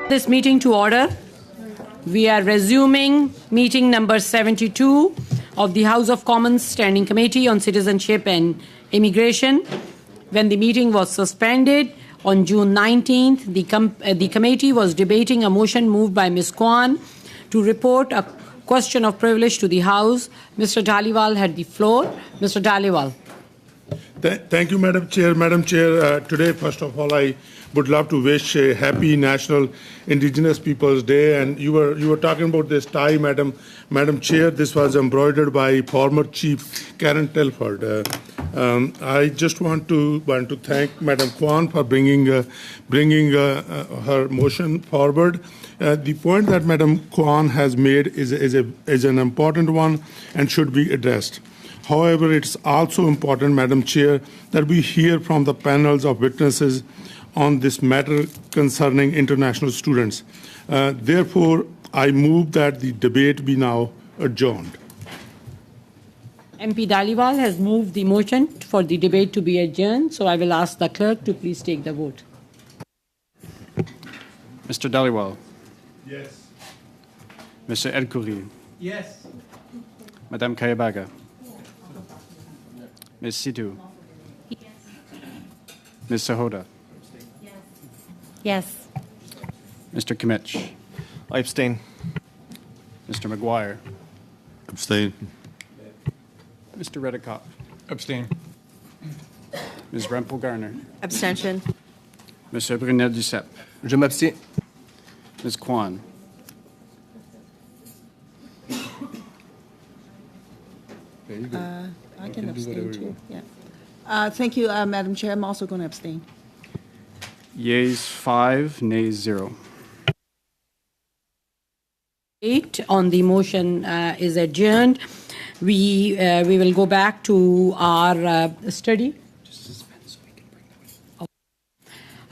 This meeting to order. We are resuming meeting number 72 of the House of Commons Standing Committee on Citizenship and Immigration. When the meeting was suspended on June 19th, the committee was debating a motion moved by Ms. Kwan to report a question of privilege to the House. Mr. Dhaliwal had the floor. Mr. Dhaliwal. Thank you, Madam Chair. Madam Chair, today, first of all, I would love to wish a happy National Indigenous Peoples Day. And you were talking about this tie, Madam Chair. This was embroidered by former Chief Karen Telford. I just want to thank Madam Kwan for bringing her motion forward. The point that Madam Kwan has made is an important one and should be addressed. However, it's also important, Madam Chair, that we hear from the panels of witnesses on this matter concerning international students. Therefore, I move that the debate be now adjourned. MP Dhaliwal has moved the motion for the debate to be adjourned, so I will ask the clerk to please take the vote. Mr. Dhaliwal. Yes. Mr. Elkouri. Yes. Madame Kayabaga. Ms. Sidhu. Yes. Ms. Sahoda. Yes. Mr. Kimich. I abstain. Mr. McGuire. Abstain. Mr. Redekop. Abstain. Ms. Rempel Garner. Abstention. Mr. Brunel Duceppe. Je m'abstiens. Ms. Kwan. I can abstain too. Yeah. Thank you, Madam Chair. I'm also going to abstain. Yeas 5, nays 0. On the motion is adjourned. We will go back to our study.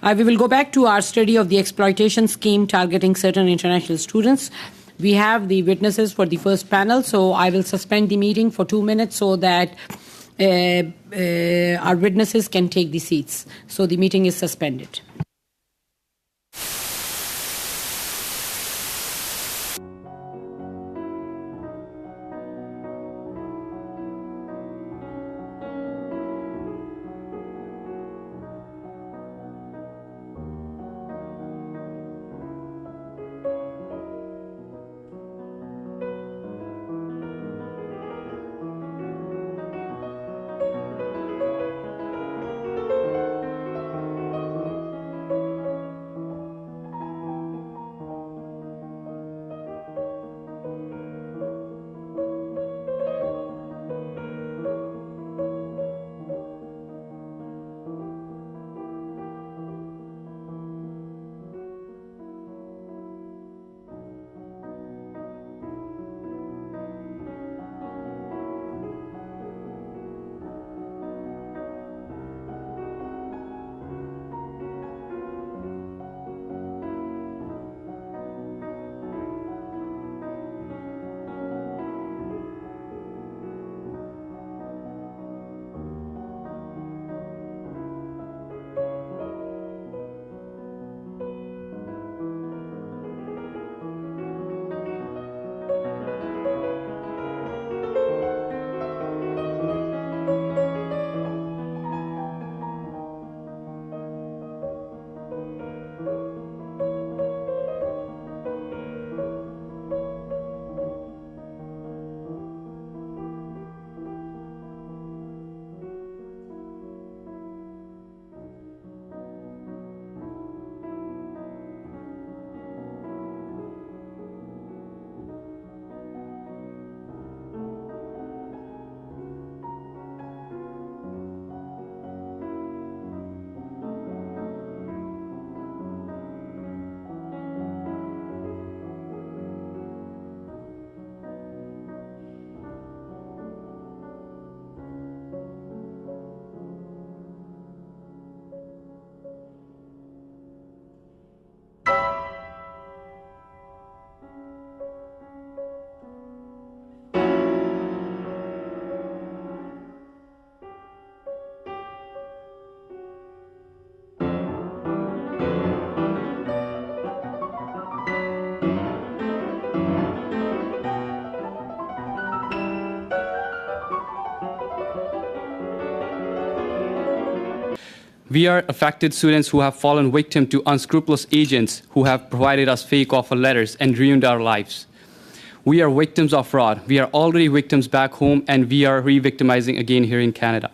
We will go back to our study of the exploitation scheme targeting certain international students. We have the witnesses for the first panel, so I will suspend the meeting for 2 minutes so that our witnesses can take the seats. So the meeting is suspended. We are affected students who have fallen victim to unscrupulous agents who have provided us fake offer letters and ruined our lives. We are victims of fraud. We are already victims back home, and we are re-victimizing again here in Canada.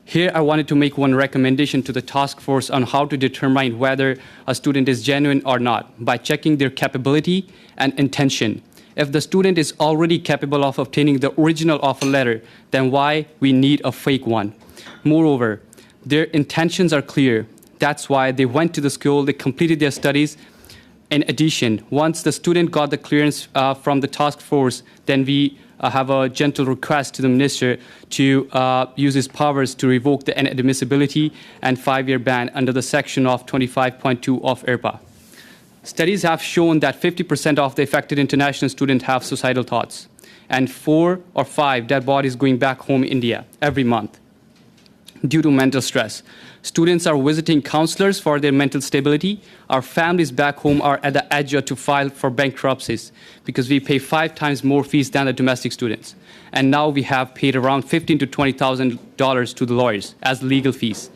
Here, I wanted to make one recommendation to the task force on how to determine whether a student is genuine or not by checking their capability and intention. If the student is already capable of obtaining the original offer letter, then why we need a fake one? Moreover, their intentions are clear. That's why they went to the school, they completed their studies. In addition, once the student got the clearance from the task force, then we have a gentle request to the minister to use his powers to revoke the inadmissibility and 5-year ban under the section of 25.2 of IRPA. Studies have shown that 50% of the affected international students have suicidal thoughts, and 4 or 5 dead bodies going back home India every month due to mental stress. Students are visiting counselors for their mental stability. Our families back home are at the edge to file for bankruptcies because we pay 5 times more fees than the domestic students. And now we have paid around $15,000 to $20,000 to the lawyers as legal fees.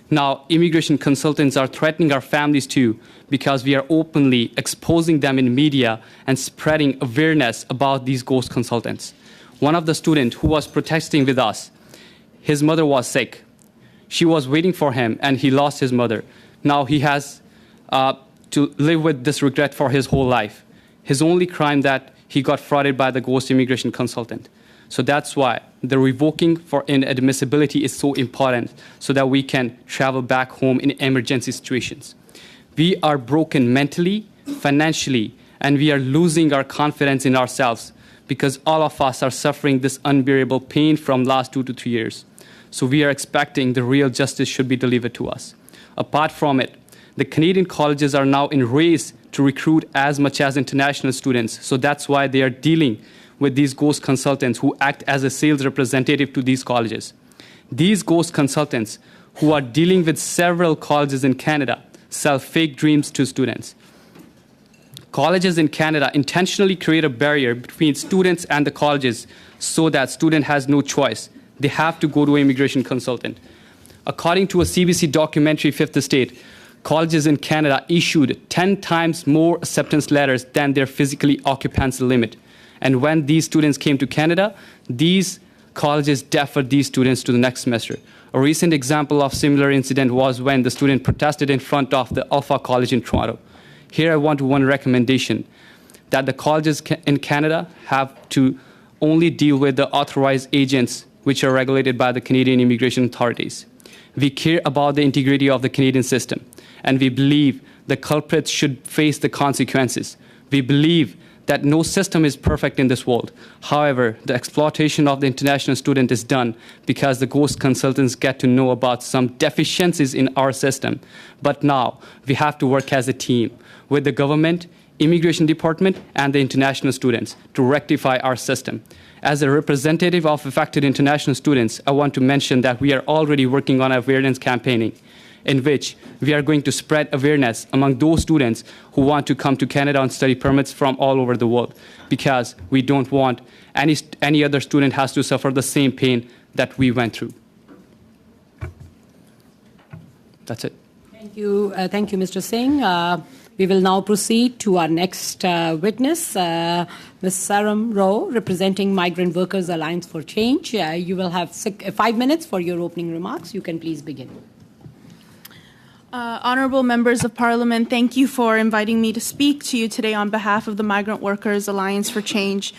Now, immigration consultants are threatening our families too because we are openly exposing them in media and spreading awareness about these ghost consultants. One of the students who was protesting with us, his mother was sick. She was waiting for him, and he lost his mother. Now he has to live with this regret for his whole life. His only crime that he got frauded by the ghost immigration consultant. So that's why the revoking for inadmissibility is so important, so that we can travel back home in emergency situations. We are broken mentally, financially, and we are losing our confidence in ourselves because all of us are suffering this unbearable pain from last 2 to 3 years. So we are expecting the real justice should be delivered to us. Apart from it, the Canadian colleges are now in race to recruit as much as international students. So that's why they are dealing with these ghost consultants who act as a sales representative to these colleges. These ghost consultants who are dealing with several colleges in Canada sell fake dreams to students. Colleges in Canada intentionally create a barrier between students and the colleges so that student has no choice. They have to go to an immigration consultant. According to a CBC documentary, Fifth Estate, colleges in Canada issued 10 times more acceptance letters than their physically occupancy limit. And when these students came to Canada, these colleges deferred these students to the next semester. A recent example of similar incident was when the student protested in front of the Alpha College in Toronto. Here I want one recommendation, that the colleges in Canada have to only deal with the authorized agents which are regulated by the Canadian immigration authorities. We care about the integrity of the Canadian system, and we believe the culprits should face the consequences. We believe that no system is perfect in this world. However, the exploitation of the international student is done because the ghost consultants get to know about some deficiencies in our system. But now, we have to work as a team with the government, immigration department, and the international students to rectify our system. As a representative of affected international students, I want to mention that we are already working on awareness campaigning in which we are going to spread awareness among those students who want to come to Canada on study permits from all over the world, because we don't want any other student has to suffer the same pain that we went through. That's it. Thank you, Mr. Singh. We will now proceed to our next witness, Ms. Saram Rao, representing Migrant Workers Alliance for Change. You will have 5 minutes for your opening remarks. You can please begin. Honorable members of Parliament, thank you for inviting me to speak to you today on behalf of the Migrant Workers Alliance for Change.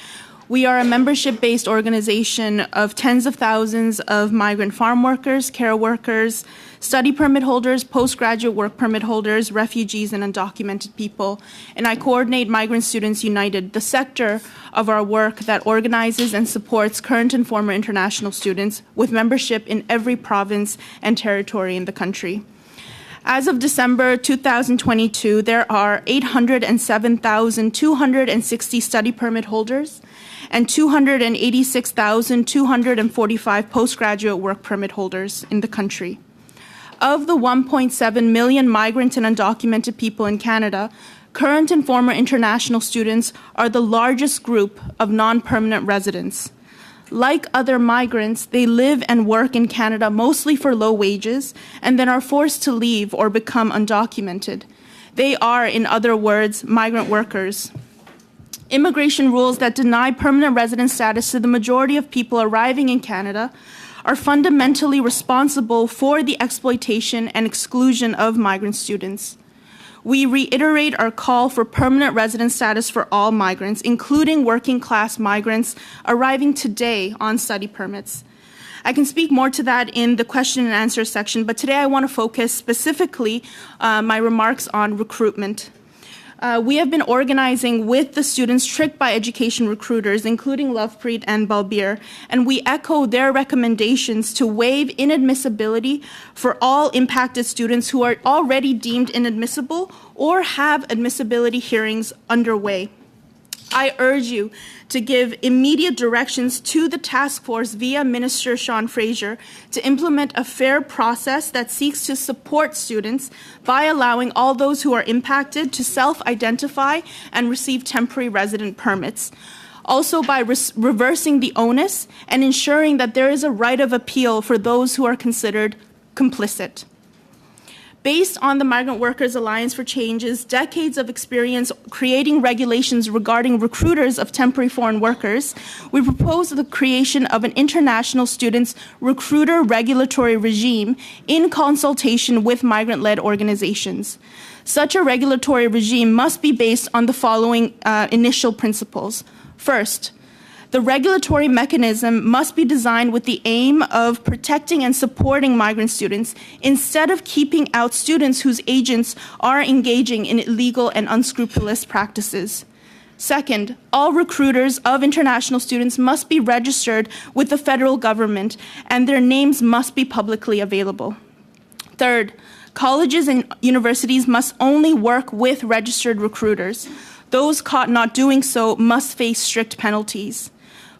We are a membership-based organization of tens of thousands of migrant farm workers, care workers, study permit holders, postgraduate work permit holders, refugees, and undocumented people. And I coordinate Migrant Students United, the sector of our work that organizes and supports current and former international students with membership in every province and territory in the country. As of December 2022, there are 807,260 study permit holders and 286,245 postgraduate work permit holders in the country. Of the 1.7 million migrant and undocumented people in Canada, current and former international students are the largest group of non-permanent residents. Like other migrants, they live and work in Canada mostly for low wages and then are forced to leave or become undocumented. They are, in other words, migrant workers. Immigration rules that deny permanent resident status to the majority of people arriving in Canada are fundamentally responsible for the exploitation and exclusion of migrant students. We reiterate our call for permanent resident status for all migrants, including working-class migrants arriving today on study permits. I can speak more to that in the question and answer section, but today I want to focus specifically my remarks on recruitment. We have been organizing with the students tricked by education recruiters, including Lovepreet and Balbir, and we echo their recommendations to waive inadmissibility for all impacted students who are already deemed inadmissible or have admissibility hearings underway. I urge you to give immediate directions to the task force via Minister Sean Fraser to implement a fair process that seeks to support students by allowing all those who are impacted to self-identify and receive temporary resident permits. Also by reversing the onus and ensuring that there is a right of appeal for those who are considered complicit. Based on the Migrant Workers Alliance for Change's decades of experience creating regulations regarding recruiters of temporary foreign workers, we propose the creation of an international students recruiter regulatory regime in consultation with migrant-led organizations. Such a regulatory regime must be based on the following initial principles. First, the regulatory mechanism must be designed with the aim of protecting and supporting migrant students instead of keeping out students whose agents are engaging in illegal and unscrupulous practices. Second, all recruiters of international students must be registered with the federal government and their names must be publicly available. Third, colleges and universities must only work with registered recruiters. Those caught not doing so must face strict penalties.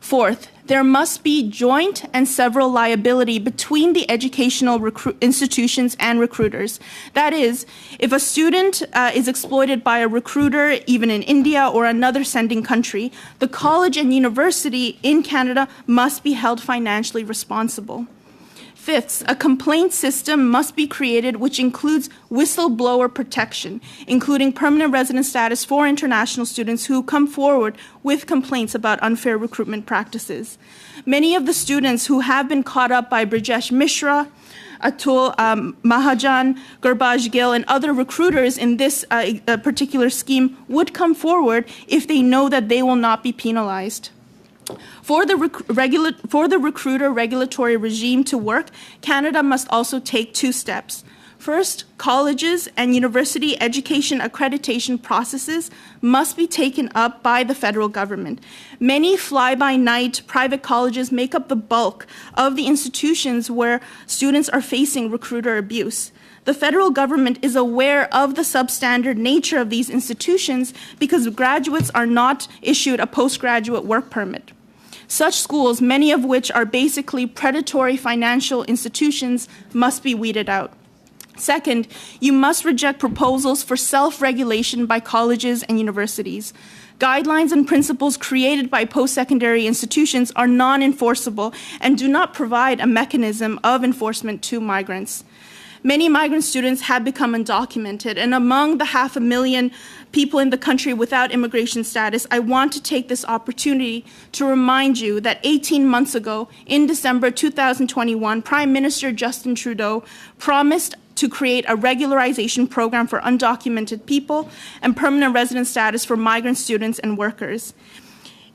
Fourth, there must be joint and several liability between the educational institutions and recruiters. That is, if a student is exploited by a recruiter, even in India or another sending country, the college and university in Canada must be held financially responsible. Fifth, a complaint system must be created which includes whistleblower protection, including permanent resident status for international students who come forward with complaints about unfair recruitment practices. Many of the students who have been caught up by Brijesh Mishra, Atul Mahajan, Gurbaj Gill, and other recruiters in this particular scheme would come forward if they know that they will not be penalized. For the recruiter regulatory regime to work, Canada must also take two steps. First, colleges and university education accreditation processes must be taken up by the federal government. Many fly-by-night private colleges make up the bulk of the institutions where students are facing recruiter abuse. The federal government is aware of the substandard nature of these institutions because graduates are not issued a postgraduate work permit. Such schools, many of which are basically predatory financial institutions, must be weeded out. Second, you must reject proposals for self-regulation by colleges and universities. Guidelines and principles created by post-secondary institutions are non-enforceable and do not provide a mechanism of enforcement to migrants. Many migrant students have become undocumented, and among the 500,000 people in the country without immigration status, I want to take this opportunity to remind you that 18 months ago, in December 2021, Prime Minister Justin Trudeau promised to create a regularization program for undocumented people and permanent resident status for migrant students and workers.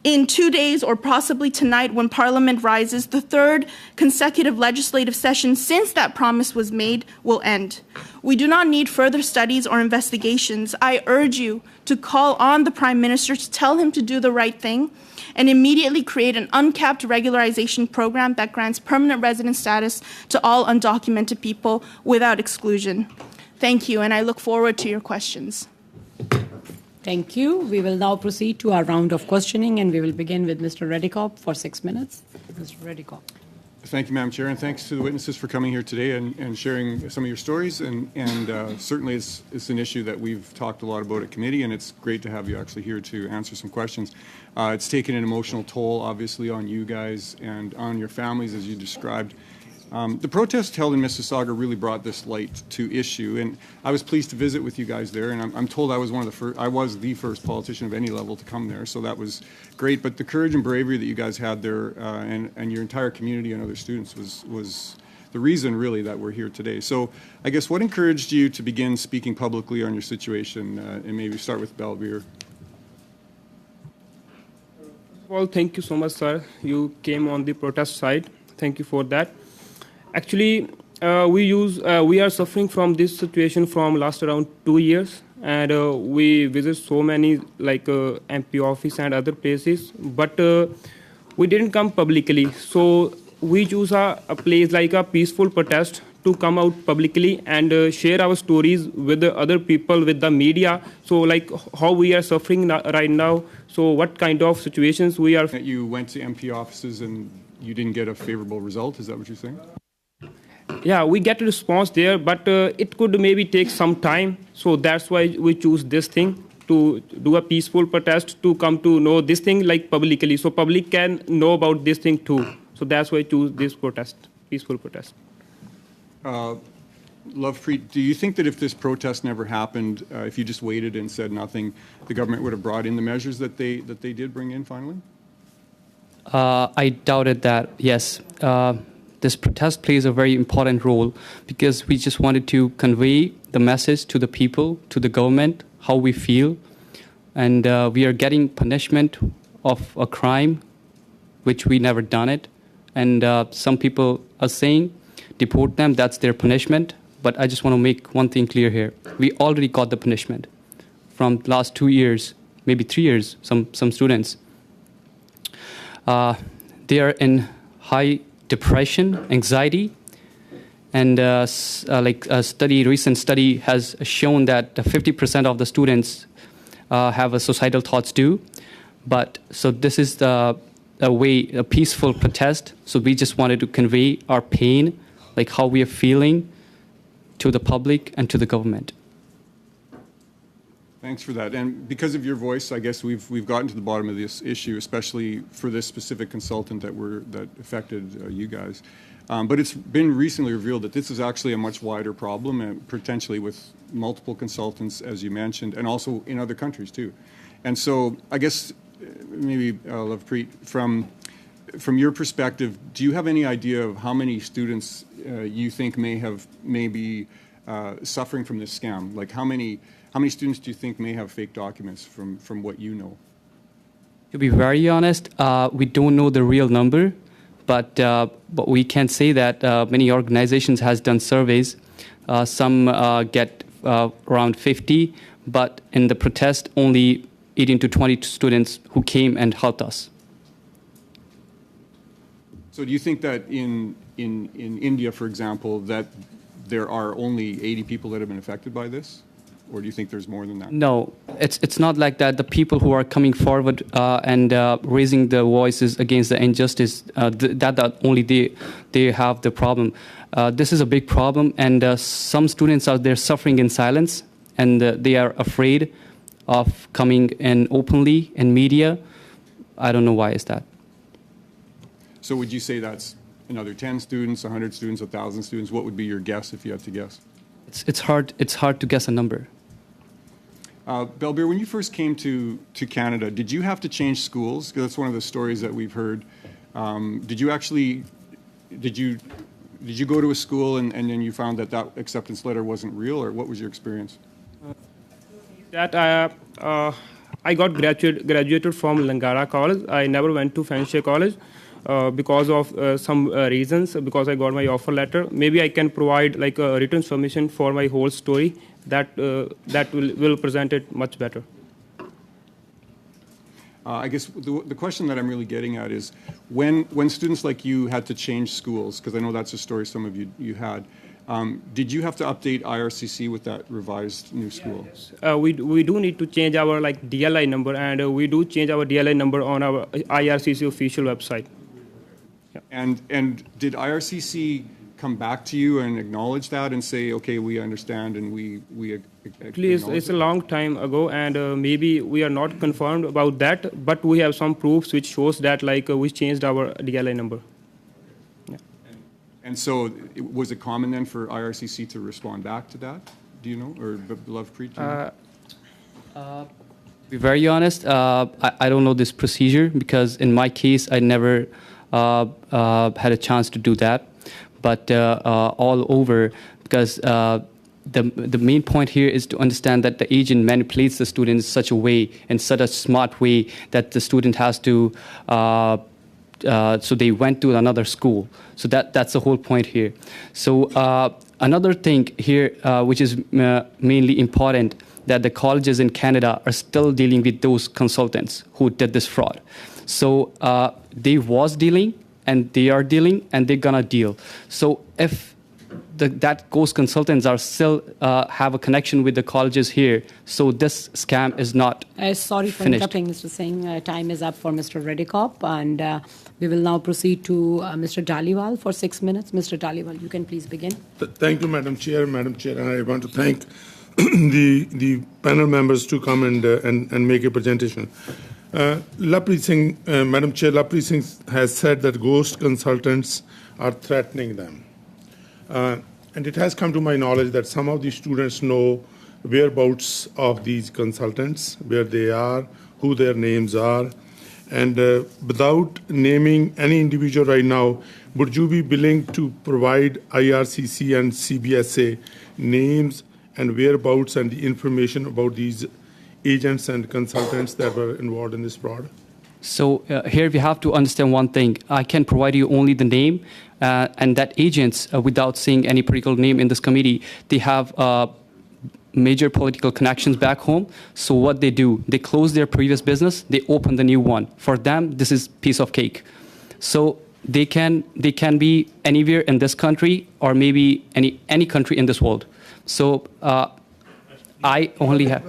In 2 days, or possibly tonight when Parliament rises, the third consecutive legislative session since that promise was made will end. We do not need further studies or investigations. I urge you to call on the Prime Minister to tell him to do the right thing and immediately create an uncapped regularization program that grants permanent resident status to all undocumented people without exclusion. Thank you, and I look forward to your questions. Thank you. We will now proceed to our round of questioning, and we will begin with Mr. Reddycop for 6 minutes. Mr. Reddycop. Thank you, Madam Chair, and thanks to the witnesses for coming here today and sharing some of your stories. And certainly it's an issue that we've talked a lot about at committee, and it's great to have you actually here to answer some questions. It's taken an emotional toll, obviously, on you guys and on your families, as you described. The protest held in Mississauga really brought this light to issue, and I was pleased to visit with you guys there. And I'm told I was the first politician of any level to come there, so that was great. But the courage and bravery that you guys had there, and your entire community and other students was the reason really that we're here today. So I guess what encouraged you to begin speaking publicly on your situation, and maybe start with Belbeer? Well, thank you so much, sir. You came on the protest side. Thank you for that. Actually, we are suffering from this situation from last around 2 years, and we visit so many MP office and other places, but we didn't come publicly. So we choose a place like a peaceful protest to come out publicly and share our stories with the other people, with the media. So like how we are suffering right now. So what kind of situations we are. You went to MP offices and you didn't get a favorable result. Is that what you're saying? Yeah, we get a response there, but it could maybe take some time. So that's why we choose this thing, to do a peaceful protest, to come to know this thing like publicly, so public can know about this thing too. So that's why I choose this protest, peaceful protest. Lovepreet, do you think that if this protest never happened, if you just waited and said nothing, the government would have brought in the measures that they did bring in finally? I doubted that, yes. This protest plays a very important role because we just wanted to convey the message to the people, to the government, how we feel. And we are getting punishment of a crime, which we never done it. And some people are saying, deport them, that's their punishment. But I just want to make one thing clear here. We already got the punishment from the last 2 years, maybe 3 years, some students. They are in high depression, anxiety, and recent study has shown that 50% of the students have a suicidal thoughts too. But so this is a peaceful protest. So we just wanted to convey our pain, like how we are feeling, to the public and to the government. Thanks for that. And because of your voice, I guess we've gotten to the bottom of this issue, especially for this specific consultant that affected you guys. But it's been recently revealed that this is actually a much wider problem, and potentially with multiple consultants, as you mentioned, and also in other countries too. And so I guess maybe Lovepreet, from your perspective, do you have any idea of how many students you think may be suffering from this scam? Like how many students do you think may have fake documents from what you know? To be very honest, we don't know the real number, but we can say that many organizations has done surveys. Some get around 50, but in the protest, only 18 to 20 students who came and helped us. So do you think that in India, for example, that there are only 80 people that have been affected by this? Or do you think there's more than that? No, it's not like that. The people who are coming forward and raising their voices against the injustice, that only they have the problem. This is a big problem, and some students are there suffering in silence, and they are afraid of coming in openly in media. I don't know why is that. So would you say that's another 10 students, 100 students, 1,000 students? What would be your guess if you had to guess? It's hard to guess a number. Belbeer, when you first came to Canada, did you have to change schools? Because that's one of the stories that we've heard. Did you go to a school and then you found that acceptance letter wasn't real, or what was your experience? That I got graduated from Langara College. I never went to Fanshawe College because of some reasons, because I got my offer letter. Maybe I can provide like a written submission for my whole story that will present it much better. I guess the question that I'm really getting at is when students like you had to change schools, because I know that's a story some of you had, did you have to update IRCC with that revised new school? Yes. We do need to change our like DLI number, and we do change our DLI number on our IRCC official website. Yeah. And did IRCC come back to you and acknowledge that and say, okay, we understand and we Actually, it's a long time ago, and maybe we are not confirmed about that, but we have some proofs which shows that we changed our DLI number. Yeah. And so was it common then for IRCC to respond back to that? Do you know? Or Lovepreet, do you know? To be very honest, I don't know this procedure because in my case, I never had a chance to do that. But all over, because the main point here is to understand that the agent manipulates the student in such a smart way that the student has to, so they went to another school. So that's the whole point here. So another thing here, which is mainly important, that the colleges in Canada are still dealing with those consultants who did this fraud. So they was dealing, and they are dealing, and they're gonna deal. So if those consultants are still have a connection with the colleges here, so this scam is not Sorry for finished. interrupting, Mr. Singh. Time is up for Mr. Redekop, and we will now proceed to Mr. Dhaliwal for 6 minutes. Mr. Dhaliwal, you can please begin. Thank you, Madam Chair, and I want to thank the panel members to come and make a presentation. Lovepreet Singh, Madam Chair, Lovepreet Singh has said that ghost consultants are threatening them. And it has come to my knowledge that some of the students know whereabouts of these consultants, where they are, who their names are. And without naming any individual right now, would you be willing to provide IRCC and CBSA names and whereabouts and the information about these agents and consultants that were involved in this fraud? So here we have to understand one thing. I can provide you only the name, and that agents, without saying any particular name in this committee, they have major political connections back home. So what they do, they close their previous business, they open the new one. For them, this is piece of cake. So they can be anywhere in this country or maybe any country in this world. So I only have.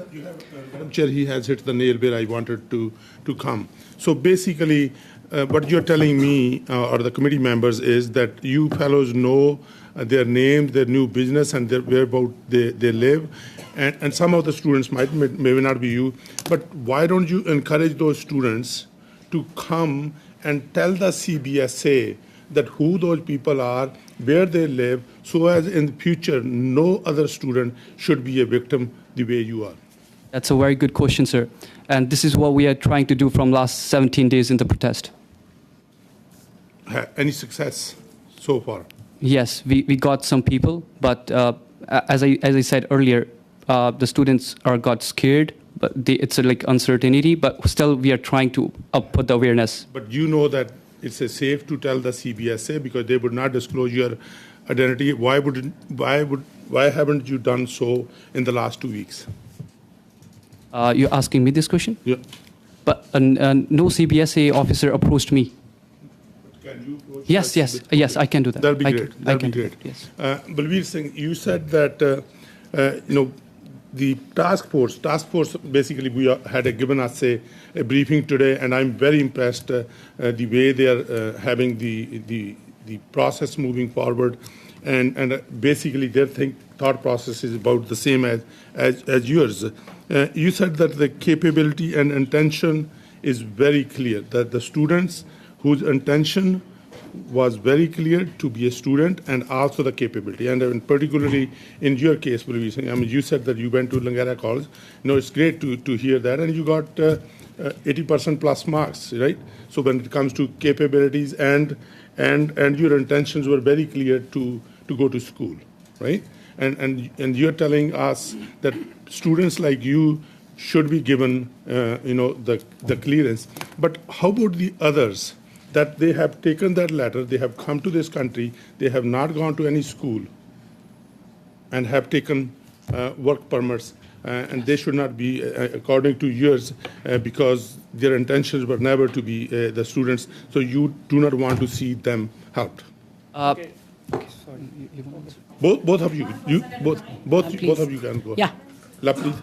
Madam Chair, he has hit the nail where I wanted to come. So basically, what you're telling me or the committee members is that you fellows know their names, their new business, and their whereabouts they live. And some of the students may not be you, but why don't you encourage those students to come and tell the CBSA that who those people are, where they live, so as in the future no other student should be a victim the way you are? That's a very good question, sir. And this is what we are trying to do from last 17 days in the protest. Any success so far? Yes, we got some people, but as I said earlier, the students got scared, but it's like uncertainty, but still we are trying to put the awareness. But you know that it's safe to tell the CBSA because they would not disclose your identity. Why haven't you done so in the last 2 weeks? You're asking me this question? Yeah. But no CBSA officer approached me. Can you approach Yes, I can do that. That'll be I great. can That'll be do great. that, yes. Balveer Singh, you said that the task force basically had given us a briefing today, and I'm very impressed the way they are having the process moving forward, and basically their thought process is about the same as yours. You said that the capability and intention is very clear, that the students whose intention was very clear to be a student and also the capability. And particularly in your case, Balveer Singh, I mean, you said that you went to Langara College. It's great to hear that. And you got 80% plus marks, right? So when it comes to capabilities and your intentions were very clear to go to school, right? And you're telling us that students like you should be given, the clearance. But how about the others? That they have taken that letter, they have come to this country, they have not gone to any school, and have taken work permits, and they should not be, according to yours, because their intentions were never to be the students. So you do not want to see them helped. Okay, sorry. You want Both of you, both of you can go. Yeah. Please.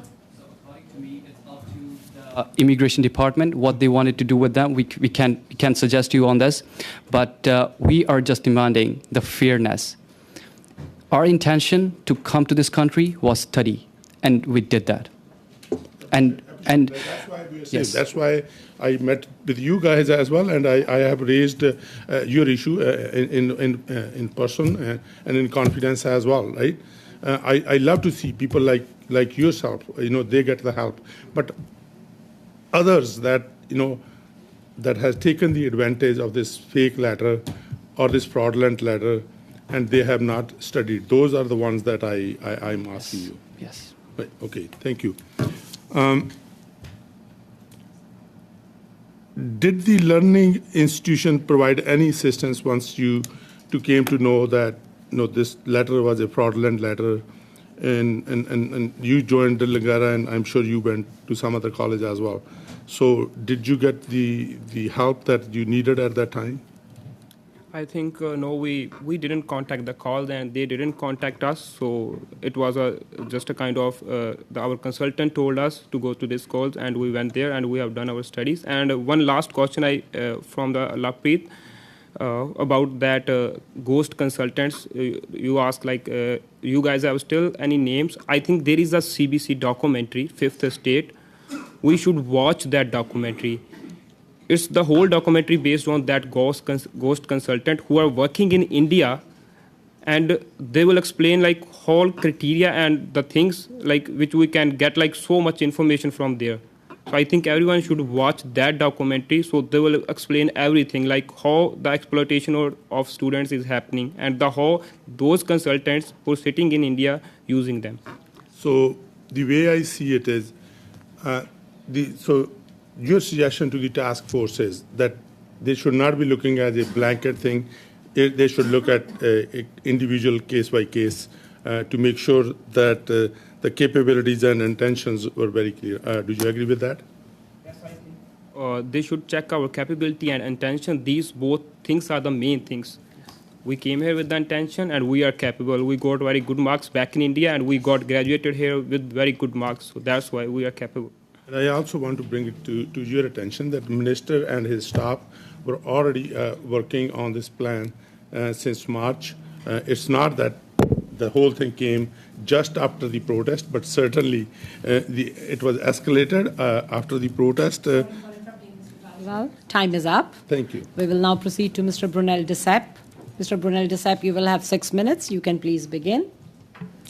According to me, it's up to the immigration department what they wanted to do with them. We can suggest you on this, but we are just demanding the fairness. Our intention to come to this country was study, and we did that. And that's why we are saying, yes. That's why I met with you guys as well, and I have raised your issue in person and in confidence as well, right? I love to see people like yourself, they get the help, but others that that has taken the advantage of this fake letter or this fraudulent letter, and they have not studied. Those are the ones that I'm asking you. Yes. Right, okay, thank you. Did the learning institution provide any assistance once you came to know that this letter was a fraudulent letter, and you joined the Lingara, and I'm sure you went to some other college as well. So did you get the help that you needed at that time? I think no, we didn't contact the call, and they didn't contact us. So it was just a kind of our consultant told us to go to this calls, and we went there and we have done our studies. And one last question from the Lappreet about that ghost consultants. You asked you guys have still any names? I think there is a CBC documentary, Fifth Estate. We should watch that documentary. It's the whole documentary based on that ghost consultant who are working in India, and they will explain whole criteria and the things which we can get so much information from there. So I think everyone should watch that documentary. So they will explain everything, how the exploitation of students is happening, and how those consultants who are sitting in India using them. So the way I see it is, your suggestion to the task force is that they should not be looking at a blanket thing. They should look at individual case by case to make sure that the capabilities and intentions were very clear. Do you agree with that? Yes, I think. They should check our capability and intention. These both things are the main things. We came here with the intention, and we are capable. We got very good marks back in India, and we got graduated here with very good marks. So that's why we are capable. And I also want to bring it to your attention that the minister and his staff were already working on this plan since March. It's not that the whole thing came just after the protest, but certainly it was escalated after the protest. Well, time is up. Thank you. We will now proceed to Mr. Brunel Desep. Mr. Brunel Desep, you will have 6 minutes. You can please begin.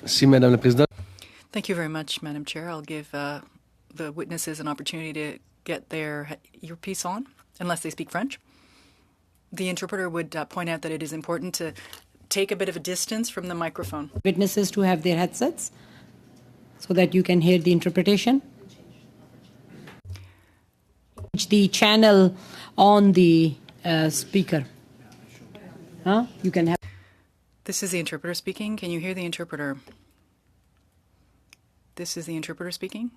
Si, Madame la Présidente. Thank you very much, Madam Chair. I'll give the witnesses an opportunity to get their earpiece on, unless they speak French. The interpreter would point out that it is important to take a bit of a distance from the microphone. Witnesses to have their headsets so that you can hear the interpretation. The channel on the speaker. You can have. This is the interpreter speaking. Can you hear the interpreter? This is the interpreter speaking.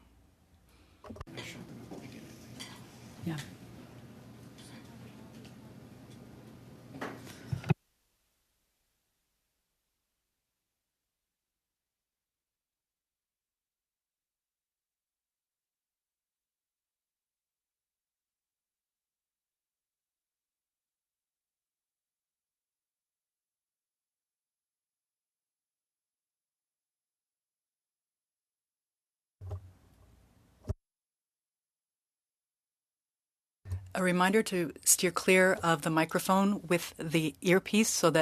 Yeah. A reminder to steer clear of the microphone with the earpiece so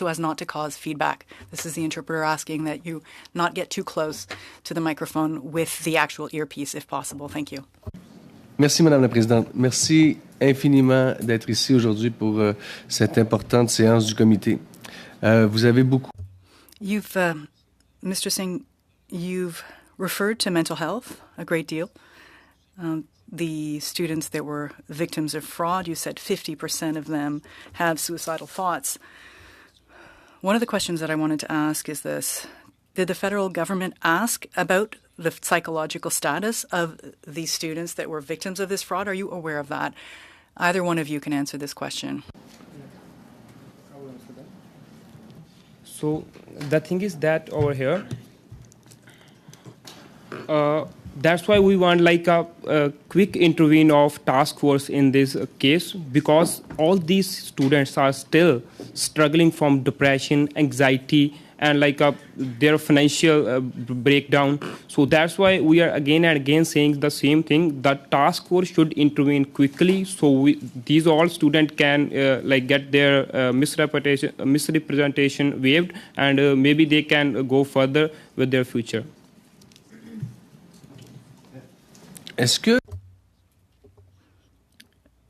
as not to cause feedback. This is the interpreter asking that you not get too close to the microphone with the actual earpiece if possible. Thank you. Merci, Madame la Présidente. Merci infiniment d'être ici aujourd'hui pour cette importante séance du comité. Vous avez beaucoup. Mr. Singh, you've referred to mental health a great deal. The students that were victims of fraud, you said 50% of them have suicidal thoughts. One of the questions that I wanted to ask is this. Did the federal government ask about the psychological status of these students that were victims of this fraud? Are you aware of that? Either one of you can answer this question. So the thing is that over here, That's why we want like a quick intervene of task force in this case, because all these students are still struggling from depression, anxiety, and like their financial breakdown. So that's why we are again and again saying the same thing, that task force should intervene quickly, so these all students can like get their misrepresentation waived, and maybe they can go further with their future.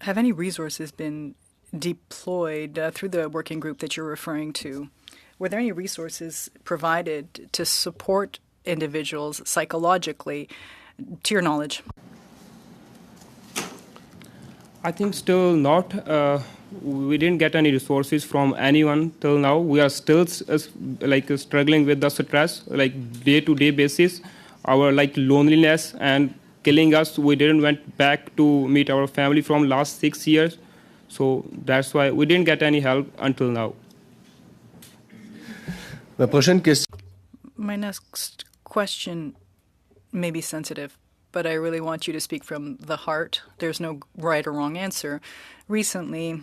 Have any resources been deployed through the working group that you're referring to? Were there any resources provided to support individuals psychologically, to your knowledge? I think still not. We didn't get any resources from anyone till now. We are still struggling with the stress, like day-to-day basis. Our like loneliness and killing us. We didn't went back to meet our family from last 6 years. So that's why we didn't get any help until now. My next question may be sensitive, but I really want you to speak from the heart. There's no right or wrong answer. Recently,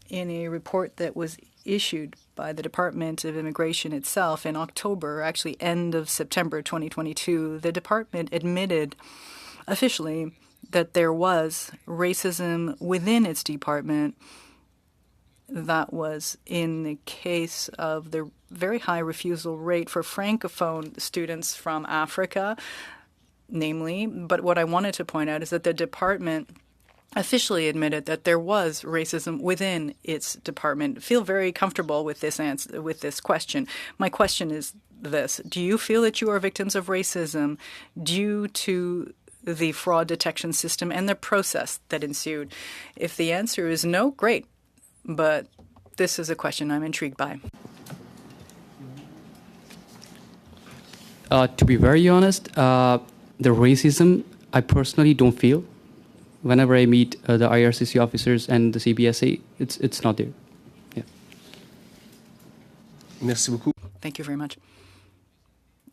in a report that was issued by the Department of Immigration itself in October, actually end of September 2022, the department admitted officially that there was racism within its department. That was in the case of the very high refusal rate for Francophone students from Africa, namely. But what I wanted to point out is that the department officially admitted that there was racism within its department. Feel very comfortable with this answer, with this question. My question is this: do you feel that you are victims of racism due to the fraud detection system and the process that ensued? If the answer is no, great. But this is a question I'm intrigued by. To be very honest, the racism I personally don't feel. Whenever I meet the IRCC officers and the CBSA, it's not there. Yeah. Merci beaucoup. Thank you very much.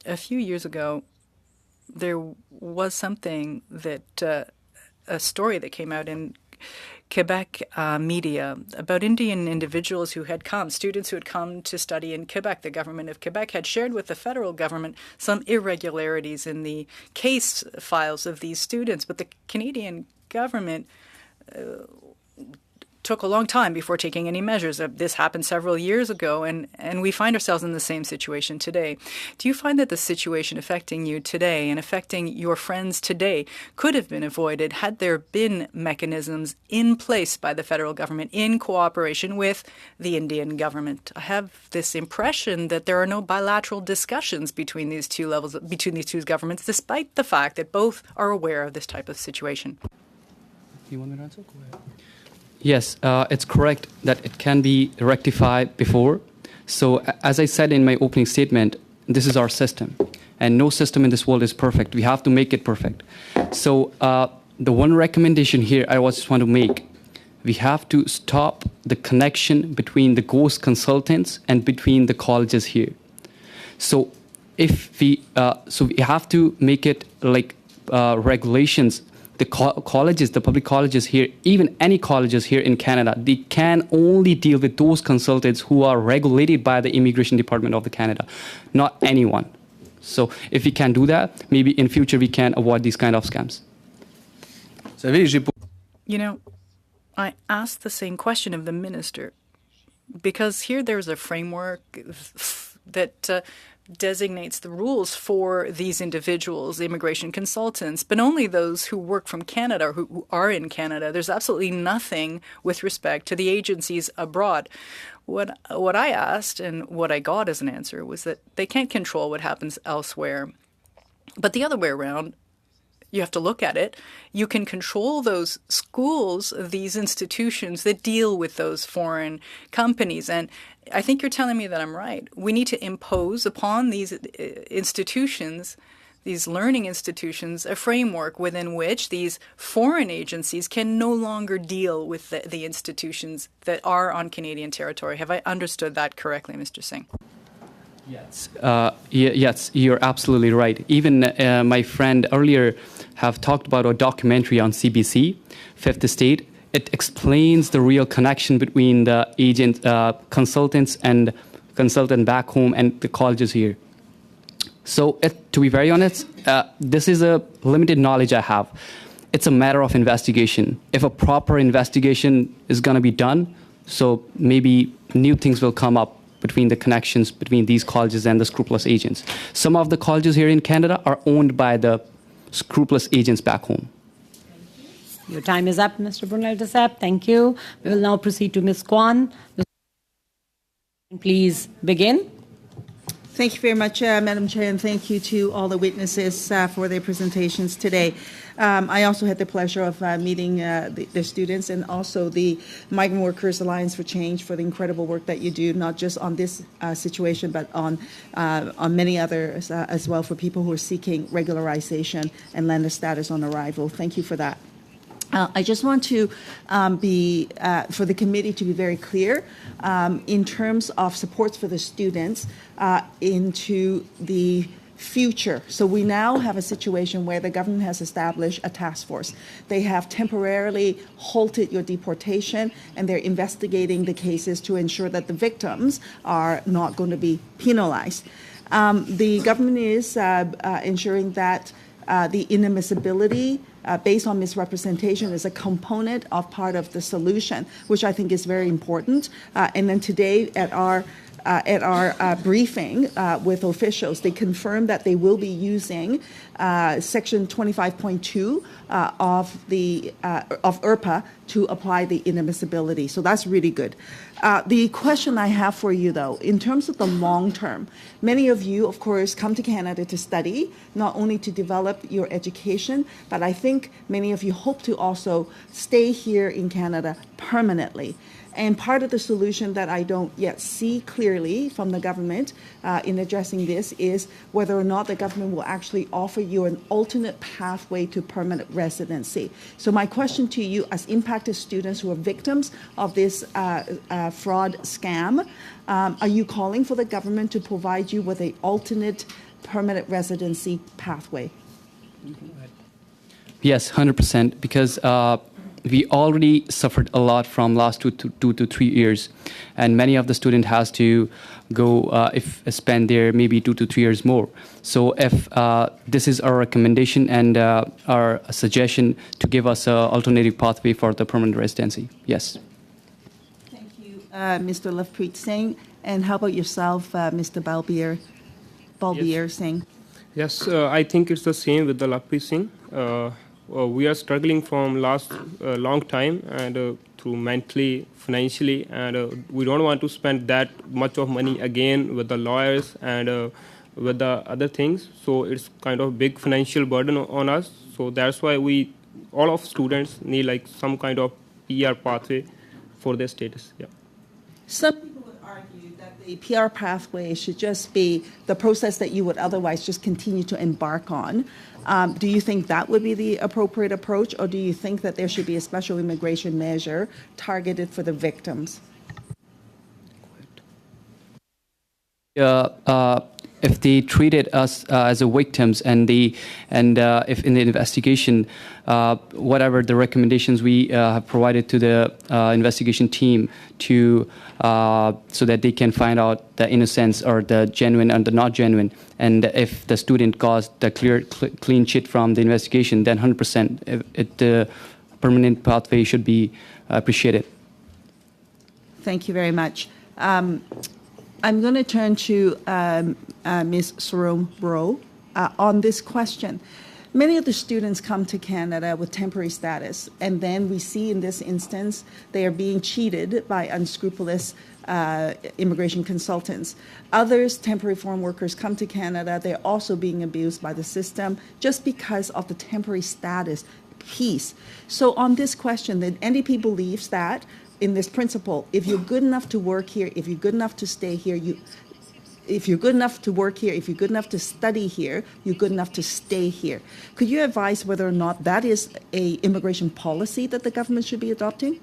A few years ago, there was something that a story that came out in Quebec media about Indian individuals who had come, students who had come to study in Quebec. The government of Quebec had shared with the federal government some irregularities in the case files of these students, but the Canadian government took a long time before taking any measures. This happened several years ago, and we find ourselves in the same situation today. Do you find that the situation affecting you today and affecting your friends today could have been avoided had there been mechanisms in place by the federal government in cooperation with the Indian government? I have this impression that there are no bilateral discussions between these two levels, between these two governments, despite the fact that both are aware of this type of situation. You want me to answer? Go ahead. Yes, it's correct that it can be rectified before. So as I said in my opening statement, this is our system. And no system in this world is perfect. We have to make it perfect. So the one recommendation here I just want to make, we have to stop the connection between the ghost consultants and between the colleges here. So if we have to make it like regulations. The colleges, the public colleges here, even any colleges here in Canada, they can only deal with those consultants who are regulated by the Immigration Department of the Canada, not anyone. So if we can do that, maybe in future we can avoid these kind of scams. You know, I asked the same question of the minister because here there's a framework that designates the rules for these individuals, immigration consultants, but only those who work from Canada or who are in Canada. There's absolutely nothing with respect to the agencies abroad. What I asked and what I got as an answer was that they can't control what happens elsewhere. But the other way around, you have to look at it. You can control those schools, these institutions that deal with those foreign companies. And I think you're telling me that I'm right. We need to impose upon these institutions, these learning institutions, a framework within which these foreign agencies can no longer deal with the institutions that are on Canadian territory. Have I understood that correctly, Mr. Singh? Yes, you're absolutely right. Even my friend earlier have talked about a documentary on CBC, Fifth Estate. It explains the real connection between the agent, consultants and consultant back home and the colleges here. So to be very honest, this is a limited knowledge I have. It's a matter of investigation. If a proper investigation is going to be done, so maybe new things will come up between the connections between these colleges and the scrupulous agents. Some of the colleges here in Canada are owned by the scrupulous agents back home. Your time is up, Mr. Brunel Desep. Thank you. We will now proceed to Ms. Kwan. Please begin. Thank you very much, Madam Chair, and thank you to all the witnesses for their presentations today. I also had the pleasure of meeting the students and also the Migrant Workers Alliance for Change for the incredible work that you do, not just on this situation, but on many others as well for people who are seeking regularization and lender status on arrival. Thank you for that. I just want to for the committee to be very clear in terms of supports for the students into the future. So we now have a situation where the government has established a task force. They have temporarily halted your deportation, and they're investigating the cases to ensure that the victims are not going to be penalized. The government is ensuring that the inadmissibility based on misrepresentation is a component of part of the solution, which I think is very important. And then today at our briefing with officials, they confirmed that they will be using Section 25.2 of IRPA to apply the inadmissibility. So that's really good. The question I have for you, though, in terms of the long term, many of you, of course, come to Canada to study, not only to develop your education, but I think many of you hope to also stay here in Canada permanently. And part of the solution that I don't yet see clearly from the government in addressing this is whether or not the government will actually offer you an alternate pathway to permanent residency. So my question to you as impacted students who are victims of this fraud scam, are you calling for the government to provide you with an alternate permanent residency pathway? Yes, 100%, because we already suffered a lot from last 2 to 3 years, and many of the students has to go spend there maybe 2 to 3 years more. So if this is our recommendation and our suggestion to give us an alternative pathway for the permanent residency. Yes. Thank you, Mr. Lovepreet Singh. And how about yourself, Mr. Balbir Singh? Yes, I think it's the same with the Lovepreet Singh. We are struggling from last long time and through mentally, financially, and we don't want to spend that much of money again with the lawyers and with the other things. So it's kind of big financial burden on us. So that's why all of students need like some kind of PR pathway for their status. Yeah. Some people would argue that the PR pathway should just be the process that you would otherwise just continue to embark on. Do you think that would be the appropriate approach, or do you think that there should be a special immigration measure targeted for the victims? If they treated us as a victims and if in the investigation, whatever the recommendations we have provided to the investigation team to so that they can find out the innocence or the genuine and the not genuine, and if the student caused the clean sheet from the investigation, then 100% the permanent pathway should be appreciated. Thank you very much. I'm going to turn to Ms. Sarome Bro on this question. Many of the students come to Canada with temporary status, and then we see in this instance they are being cheated by unscrupulous immigration consultants. Others, temporary foreign workers, come to Canada. They're also being abused by the system just because of the temporary status piece. So on this question, the NDP believes that in this principle, if you're good enough to work here, if you're good enough to stay here, if you're good enough to work here, if you're good enough to study here, you're good enough to stay here. Could you advise whether or not that is an immigration policy that the government should be adopting?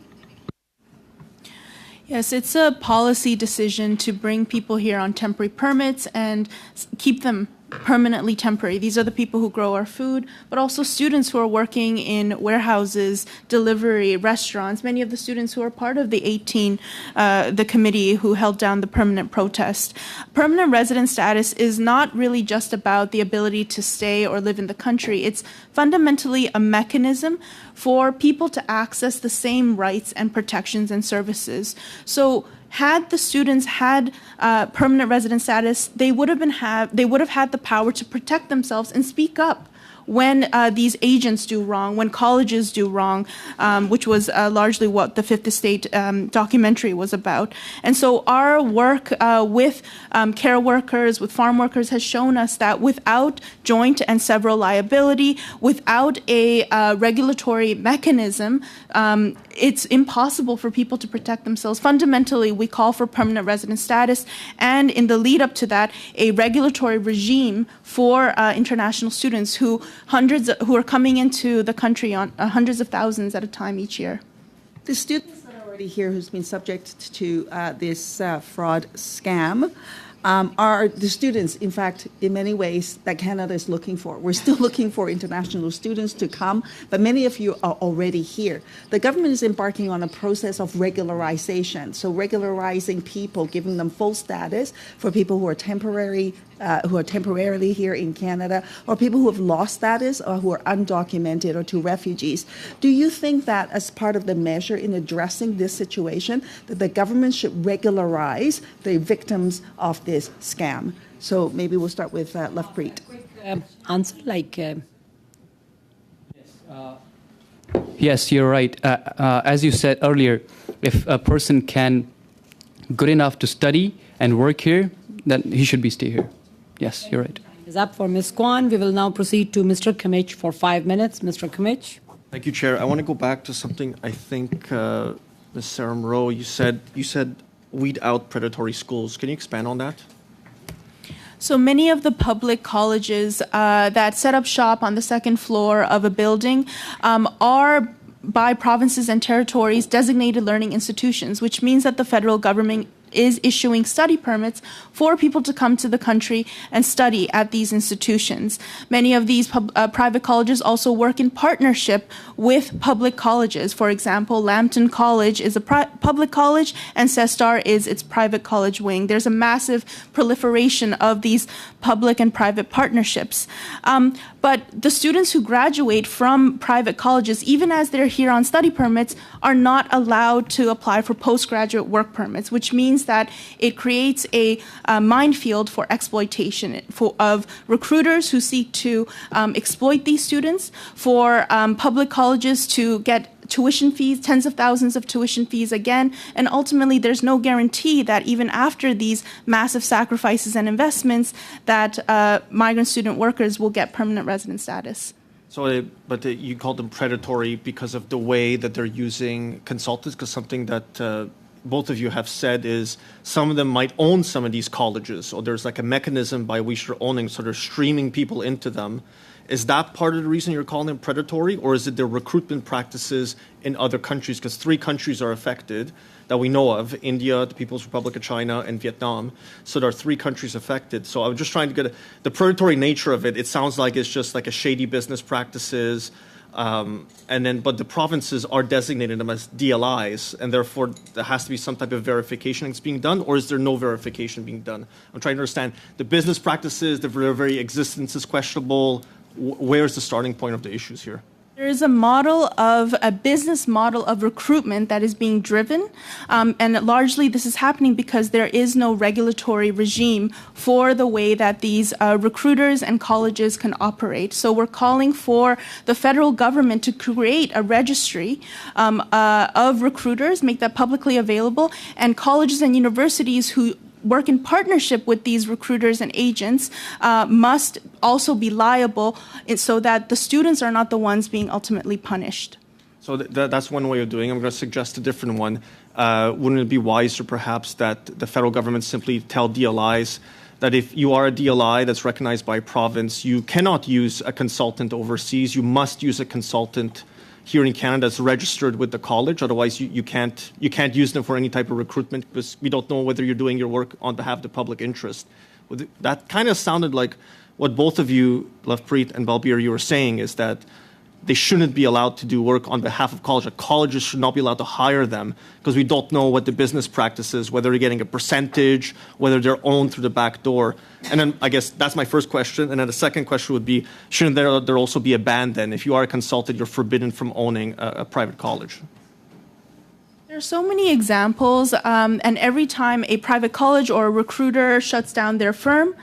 Yes, it's a policy decision to bring people here on temporary permits and keep them permanently temporary. These are the people who grow our food, but also students who are working in warehouses, delivery, restaurants, many of the students who are part of the 18, the committee who held down the permanent protest. Permanent resident status is not really just about the ability to stay or live in the country. It's fundamentally a mechanism for people to access the same rights and protections and services. So had the students had permanent resident status, they would have had the power to protect themselves and speak up when these agents do wrong, when colleges do wrong, which was largely what the Fifth Estate documentary was about. And so our work with care workers, with farm workers, has shown us that without joint and several liability, without a regulatory mechanism, it's impossible for people to protect themselves. Fundamentally, we call for permanent resident status, and in the lead up to that, a regulatory regime for international students who are coming into the country on hundreds of thousands at a time each year. The students that are already here who's been subject to this fraud scam are the students, in fact, in many ways, that Canada is looking for. We're still looking for international students to come, but many of you are already here. The government is embarking on a process of regularization, so regularizing people, giving them full status for people who are temporarily here in Canada, or people who have lost status or who are undocumented, or to refugees. Do you think that as part of the measure in addressing this situation, that the government should regularize the victims of this scam? So maybe we'll start with Lovepreet. Answer like... Yes, you're right. As you said earlier, if a person can good enough to study and work here, then he should be stay here. Yes, you're right. Is up for Ms. Kwan. We will now proceed to Mr. Kimmich for 5 minutes. Mr. Kimmich. Thank you, Chair. I want to go back to something I think, Ms. Sarah Moreau, you said weed out predatory schools. Can you expand on that? So many of the public colleges that set up shop on the second floor of a building are by provinces and territories designated learning institutions, which means that the federal government is issuing study permits for people to come to the country and study at these institutions. Many of these private colleges also work in partnership with public colleges. For example, Lambton College is a public college and Cestar is its private college wing. There's a massive proliferation of these public and private partnerships. But the students who graduate from private colleges, even as they're here on study permits, are not allowed to apply for postgraduate work permits, which means that it creates a minefield for exploitation of recruiters who seek to exploit these students, for public colleges to get tuition fees, tens of thousands of tuition fees again, and ultimately there's no guarantee that even after these massive sacrifices and investments that migrant student workers will get permanent resident status. So, but you call them predatory because of the way that they're using consultants, because something that both of you have said is some of them might own some of these colleges, or there's like a mechanism by which they're owning, so they're streaming people into them. Is that part of the reason you're calling them predatory, or is it their recruitment practices in other countries? Because 3 countries are affected that we know of: India, the People's Republic of China, and Vietnam. So there are 3 countries affected. So I was just trying to get the predatory nature of it. It sounds like it's just like a shady business practices. But the provinces are designating them as DLIs, and therefore there has to be some type of verification that's being done, or is there no verification being done? I'm trying to understand the business practices, their very existence is questionable. Where's the starting point of the issues here? There is a business model of recruitment that is being driven, and largely this is happening because there is no regulatory regime for the way that these recruiters and colleges can operate. So we're calling for the federal government to create a registry of recruiters, make that publicly available, and colleges and universities who work in partnership with these recruiters and agents must also be liable, so that the students are not the ones being ultimately punished. So that's one way of doing it. I'm going to suggest a different one. Wouldn't it be wiser perhaps that the federal government simply tell DLIs that if you are a DLI that's recognized by a province, you cannot use a consultant overseas, you must use a consultant here in Canada is registered with the college. Otherwise, you can't use them for any type of recruitment because we don't know whether you're doing your work on behalf of the public interest. That kind of sounded like what both of you, Lovepreet and Balbir, you were saying is that they shouldn't be allowed to do work on behalf of college. Colleges should not be allowed to hire them because we don't know what the business practice is, whether they're getting a percentage, whether they're owned through the back door. And then I guess that's my first question. And then the second question would be, shouldn't there also be a ban then? If you are a consultant, you're forbidden from owning a private college. There are so many examples, and every time a private college or a recruiter shuts down their firm,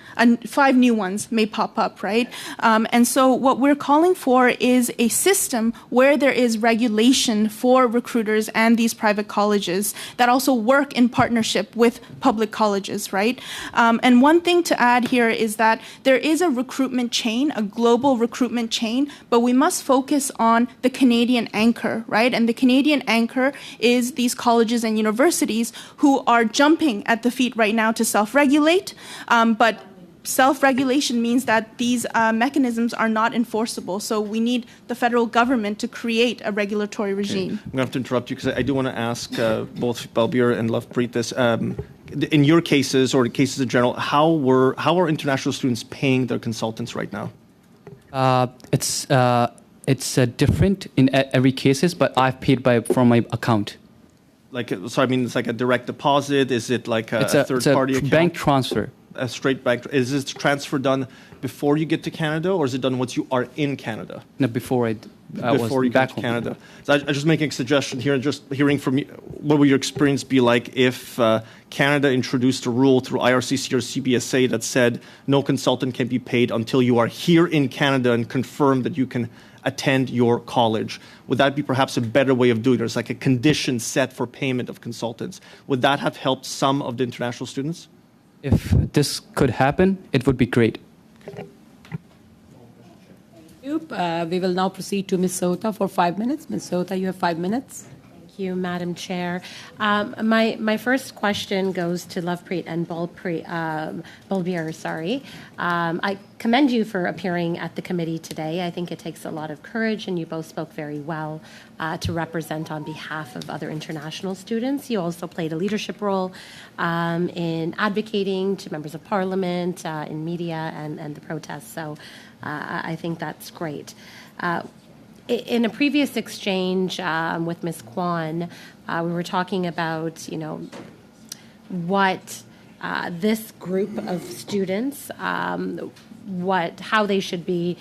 5 new ones may pop up, right? And so what we're calling for is a system where there is regulation for recruiters and these private colleges that also work in partnership with public colleges, right? And one thing to add here is that there is a recruitment chain, a global recruitment chain, but we must focus on the Canadian anchor, right? And the Canadian anchor is these colleges and universities who are jumping at the feet right now to self-regulate, but self-regulation means that these mechanisms are not enforceable. So we need the federal government to create a regulatory regime. I'm going to have to interrupt you because I do want to ask both Balbir and Lovepreet this. In your cases or the cases in general, how are international students paying their consultants right now? It's different in every cases, but I've paid from my account. So I mean, it's like a direct deposit. Is it like a third-party account? Bank transfer. A straight bank. Is this transfer done before you get to Canada, or is it done once you are in Canada? No, before you get back to home. Canada. So I'm just making a suggestion here, and just hearing from you, what would your experience be like if Canada introduced a rule through IRCC or CBSA that said no consultant can be paid until you are here in Canada and confirm that you can attend your college? Would that be perhaps a better way of doing it? There's like a condition set for payment of consultants. Would that have helped some of the international students? If this could happen, it would be great. We will now proceed to Ms. Sota for 5 minutes. Ms. Sota, you have 5 minutes. Thank you, Madam Chair. My first question goes to Lovepreet and Balbir. I commend you for appearing at the committee today. I think it takes a lot of courage, and you both spoke very well to represent on behalf of other international students. You also played a leadership role in advocating to members of parliament, in media, and the protests. So I think that's great. In a previous exchange with Ms. Kwan, we were talking about, what this group of students, how they should be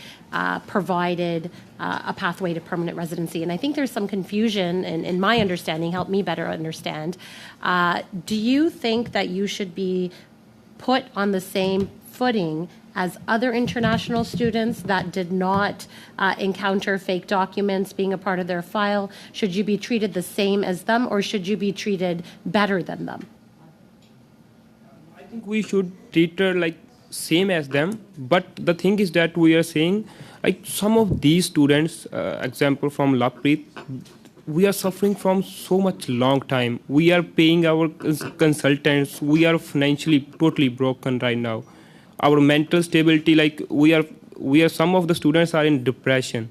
provided a pathway to permanent residency. And I think there's some confusion in my understanding. Help me better understand. Do you think that you should be put on the same footing as other international students that did not encounter fake documents being a part of their file? Should you be treated the same as them, or should you be treated better than them? I think we should treat her like same as them. But the thing is that we are saying, like some of these students, example from Lovepreet, we are suffering from so much long time. We are paying our consultants. We are financially totally broken right now. Our mental stability, like we are some of the students are in depression.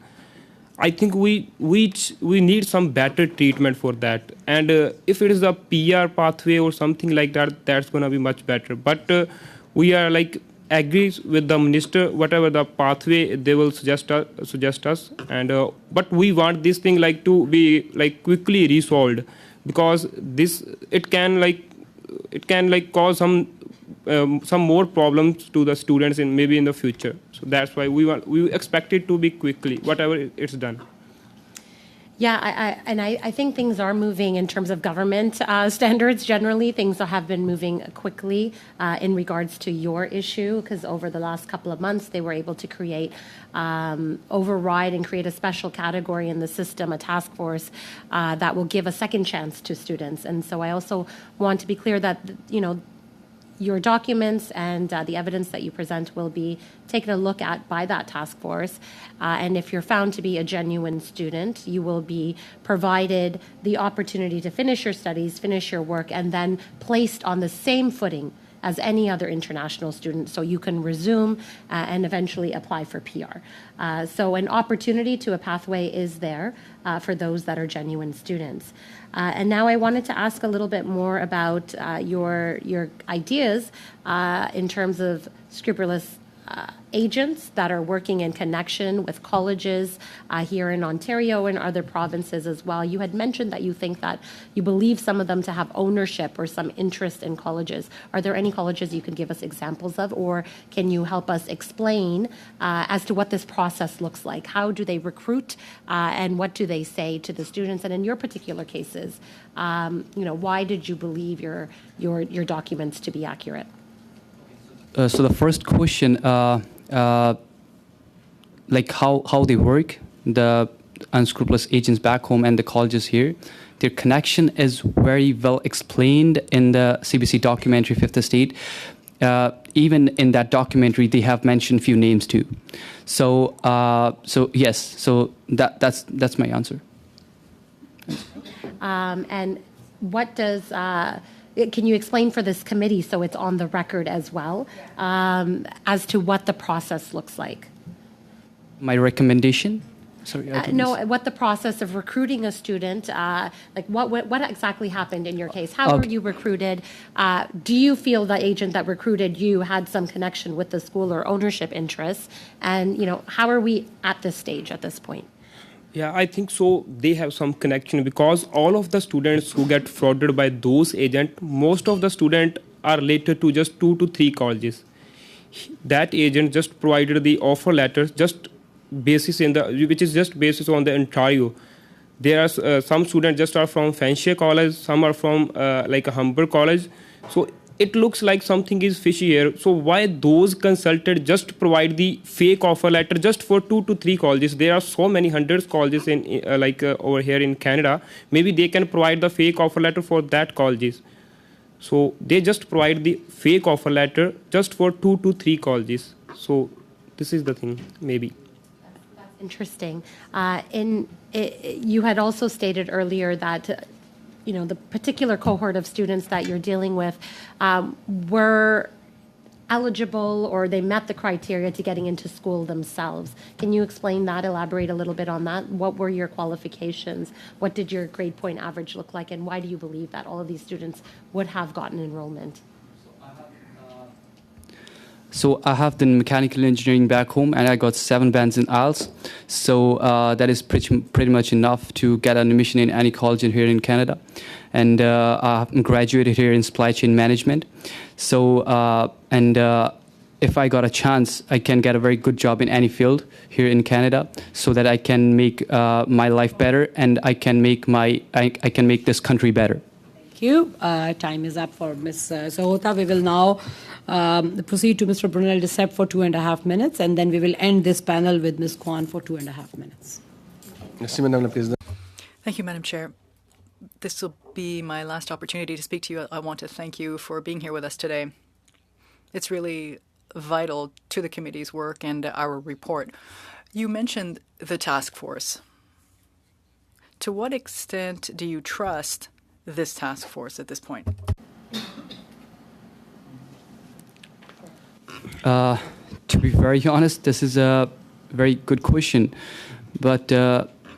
I think we need some better treatment for that. And if it is a PR pathway or something like that, that's going to be much better. But we are like agrees with the minister, whatever the pathway they will suggest us. And but we want this thing like to be like quickly resolved, because it can cause some more problems to the students maybe in the future. So that's why we expect it to be quickly, whatever it's done. Yeah, I think things are moving in terms of government standards. Generally, things have been moving quickly in regards to your issue, because over the last couple of months, they were able to create, override and create a special category in the system, a task force that will give a second chance to students. And so I also want to be clear that, your documents and the evidence that you present will be taken a look at by that task force. And if you're found to be a genuine student, you will be provided the opportunity to finish your studies, finish your work, and then placed on the same footing as any other international student, so you can resume and eventually apply for PR. So an opportunity to a pathway is there for those that are genuine students. And now I wanted to ask a little bit more about your ideas in terms of scrupulous agents that are working in connection with colleges here in Ontario and other provinces as well. You had mentioned that you think that you believe some of them to have ownership or some interest in colleges. Are there any colleges you can give us examples of, or can you help us explain as to what this process looks like? How do they recruit and what do they say to the students? And in your particular cases, why did you believe your documents to be accurate? So the first question, like how they work, the unscrupulous agents back home and the colleges here, their connection is very well explained in the CBC documentary Fifth Estate. Even in that documentary, they have mentioned few names too. So yes, so that's my answer. And what does can you explain for this committee, so it's on the record as well, as to what the process looks like? My recommendation? Sorry. No, what the process of recruiting a student, like what exactly happened in your case? How were you recruited? Do you feel the agent that recruited you had some connection with the school or ownership interests? And, how are we at this stage, at this point? Yeah, I think so. They have some connection because all of the students who get frauded by those agents, most of the students are related to just 2 to 3 colleges. That agent just provided the offer letters, just basis which is just basis on the Ontario. There are some students just are from Fanshawe College, some are from like a Humber College. So it looks like something is fishy here. So why those consultants just provide the fake offer letter just for 2 to 3 colleges? There are so many hundreds of colleges in over here in Canada. Maybe they can provide the fake offer letter for that colleges. So they just provide the fake offer letter just for 2 to 3 colleges. So this is the thing, maybe. That's interesting. You had also stated earlier that the particular cohort of students that you're dealing with were eligible or they met the criteria to getting into school themselves. Can you explain that, elaborate a little bit on that? What were your qualifications? What did your grade point average look like? And why do you believe that all of these students would have gotten enrollment? So I have done mechanical engineering back home, and I got 7 bands in IELTS. So that is pretty much enough to get an admission in any college in here in Canada. And I graduated here in supply chain management. So if I got a chance, I can get a very good job in any field here in Canada, so that I can make my life better, and I can make this country better. Thank you. Time is up for Ms. Sahota. We will now proceed to Mr. Brunel Dessep for 2.5 minutes, and then we will end this panel with Ms. Kwan for 2.5 minutes. Merci, Madame la Présidente. Thank you, Madam Chair. This will be my last opportunity to speak to you. I want to thank you for being here with us today. It's really vital to the committee's work and our report. You mentioned the task force. To what extent do you trust this task force at this point? To be very honest, this is a very good question. But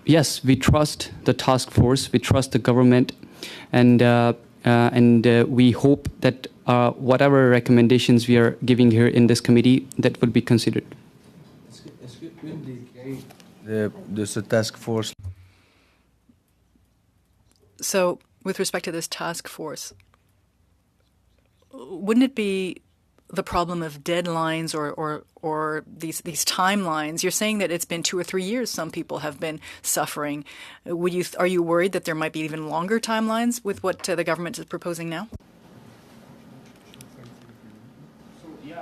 yes, we trust the task force, we trust the government, and we hope that whatever recommendations we are giving here in this committee, that would be considered. The task force. So, with respect to this task force, wouldn't it be the problem of deadlines or these timelines? You're saying that it's been 2 or 3 years some people have been suffering. Are you worried that there might be even longer timelines with what the government is proposing now?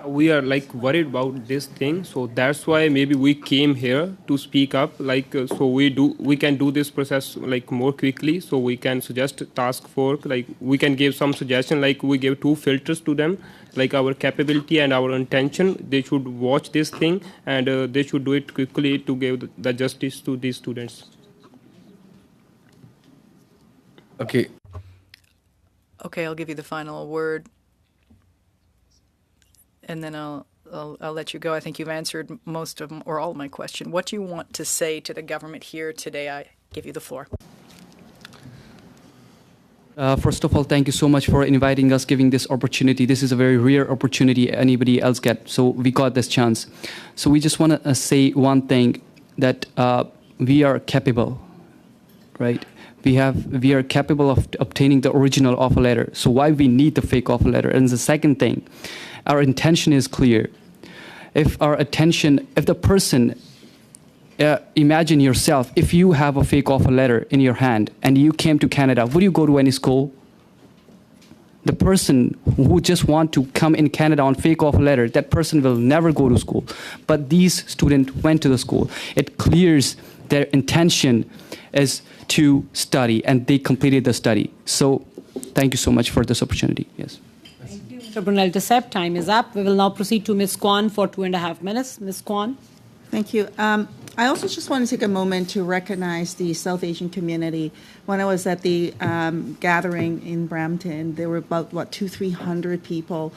We are worried about this thing, so that's why maybe we came here to speak up. So we can do this process more quickly. So we can suggest task force. We can give some suggestion. We give 2 filters to them, our capability and our intention. They should watch this thing and they should do it quickly to give the justice to these students. Okay, I'll give you the final word. and then I'll let you go. I think you've answered most of or all of my question. What do you want to say to the government here today? I give you the floor. First of all, thank you so much for inviting us, giving this opportunity. This is a very rare opportunity anybody else get, so we got this chance. So we just want to say one thing, that we are capable, right? We are capable of obtaining the original offer letter. So why we need the fake offer letter? And the second thing, our intention is clear. If the person, imagine yourself, if you have a fake offer letter in your hand and you came to Canada, would you go to any school? The person who just want to come in Canada on fake offer letter, that person will never go to school. But these students went to the school. It clears their intention is to study, and they completed the study. So thank you so much for this opportunity. Yes. Thank you, Mr. Brunel Desep. Time is up. We will now proceed to Ms. Kwan for 2.5 minutes. Ms. Kwan. Thank you. I also just want to take a moment to recognize the South Asian community. When I was at the gathering in Brampton, there were about, 200-300 people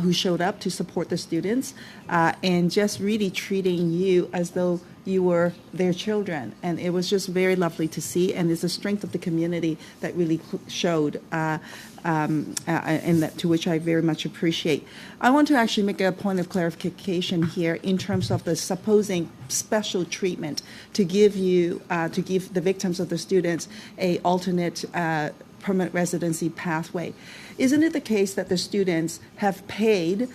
who showed up to support the students and just really treating you as though you were their children. And it was just very lovely to see, and it's the strength of the community that really showed, and that, to which I very much appreciate. I want to actually make a point of clarification here in terms of the supposing special treatment to give the victims of the students a alternate permanent residency pathway. Isn't it the case that the students have paid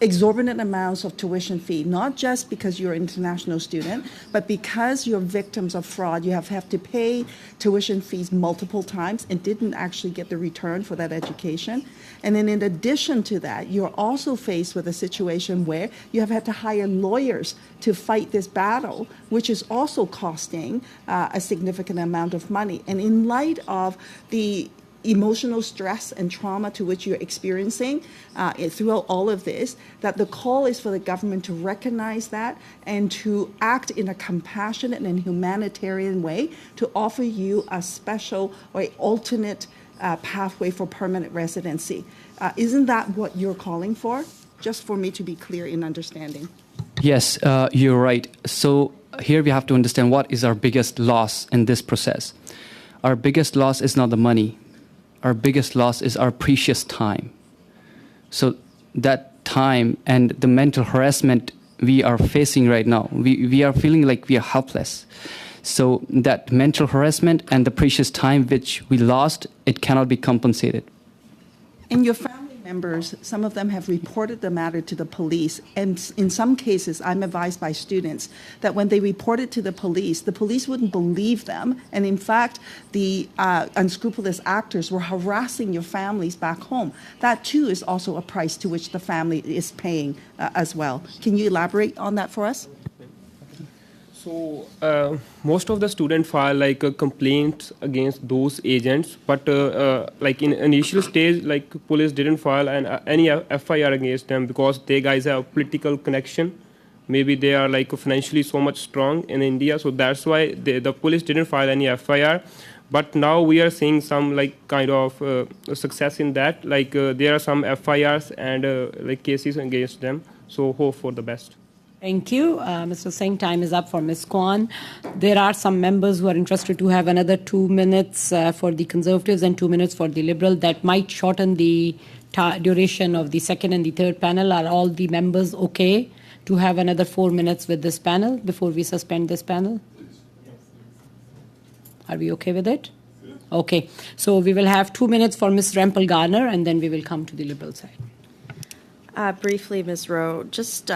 exorbitant amounts of tuition fee, not just because you're an international student, but because you're victims of fraud? You have to pay tuition fees multiple times and didn't actually get the return for that education. And then in addition to that, you're also faced with a situation where you have had to hire lawyers to fight this battle, which is also costing a significant amount of money. And in light of the emotional stress and trauma to which you're experiencing throughout all of this, that the call is for the government to recognize that and to act in a compassionate and humanitarian way to offer you a special or alternate pathway for permanent residency. Isn't that what you're calling for? Just for me to be clear in understanding. Yes, you're right. So here we have to understand what is our biggest loss in this process. Our biggest loss is not the money. Our biggest loss is our precious time. So that time and the mental harassment we are facing right now, we are feeling like we are helpless. So that mental harassment and the precious time which we lost, it cannot be compensated. And your family members, some of them have reported the matter to the police. And in some cases, I'm advised by students that when they report it to the police wouldn't believe them. And in fact, the unscrupulous actors were harassing your families back home. That too is also a price to which the family is paying as well. Can you elaborate on that for us? So most of the students file a complaint against those agents, but in initial stage, police didn't file any FIR against them because they guys have political connection. Maybe they are financially so much strong in India, so that's why the police didn't file any FIR. But now we are seeing some kind of success in that. There are some FIRs and cases against them. So hope for the best. Thank you. Mr. Singh, time is up for Ms. Kwan. There are some members who are interested to have another 2 minutes for the Conservatives and 2 minutes for the Liberal. That might shorten the duration of the second and the third panel. Are all the members okay to have another 4 minutes with this panel before we suspend this panel? Are we okay with it? Okay. So we will have 2 minutes for Ms. Rempel Garner, and then we will come to the Liberal side. Briefly, Ms. Rowe, just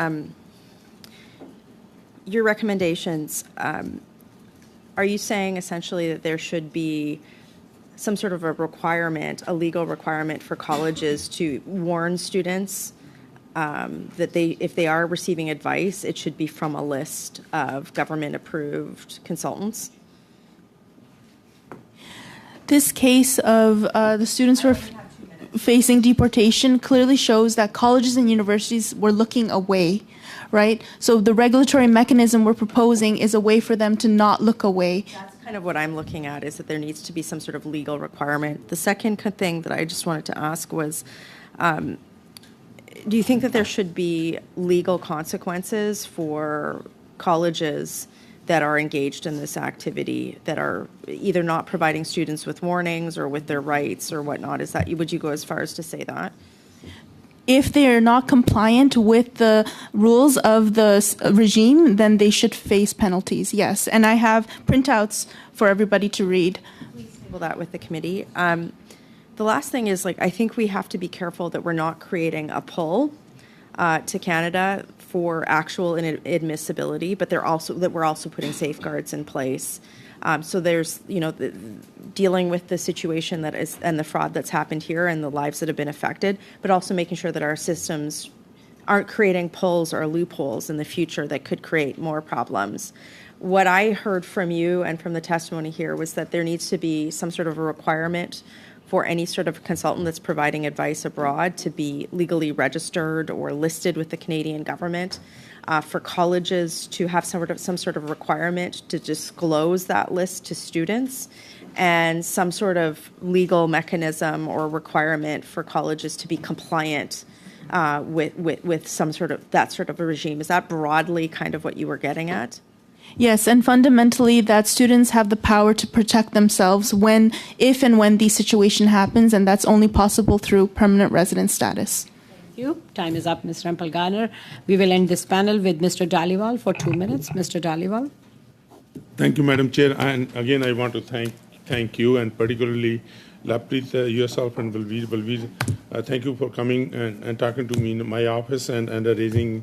your recommendations, are you saying essentially that there should be some sort of a requirement, a legal requirement for colleges to warn students that if they are receiving advice, it should be from a list of government-approved consultants? This case of the students who are facing deportation clearly shows that colleges and universities were looking away, right? So the regulatory mechanism we're proposing is a way for them to not look away. That's kind of what I'm looking at, is that there needs to be some sort of legal requirement. The second thing that I just wanted to ask was, do you think that there should be legal consequences for colleges that are engaged in this activity, that are either not providing students with warnings or with their rights or whatnot? Would you go as far as to say that? If they are not compliant with the rules of the regime, then they should face penalties, yes. And I have printouts for everybody to read. Please table that with the committee. The last thing is, I think we have to be careful that we're not creating a pull to Canada for actual inadmissibility, but that we're also putting safeguards in place. So there's, dealing with the situation that is and the fraud that's happened here and the lives that have been affected, but also making sure that our systems aren't creating pulls or loopholes in the future that could create more problems. What I heard from you and from the testimony here was that there needs to be some sort of a requirement for any sort of consultant that's providing advice abroad to be legally registered or listed with the Canadian government, for colleges to have some sort of requirement to disclose that list to students, and some sort of legal mechanism or requirement for colleges to be compliant with some sort of that sort of a regime. Is that broadly kind of what you were getting at? Yes, and fundamentally that students have the power to protect themselves if and when the situation happens, and that's only possible through permanent resident status. Thank you. Time is up, Ms. Rempel-Garner. We will end this panel with Mr. Dhaliwal for 2 minutes. Mr. Dhaliwal. Thank you, Madam Chair. And again, I want to thank you, and particularly Laprit, yourself, and Balveer. Thank you for coming and talking to me in my office and arranging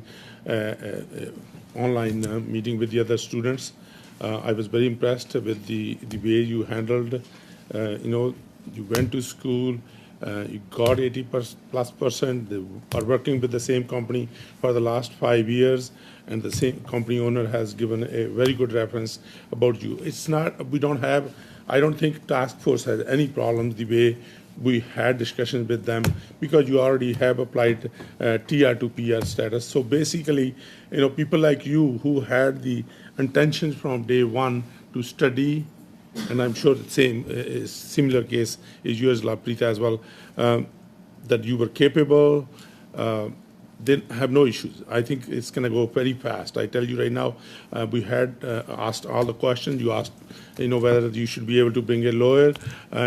online meeting with the other students. I was very impressed with the way you handled. You went to school, you got 80+%. They are working with the same company for the last 5 years, and the same company owner has given a very good reference about you. I don't think task force has any problems the way we had discussions with them, because you already have applied TR to PR status. So basically, people like you who had the intentions from day one to study, and I'm sure the same similar case is yours, Laprita, as well, that you were capable, they have no issues. I think it's going to go very fast. I tell you right now, we had asked all the questions. You asked, whether you should be able to bring a lawyer.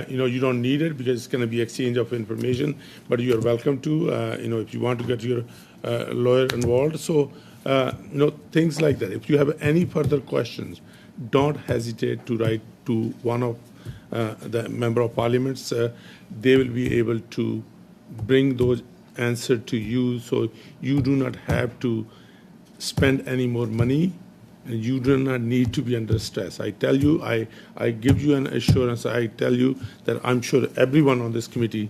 You don't need it because it's going to be exchange of information, but you are welcome to, if you want to get your lawyer involved. So, things like that. If you have any further questions, don't hesitate to write to one of the member of parliaments. They will be able to bring those answer to you, so you do not have to spend any more money, and you do not need to be under stress. I tell you, I give you an assurance. I tell you that I'm sure everyone on this committee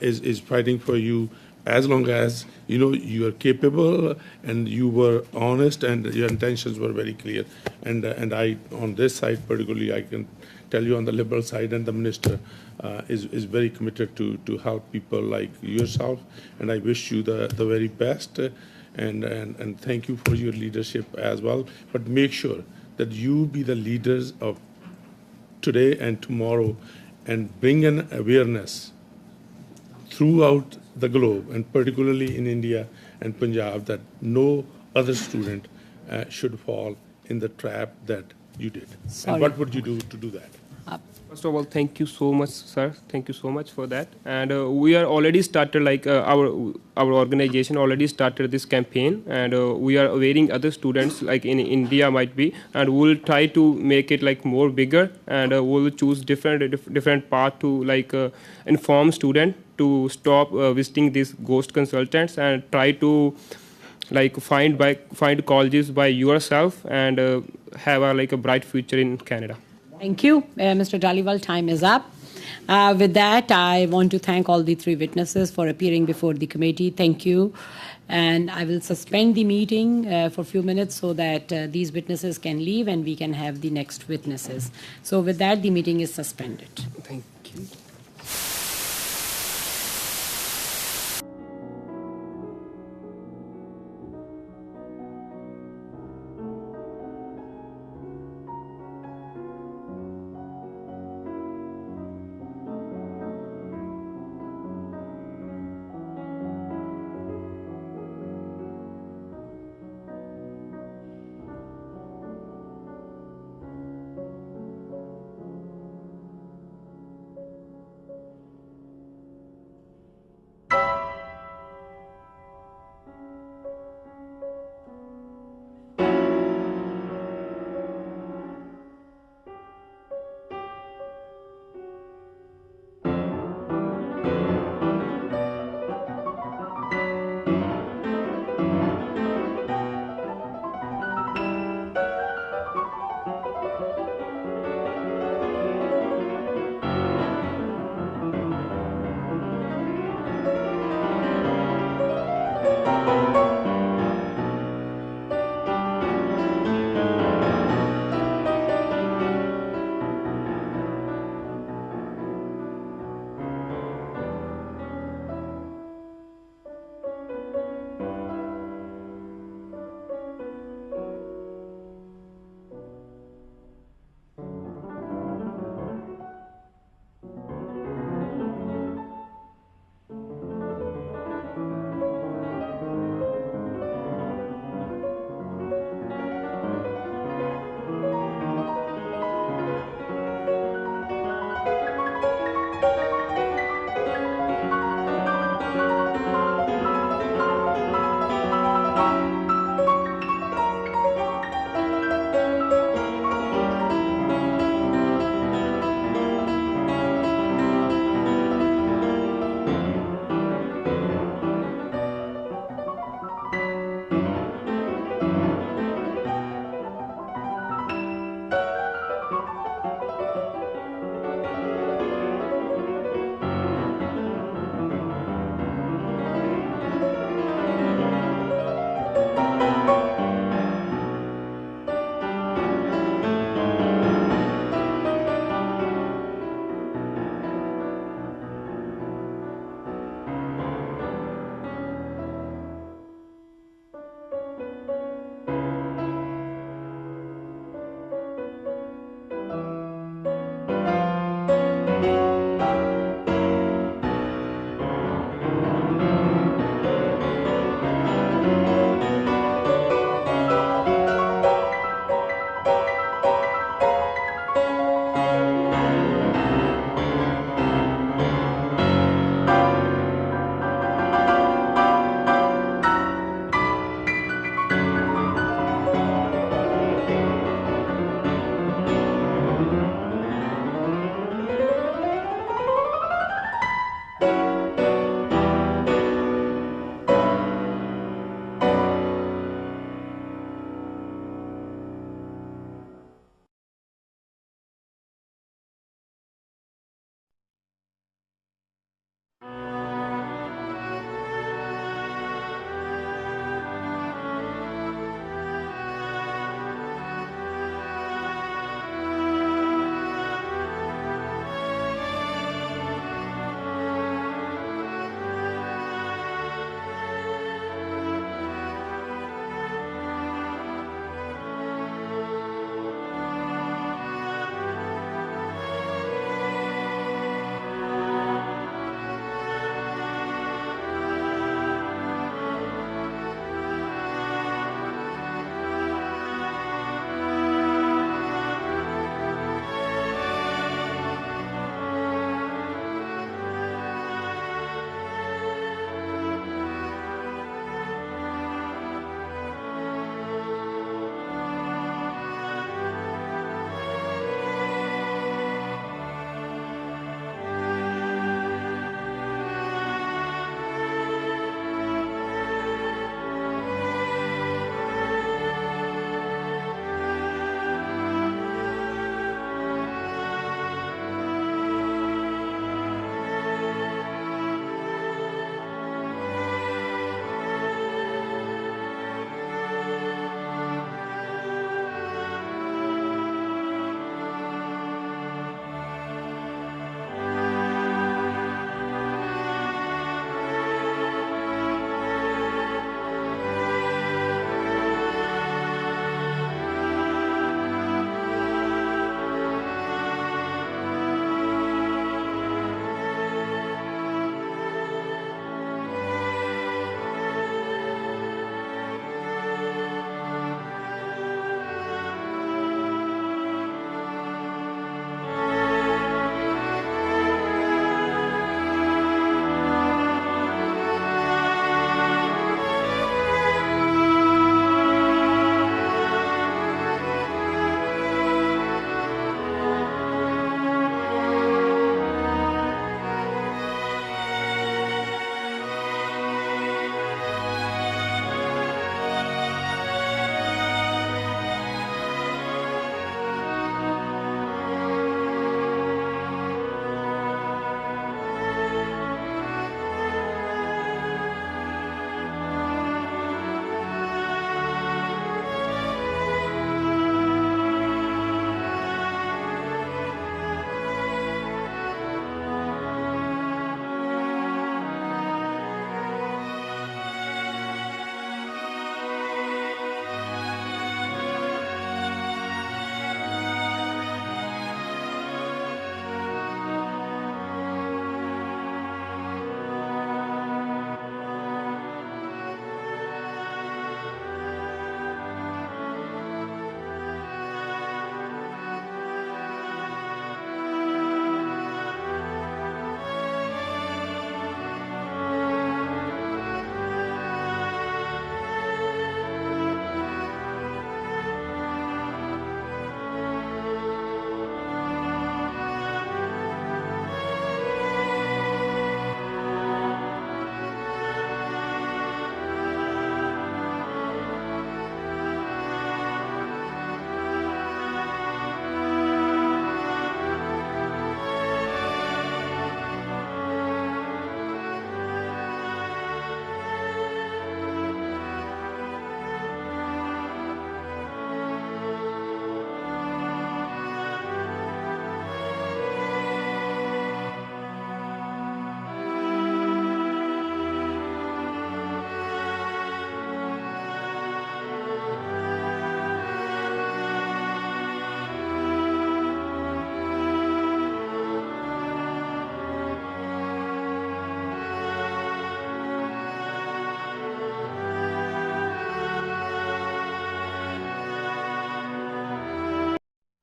is fighting for you, as long as you are capable and you were honest and your intentions were very clear. And I, on this side particularly, I can tell you on the Liberal side, and the minister is very committed to help people like yourself, and I wish you the very best, and thank you for your leadership as well. But make sure that you be the leaders of today and tomorrow, and bring an awareness throughout the globe, and particularly in India and Punjab, that no other student should fall in the trap that you did. Sorry. And what would you do to do that? First of all, thank you so much, sir. Thank you so much for that. And we are already started, our organization already started this campaign, and we are awaiting other students, like in India might be, and we'll try to make it more bigger, and we'll choose different path to inform student to stop visiting these ghost consultants, and try to find colleges by yourself, and have a bright future in Canada. Thank you, Mr. Dhaliwal. Time is up. With that, I want to thank all the three witnesses for appearing before the committee. Thank you. And I will suspend the meeting for a few minutes so that these witnesses can leave and we can have the next witnesses. So with that, the meeting is suspended. Thank you.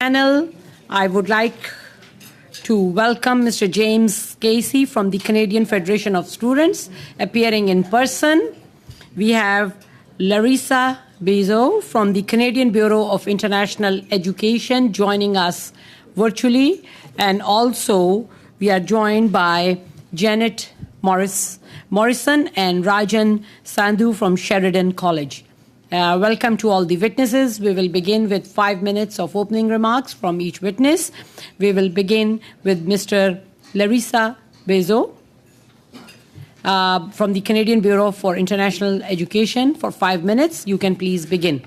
Panel, I would like to welcome Mr. James Casey from the Canadian Federation of Students appearing in person. We have Larissa Bezo from the Canadian Bureau of International Education joining us virtually. And also we are joined by Janet Morrison and Rajan Sandhu from Sheridan College. Welcome to all the witnesses. We will begin with 5 minutes of opening remarks from each witness. We will begin with Mr. Larissa Bezo from the Canadian Bureau for International Education for 5 minutes. You can please begin.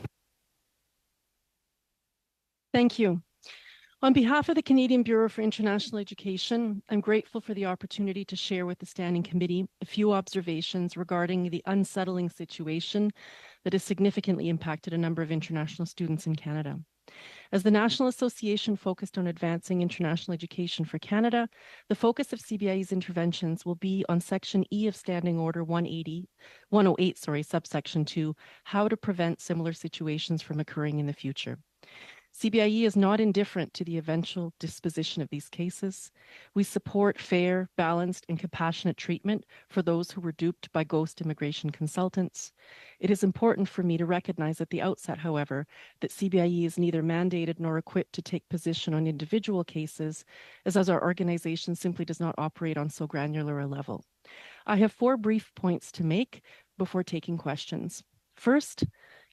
Thank you. On behalf of the Canadian Bureau for International Education, I'm grateful for the opportunity to share with the Standing Committee a few observations regarding the unsettling situation that has significantly impacted a number of international students in Canada. As the National Association focused on advancing international education for Canada, the focus of CBIE's interventions will be on Section E of Standing Order 108, subsection 2, how to prevent similar situations from occurring in the future. CBIE is not indifferent to the eventual disposition of these cases. We support fair, balanced, and compassionate treatment for those who were duped by ghost immigration consultants. It is important for me to recognize at the outset, however, that CBIE is neither mandated nor equipped to take position on individual cases, as our organization simply does not operate on so granular a level. I have 4 brief points to make before taking questions. First,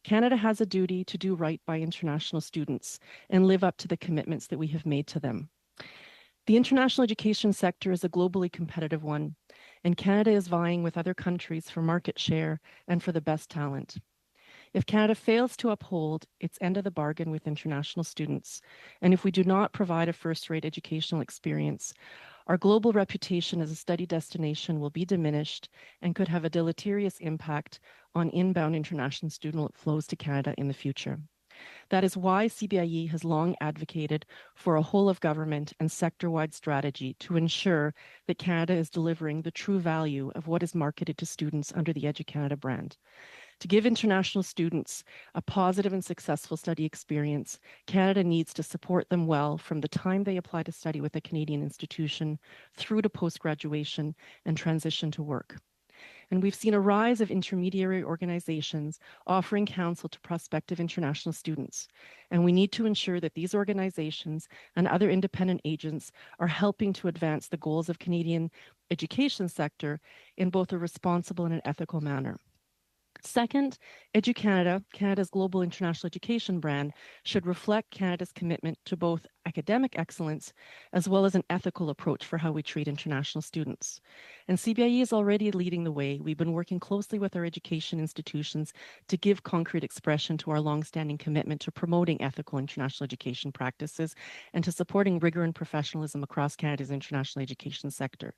Canada has a duty to do right by international students and live up to the commitments that we have made to them. The international education sector is a globally competitive one, and Canada is vying with other countries for market share and for the best talent. If Canada fails to uphold its end of the bargain with international students, and if we do not provide a first-rate educational experience, our global reputation as a study destination will be diminished and could have a deleterious impact on inbound international student flows to Canada in the future. That is why CBIE has long advocated for a whole-of-government and sector-wide strategy to ensure that Canada is delivering the true value of what is marketed to students under the EduCanada brand. To give international students a positive and successful study experience, Canada needs to support them well from the time they apply to study with a Canadian institution through to post-graduation and transition to work. And we've seen a rise of intermediary organizations offering counsel to prospective international students. And we need to ensure that these organizations and other independent agents are helping to advance the goals of Canadian education sector in both a responsible and an ethical manner. Second, EduCanada, Canada's global international education brand, should reflect Canada's commitment to both academic excellence as well as an ethical approach for how we treat international students. And CBIE is already leading the way. We've been working closely with our education institutions to give concrete expression to our longstanding commitment to promoting ethical international education practices and to supporting rigor and professionalism across Canada's international education sector.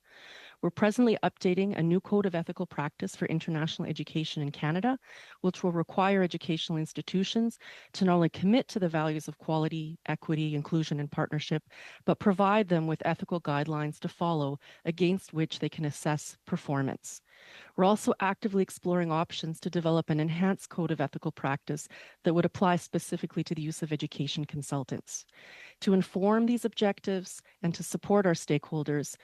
We're presently updating a new code of ethical practice for international education in Canada, which will require educational institutions to not only commit to the values of quality, equity, inclusion, and partnership, but provide them with ethical guidelines to follow against which they can assess performance. We're also actively exploring options to develop an enhanced code of ethical practice that would apply specifically to the use of education consultants. To inform these objectives and to support our stakeholders,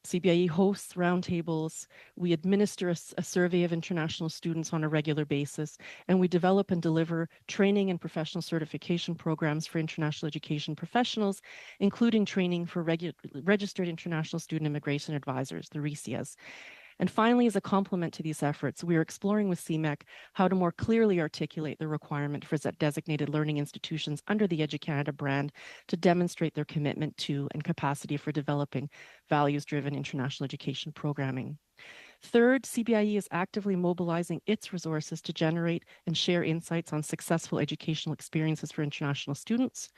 CBIE hosts roundtables, we administer a survey of international students on a regular basis, and we develop and deliver training and professional certification programs for international education professionals, including training for registered international student immigration advisors, the RICIAs. And finally, as a complement to these efforts, we are exploring with CMEC how to more clearly articulate the requirement for designated learning institutions under the EduCanada brand to demonstrate their commitment to and capacity for developing values-driven international education programming. Third, CBIE is actively mobilizing its resources to generate and share insights on successful educational experiences for international students.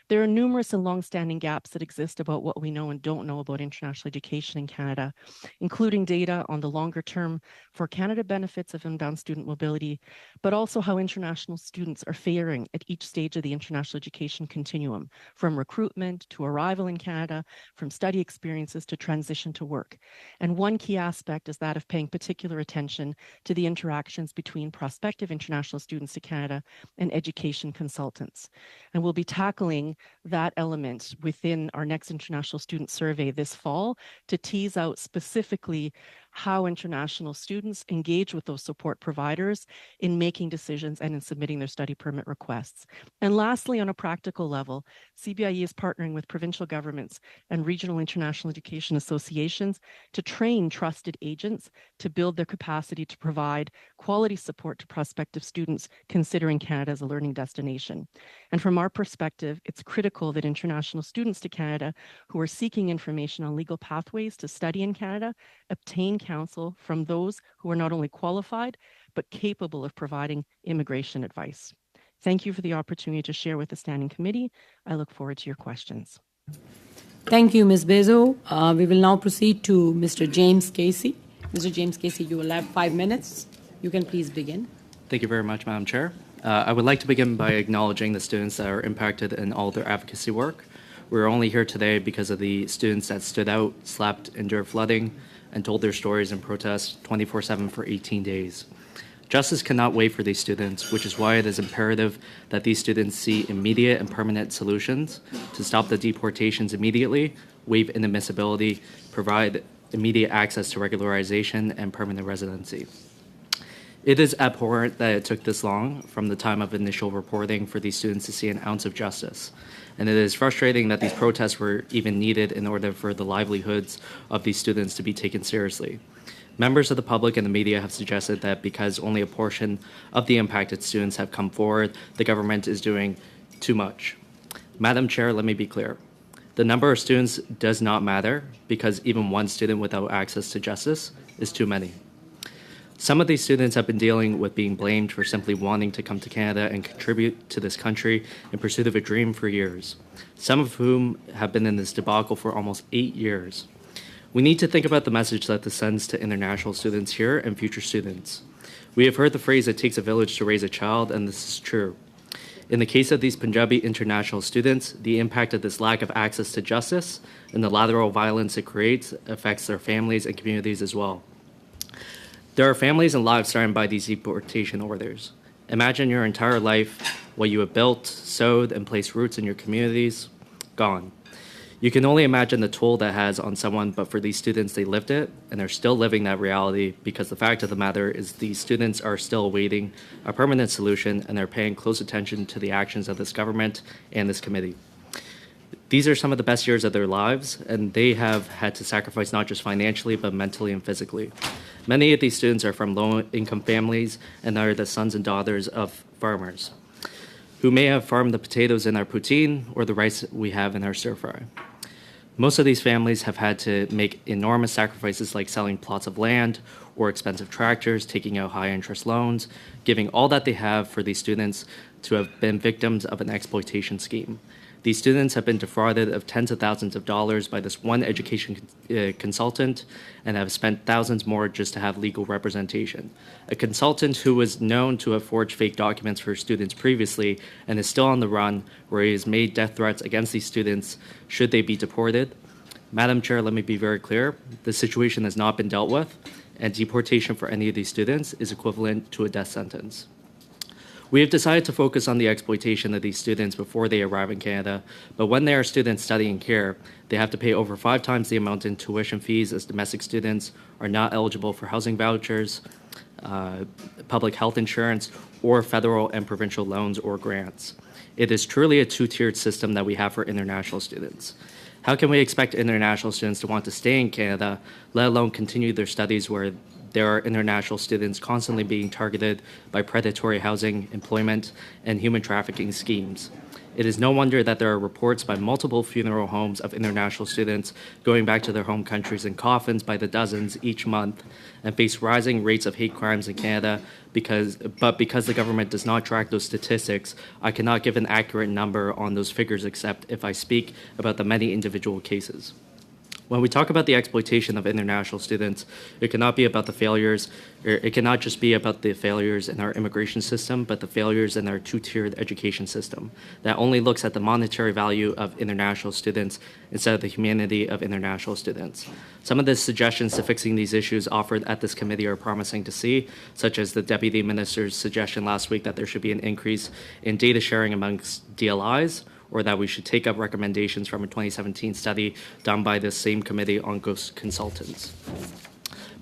There are numerous and long-standing gaps that exist about what we know and don't know about international education in Canada, including data on the longer-term for Canada benefits of inbound student mobility, but also how international students are faring at each stage of the international education continuum, from recruitment to arrival in Canada, from study experiences to transition to work. And one key aspect is that of paying particular attention to the interactions between prospective international students to Canada and education consultants. And we'll be tackling that element within our next international student survey this fall to tease out specifically how international students engage with those support providers in making decisions and in submitting their study permit requests. And lastly, on a practical level, CBIE is partnering with provincial governments and regional international education associations to train trusted agents to build their capacity to provide quality support to prospective students considering Canada as a learning destination. And from our perspective, it's critical that international students to Canada who are seeking information on legal pathways to study in Canada obtain counsel from those who are not only qualified, but capable of providing immigration advice. Thank you for the opportunity to share with the Standing Committee. I look forward to your questions. Thank you, Ms. Bezo. We will now proceed to Mr. James Casey. Mr. James Casey, you will have 5 minutes. You can please begin. Thank you very much, Madam Chair. I would like to begin by acknowledging the students that are impacted in all their advocacy work. We're only here today because of the students that stood out, slept, endured flooding, and told their stories in protest 24/7 for 18 days. Justice cannot wait for these students, which is why it is imperative that these students see immediate and permanent solutions to stop the deportations immediately, waive inadmissibility, provide immediate access to regularization and permanent residency. It is abhorrent that it took this long from the time of initial reporting for these students to see an ounce of justice. And it is frustrating that these protests were even needed in order for the livelihoods of these students to be taken seriously. Members of the public and the media have suggested that because only a portion of the impacted students have come forward, the government is doing too much. Madam Chair, let me be clear. The number of students does not matter because even one student without access to justice is too many. Some of these students have been dealing with being blamed for simply wanting to come to Canada and contribute to this country in pursuit of a dream for years, some of whom have been in this debacle for almost 8 years. We need to think about the message that this sends to international students here and future students. We have heard the phrase, "it takes a village to raise a child," and this is true. In the case of these Punjabi international students, the impact of this lack of access to justice and the lateral violence it creates affects their families and communities as well. There are families and lives threatened by these deportation orders. Imagine your entire life, what you have built, sowed, and placed roots in your communities, gone. You can only imagine the toll that has on someone, but for these students, they lived it, and they're still living that reality because the fact of the matter is these students are still awaiting a permanent solution, and they're paying close attention to the actions of this government and this committee. These are some of the best years of their lives, and they have had to sacrifice not just financially, but mentally and physically. Many of these students are from low-income families and are the sons and daughters of farmers who may have farmed the potatoes in our poutine or the rice we have in our stir-fry. Most of these families have had to make enormous sacrifices like selling plots of land or expensive tractors, taking out high-interest loans, giving all that they have for these students to have been victims of an exploitation scheme. These students have been defrauded of tens of thousands of dollars by this one education consultant and have spent thousands more just to have legal representation. A consultant who was known to have forged fake documents for students previously and is still on the run, where he has made death threats against these students should they be deported. Madam Chair, let me be very clear. The situation has not been dealt with, and deportation for any of these students is equivalent to a death sentence. We have decided to focus on the exploitation of these students before they arrive in Canada, but when they are students studying here, they have to pay over 5 times the amount in tuition fees as domestic students, are not eligible for housing vouchers, public health insurance, or federal and provincial loans or grants. It is truly a two-tiered system that we have for international students. How can we expect international students to want to stay in Canada, let alone continue their studies where there are international students constantly being targeted by predatory housing, employment, and human trafficking schemes? It is no wonder that there are reports by multiple funeral homes of international students going back to their home countries in coffins by the dozens each month and face rising rates of hate crimes in Canada because the government does not track those statistics, I cannot give an accurate number on those figures except if I speak about the many individual cases. When we talk about the exploitation of international students, it cannot be about the failures, or it cannot just be about the failures in our immigration system, but the failures in our two-tiered education system that only looks at the monetary value of international students instead of the humanity of international students. Some of the suggestions to fixing these issues offered at this committee are promising to see, such as the Deputy Minister's suggestion last week that there should be an increase in data sharing amongst DLIs, or that we should take up recommendations from a 2017 study done by the same committee on ghost consultants.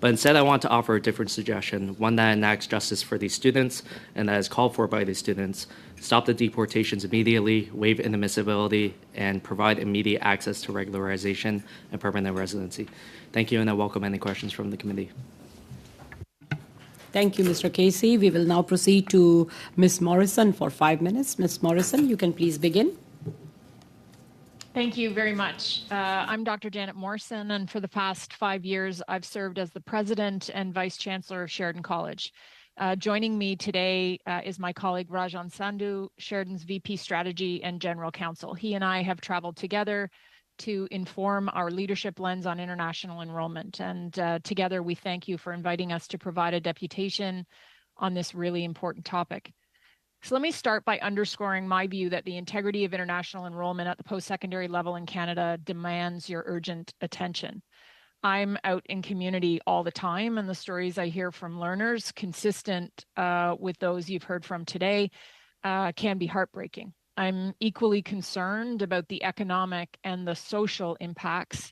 But instead, I want to offer a different suggestion, one that enacts justice for these students and that is called for by these students. Stop the deportations immediately, waive inadmissibility, and provide immediate access to regularization and permanent residency. Thank you, and I welcome any questions from the committee. Thank you, Mr. Casey. We will now proceed to Ms. Morrison for 5 minutes. Ms. Morrison, you can please begin. Thank you very much. I'm Dr. Janet Morrison, and for the past 5 years, I've served as the president and vice chancellor of Sheridan College. Joining me today is my colleague Rajan Sandhu, Sheridan's VP Strategy and General Counsel. He and I have traveled together to inform our leadership lens on international enrollment. And together, we thank you for inviting us to provide a deputation on this really important topic. So let me start by underscoring my view that the integrity of international enrollment at the post-secondary level in Canada demands your urgent attention. I'm out in community all the time, and the stories I hear from learners, consistent with those you've heard from today, can be heartbreaking. I'm equally concerned about the economic and the social impacts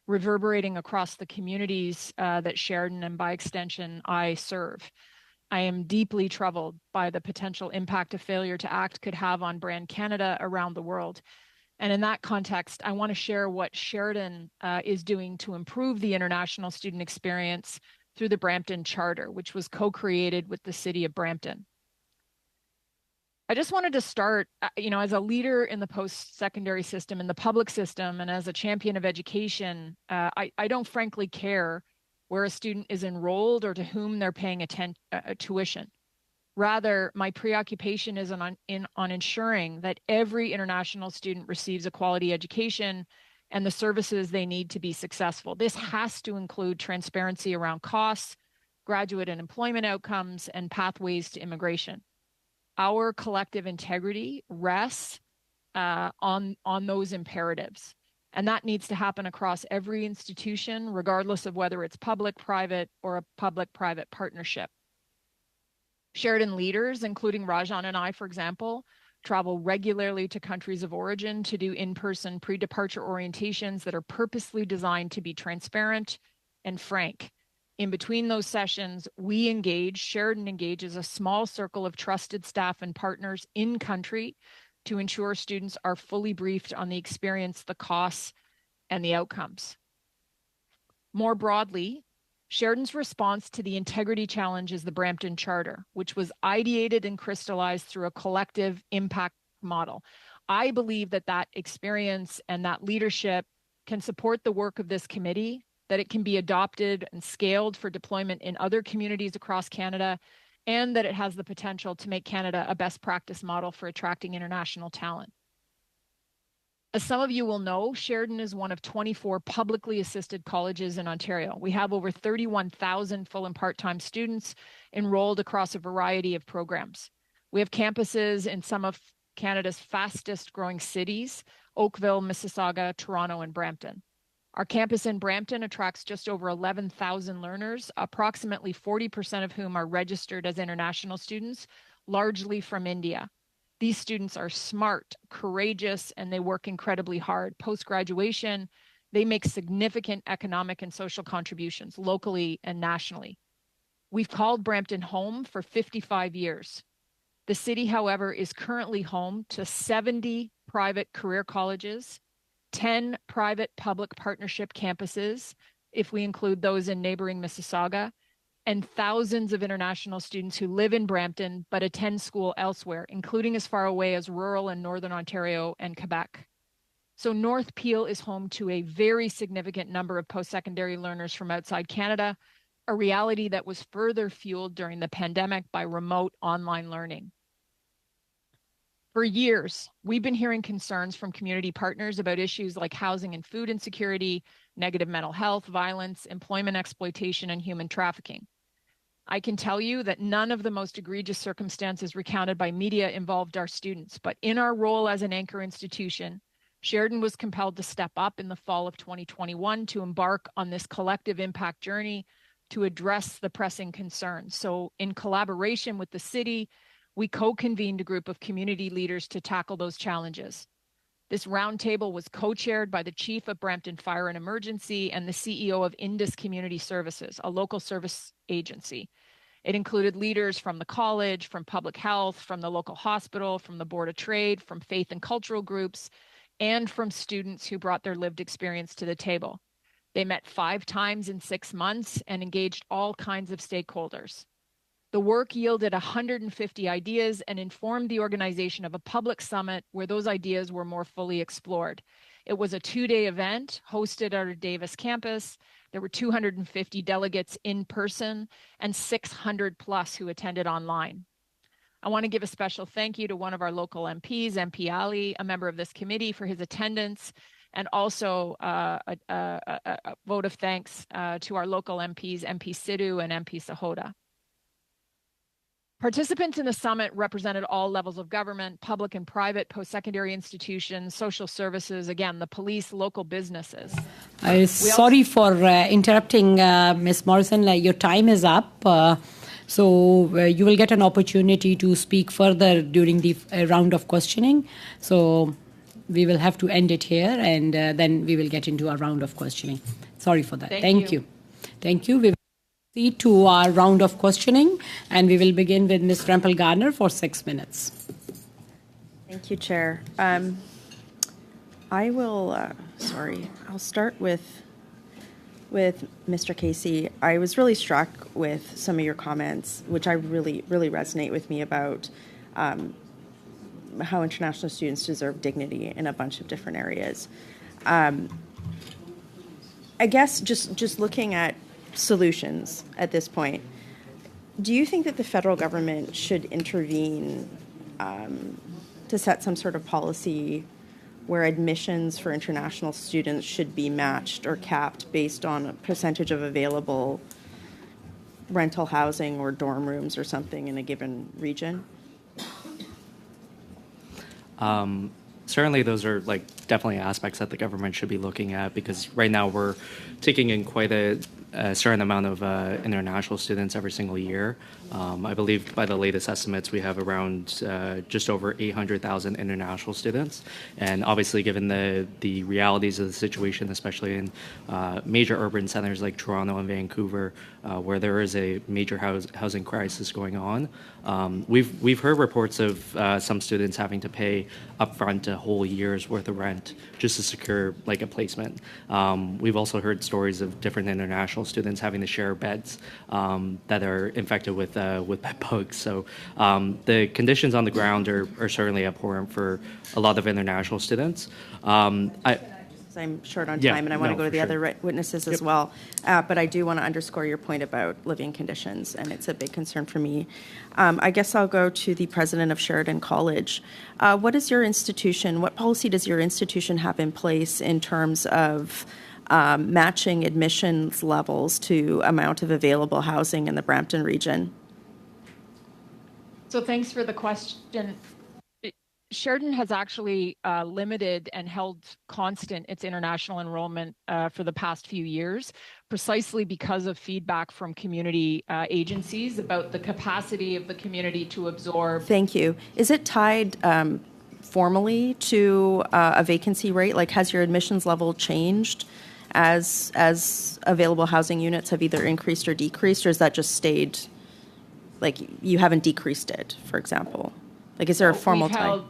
reverberating across the communities that Sheridan and by extension I serve. I am deeply troubled by the potential impact a failure to act could have on Brand Canada around the world. And in that context, I want to share what Sheridan is doing to improve the international student experience through the Brampton Charter, which was co-created with the City of Brampton. I just wanted to start, as a leader in the post-secondary system, in the public system, and as a champion of education, I don't frankly care where a student is enrolled or to whom they're paying tuition. Rather, my preoccupation is on ensuring that every international student receives a quality education and the services they need to be successful. This has to include transparency around costs, graduate and employment outcomes, and pathways to immigration. Our collective integrity rests on those imperatives. And that needs to happen across every institution, regardless of whether it's public, private, or a public-private partnership. Sheridan leaders, including Rajan and I, for example, travel regularly to countries of origin to do in-person pre-departure orientations that are purposely designed to be transparent and frank. In between those sessions, Sheridan engages a small circle of trusted staff and partners in country to ensure students are fully briefed on the experience, the costs, and the outcomes. More broadly, Sheridan's response to the integrity challenge is the Brampton Charter, which was ideated and crystallized through a collective impact model. I believe that experience and that leadership can support the work of this committee, that it can be adopted and scaled for deployment in other communities across Canada, and that it has the potential to make Canada a best practice model for attracting international talent. As some of you will know, Sheridan is one of 24 publicly assisted colleges in Ontario. We have over 31,000 full and part-time students enrolled across a variety of programs. We have campuses in some of Canada's fastest growing cities, Oakville, Mississauga, Toronto, and Brampton. Our campus in Brampton attracts just over 11,000 learners, approximately 40% of whom are registered as international students, largely from India. These students are smart, courageous, and they work incredibly hard. Post-graduation, they make significant economic and social contributions locally and nationally. We've called Brampton home for 55 years. The city, however, is currently home to 70 private career colleges, 10 private public partnership campuses, if we include those in neighboring Mississauga, and thousands of international students who live in Brampton but attend school elsewhere, including as far away as rural and northern Ontario and Quebec. So North Peel is home to a very significant number of post-secondary learners from outside Canada, a reality that was further fueled during the pandemic by remote online learning. For years, we've been hearing concerns from community partners about issues like housing and food insecurity, negative mental health, violence, employment exploitation, and human trafficking. I can tell you that none of the most egregious circumstances recounted by media involved our students, but in our role as an anchor institution, Sheridan was compelled to step up in the fall of 2021 to embark on this collective impact journey to address the pressing concerns. So in collaboration with the city, we co-convened a group of community leaders to tackle those challenges. This roundtable was co-chaired by the Chief of Brampton Fire and Emergency and the CEO of Indus Community Services, a local service agency. It included leaders from the college, from public health, from the local hospital, from the Board of Trade, from faith and cultural groups, and from students who brought their lived experience to the table. They met 5 times in 6 months and engaged all kinds of stakeholders. The work yielded 150 ideas and informed the organization of a public summit where those ideas were more fully explored. It was a 2-day event hosted at our Davis campus. There were 250 delegates in person and 600 plus who attended online. I want to give a special thank you to one of our local MPs, MP Ali, a member of this committee, for his attendance, and also a vote of thanks to our local MPs, MP Sidhu and MP Sahota. Participants in the summit represented all levels of government, public and private, post-secondary institutions, social services, again, the police, local businesses. Sorry for interrupting, Ms. Morrison. Your time is up. So you will get an opportunity to speak further during the round of questioning. So we will have to end it here, and then we will get into a round of questioning. Sorry for that. Thank you. Thank you. We will proceed to our round of questioning, and we will begin with Ms. Rempel-Garner for 6 minutes. Thank you, Chair. I'll start with Mr. Casey. I was really struck with some of your comments, which I really resonate with me about how international students deserve dignity in a bunch of different areas. I guess just looking at solutions at this point, do you think that the federal government should intervene to set some sort of policy where admissions for international students should be matched or capped based on a percentage of available rental housing or dorm rooms or something in a given region? Certainly, those are definitely aspects that the government should be looking at, because right now we're taking in quite a certain amount of international students every single year. I believe by the latest estimates, we have around just over 800,000 international students. And obviously, given the realities of the situation, especially in major urban centers like Toronto and Vancouver, where there is a major housing crisis going on, we've heard reports of some students having to pay upfront a whole year's worth of rent just to secure a placement. We've also heard stories of different international students having to share beds that are infected with bed bugs. So the conditions on the ground are certainly abhorrent for a lot of international students. I'm short on time, and I want to go to the other witnesses as well. But I do want to underscore your point about living conditions, and it's a big concern for me. I guess I'll go to the president of Sheridan College. What policy does your institution have in place in terms of matching admissions levels to amount of available housing in the Brampton region? So thanks for the question. Sheridan has actually limited and held constant its international enrollment for the past few years, precisely because of feedback from community agencies about the capacity of the community to absorb. Thank you. Is it tied formally to a vacancy rate? Has your admissions level changed as available housing units have either increased or decreased, or has that just stayed, you haven't decreased it, for example? Is there a formal tie?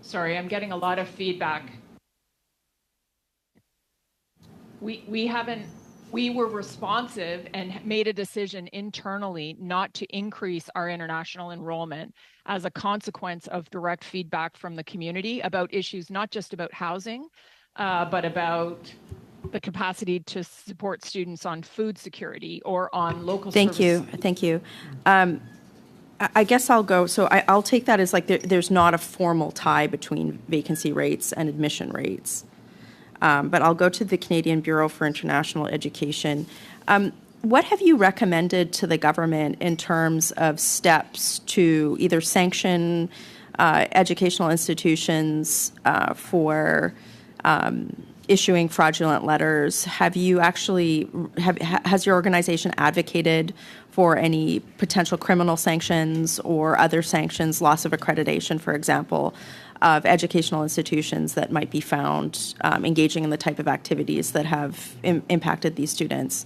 Sorry, I'm getting a lot of feedback. We were responsive and made a decision internally not to increase our international enrollment as a consequence of direct feedback from the community about issues not just about housing, but about the capacity to support students on food security or on local services. Thank you. I guess I'll go. So I'll take that as there's not a formal tie between vacancy rates and admission rates. But I'll go to the Canadian Bureau for International Education. What have you recommended to the government in terms of steps to either sanction educational institutions for issuing fraudulent letters. Have you actually, has your organization advocated for any potential criminal sanctions or other sanctions, loss of accreditation, for example, of educational institutions that might be found engaging in the type of activities that have impacted these students?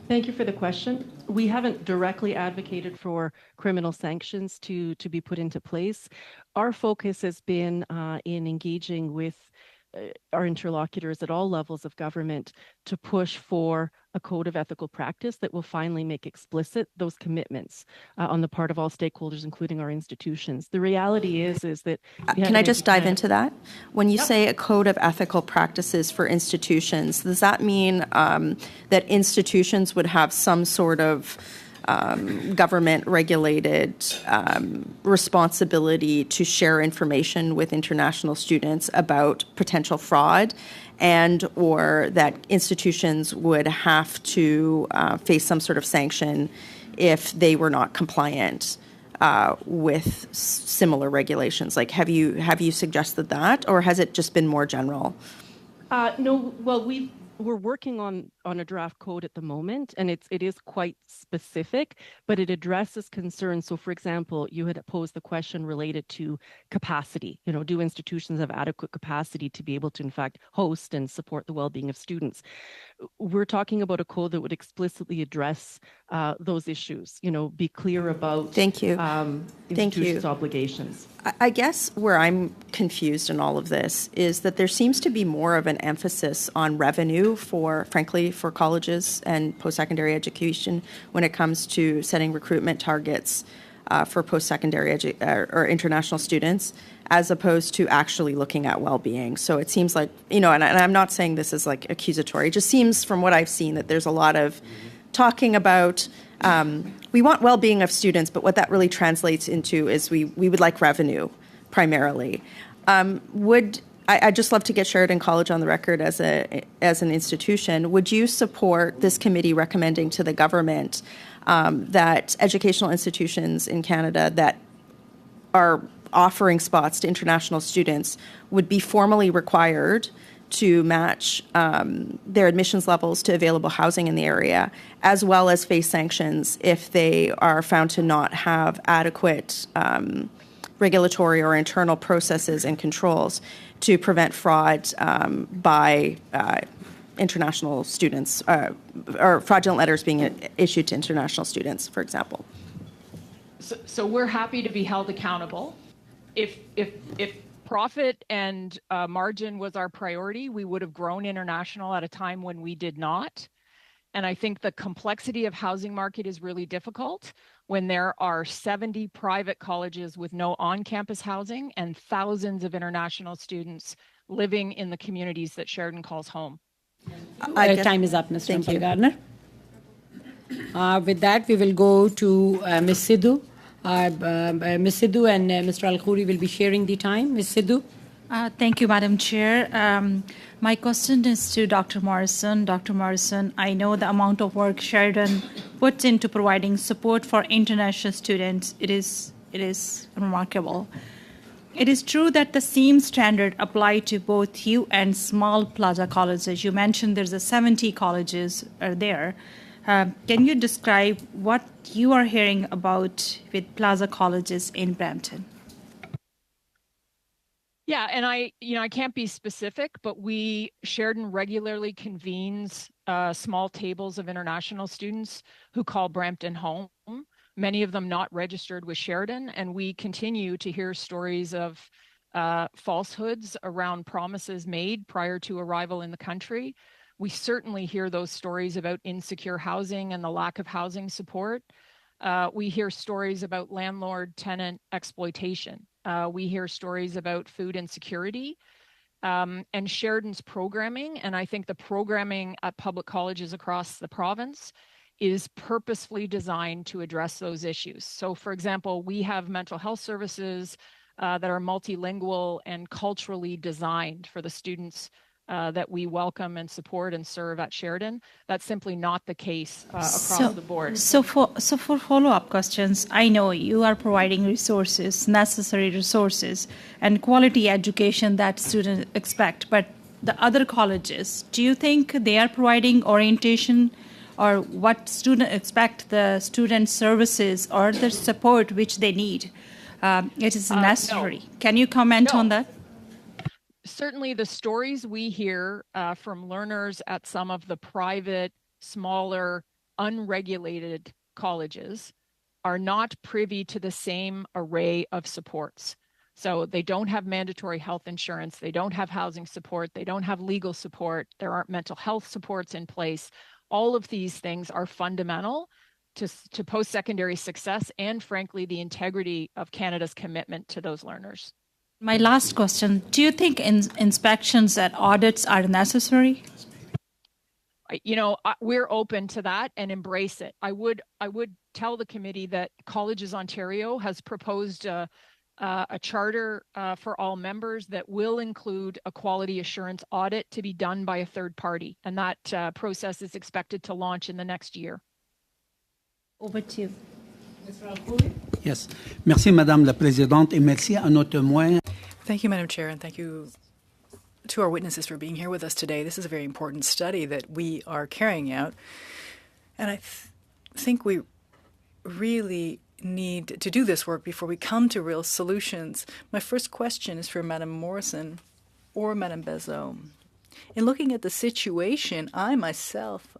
Thank you for the question. We haven't directly advocated for criminal sanctions to be put into place. Our focus has been in engaging with our interlocutors at all levels of government to push for a code of ethical practice that will finally make explicit those commitments on the part of all stakeholders, including our institutions. The reality is that... Can I just dive into that? When you say a code of ethical practices for institutions, does that mean that institutions would have some sort of government-regulated responsibility to share information with international students about potential fraud, and or that institutions would have to face some sort of sanction if they were not compliant with similar regulations? Like, have you suggested that, or has it just been more general? No. Well, we're working on a draft code at the moment, and it is quite specific, but it addresses concerns. So, for example, you had posed the question related to capacity. Do institutions have adequate capacity to be able to, in fact, host and support the well-being of students? We're talking about a code that would explicitly address those issues. Be clear about institutions' obligations. I guess where I'm confused in all of this is that there seems to be more of an emphasis on revenue frankly, for colleges and post-secondary education when it comes to setting recruitment targets for post-secondary or international students, as opposed to actually looking at well-being. So it seems like, and I'm not saying this is like accusatory, it just seems from what I've seen that there's a lot of talking about we want well-being of students, but what that really translates into is we would like revenue primarily. I'd just love to get Sheridan College on the record as an institution. Would you support this committee recommending to the government that educational institutions in Canada that are offering spots to international students would be formally required to match their admissions levels to available housing in the area, as well as face sanctions if they are found to not have adequate regulatory or internal processes and controls to prevent fraud by international students or fraudulent letters being issued to international students, for example? So we're happy to be held accountable. If profit and margin was our priority, we would have grown international at a time when we did not. And I think the complexity of housing market is really difficult when there are 70 private colleges with no on-campus housing and thousands of international students living in the communities that Sheridan calls home. Time is up, Ms. Rumpel-Garner. With that, we will go to Ms. Sidhu. Ms. Sidhu and Mr. Al-Khouri will be sharing the time. Ms. Sidhu. Thank you, Madam Chair. My question is to Dr. Morrison. Dr. Morrison, I know the amount of work Sheridan puts into providing support for international students. It is remarkable. It is true that the CIMM standard apply to both you and small plaza colleges. You mentioned there's 70 colleges are there. Can you describe what you are hearing about with plaza colleges in Brampton? Yeah, and I can't be specific, but Sheridan regularly convenes small tables of international students who call Brampton home, many of them not registered with Sheridan, and we continue to hear stories of falsehoods around promises made prior to arrival in the country. We certainly hear those stories about insecure housing and the lack of housing support. We hear stories about landlord-tenant exploitation. We hear stories about food insecurity, and Sheridan's programming, and I think the programming at public colleges across the province is purposefully designed to address those issues. So, for example, we have mental health services that are multilingual and culturally designed for the students that we welcome and support and serve at Sheridan. That's simply not the case across the board. So for follow-up questions, I know you are providing necessary resources, and quality education that students expect, but the other colleges, do you think they are providing orientation or what students expect the student services or the support which they need? It is necessary. No. Can you comment on that? Certainly the stories we hear from learners at some of the private, smaller, unregulated colleges are not privy to the same array of supports. So they don't have mandatory health insurance, they don't have housing support, they don't have legal support, there aren't mental health supports in place. All of these things are fundamental to post-secondary success and, frankly, the integrity of Canada's commitment to those learners. My last question, do you think inspections and audits are necessary? We're open to that and embrace it. I would tell the committee that Colleges Ontario has proposed a charter for all members that will include a quality assurance audit to be done by a third party, and that process is expected to launch in the next year. Over to you. Yes. Merci, Madame la Présidente, et merci à nos témoins. Thank you, Madam Chair, and thank you to our witnesses for being here with us today. This is a very important study that we are carrying out, and I think we really need to do this work before we come to real solutions. My first question is for Madam Morrison or Madam Bezo. In looking at the situation, I myself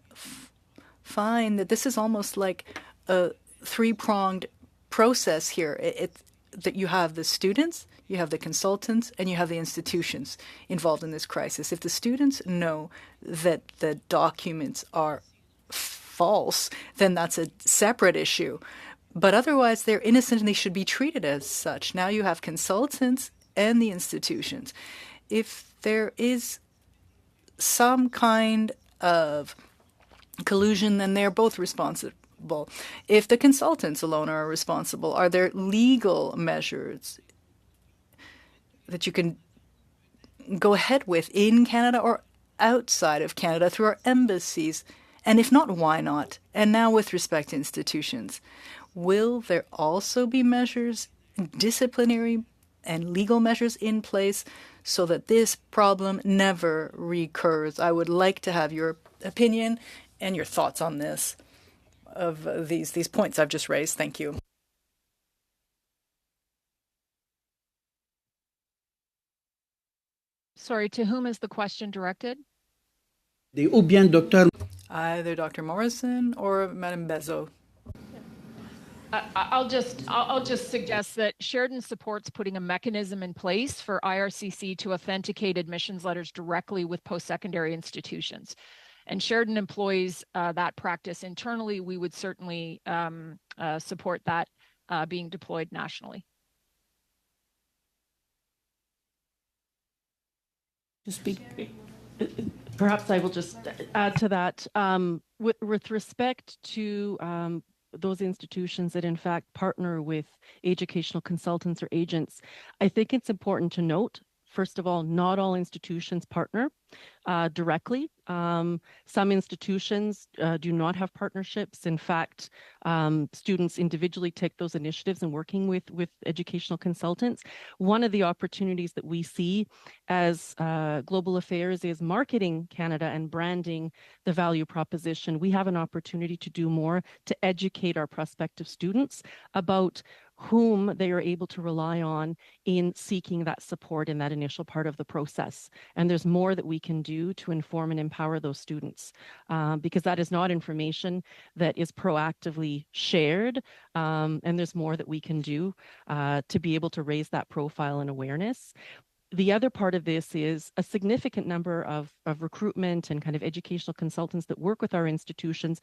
find that this is almost like a three-pronged process here. That you have the students, you have the consultants, and you have the institutions involved in this crisis. If the students know that the documents are false, then that's a separate issue. But otherwise, they're innocent and they should be treated as such. Now you have consultants and the institutions. If there is some kind of collusion, then they're both responsible. If the consultants alone are responsible, are there legal measures that you can go ahead with in Canada or outside of Canada through our embassies? And if not, why not? And now with respect to institutions, will there also be measures, disciplinary and legal measures in place so that this problem never recurs? I would like to have your opinion and your thoughts on this, of these points I've just raised. Thank you. Sorry, to whom is the question directed? Ou bien Dr. Either Dr. Morrison or Madame Bezo. I'll just suggest that Sheridan supports putting a mechanism in place for IRCC to authenticate admissions letters directly with post-secondary institutions. And Sheridan employs that practice internally. We would certainly support that being deployed nationally. To speak, perhaps I will just add to that. With respect to those institutions that in fact partner with educational consultants or agents, I think it's important to note, first of all, not all institutions partner directly. Some institutions do not have partnerships. In fact, students individually take those initiatives in working with educational consultants. One of the opportunities that we see as Global Affairs is marketing Canada and branding the value proposition. We have an opportunity to do more to educate our prospective students about whom they are able to rely on in seeking that support in that initial part of the process. And there's more that we can do to inform and empower those students, because that is not information that is proactively shared. And there's more that we can do to be able to raise that profile and awareness. The other part of this is a significant number of recruitment and kind of educational consultants that work with our institutions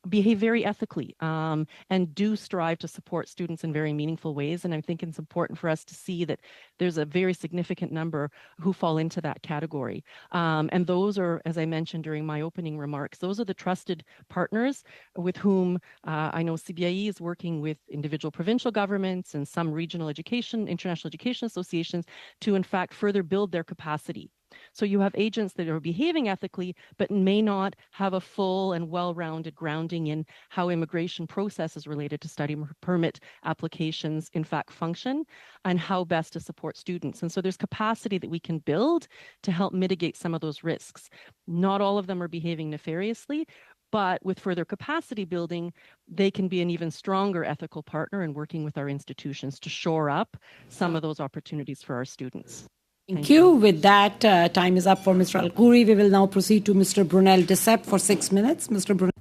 behave very ethically and do strive to support students in very meaningful ways. And I think it's important for us to see that there's a very significant number who fall into that category. And those are, as I mentioned during my opening remarks, those are the trusted partners with whom I know CBIE is working with individual provincial governments and some regional education, international education associations to in fact further build their capacity So you have agents that are behaving ethically, but may not have a full and well-rounded grounding in how immigration processes related to study permit applications in fact function and how best to support students. And so there's capacity that we can build to help mitigate some of those risks. Not all of them are behaving nefariously, but with further capacity building, they can be an even stronger ethical partner in working with our institutions to shore up some of those opportunities for our students. Thank you. With that, time is up for Mr. Al-Khoury. We will now proceed to Mr. Brunel Decept for 6 minutes. Mr. Brunel.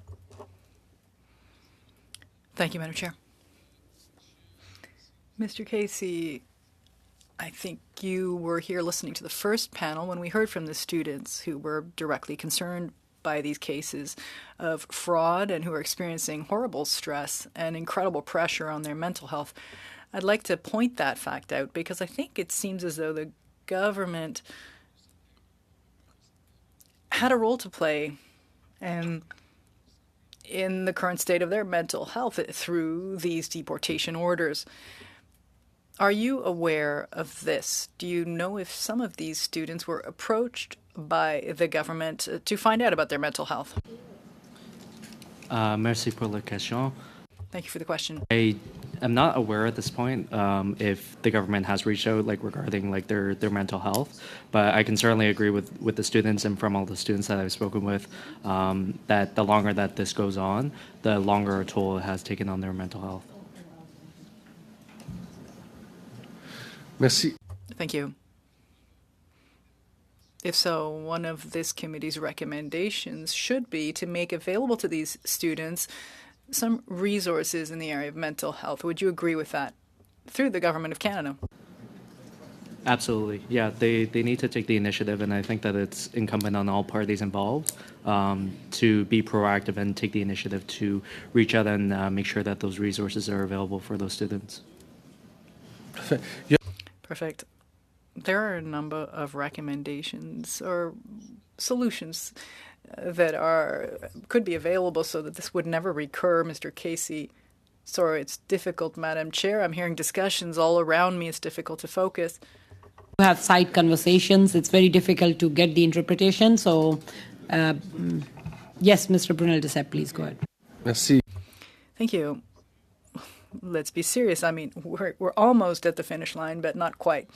Thank you, Madam Chair. Mr. Casey, I think you were here listening to the first panel when we heard from the students who were directly concerned by these cases of fraud and who are experiencing horrible stress and incredible pressure on their mental health. I'd like to point that fact out because I think it seems as though the government had a role to play in the current state of their mental health through these deportation orders. Are you aware of this? Do you know if some of these students were approached by the government to find out about their mental health? Merci pour la question. Thank you for the question. I am not aware at this point if the government has reached out regarding their mental health, but I can certainly agree with the students and from all the students that I've spoken with that the longer that this goes on, the longer a toll it has taken on their mental health. Merci. Thank you. If so, one of this committee's recommendations should be to make available to these students some resources in the area of mental health. Would you agree with that? Through the Government of Canada. Absolutely. Yeah, they need to take the initiative, and I think that it's incumbent on all parties involved to be proactive and take the initiative to reach out and make sure that those resources are available for those students. Perfect. There are a number of recommendations or solutions that could be available so that this would never recur, Mr. Casey. Sorry, it's difficult, Madam Chair. I'm hearing discussions all around me. It's difficult to focus. We have side conversations. It's very difficult to get the interpretation. So, yes, Mr. Brunel Decept, please go ahead. Merci. Thank you. Let's be serious. I mean, we're almost at the finish line, but not quite.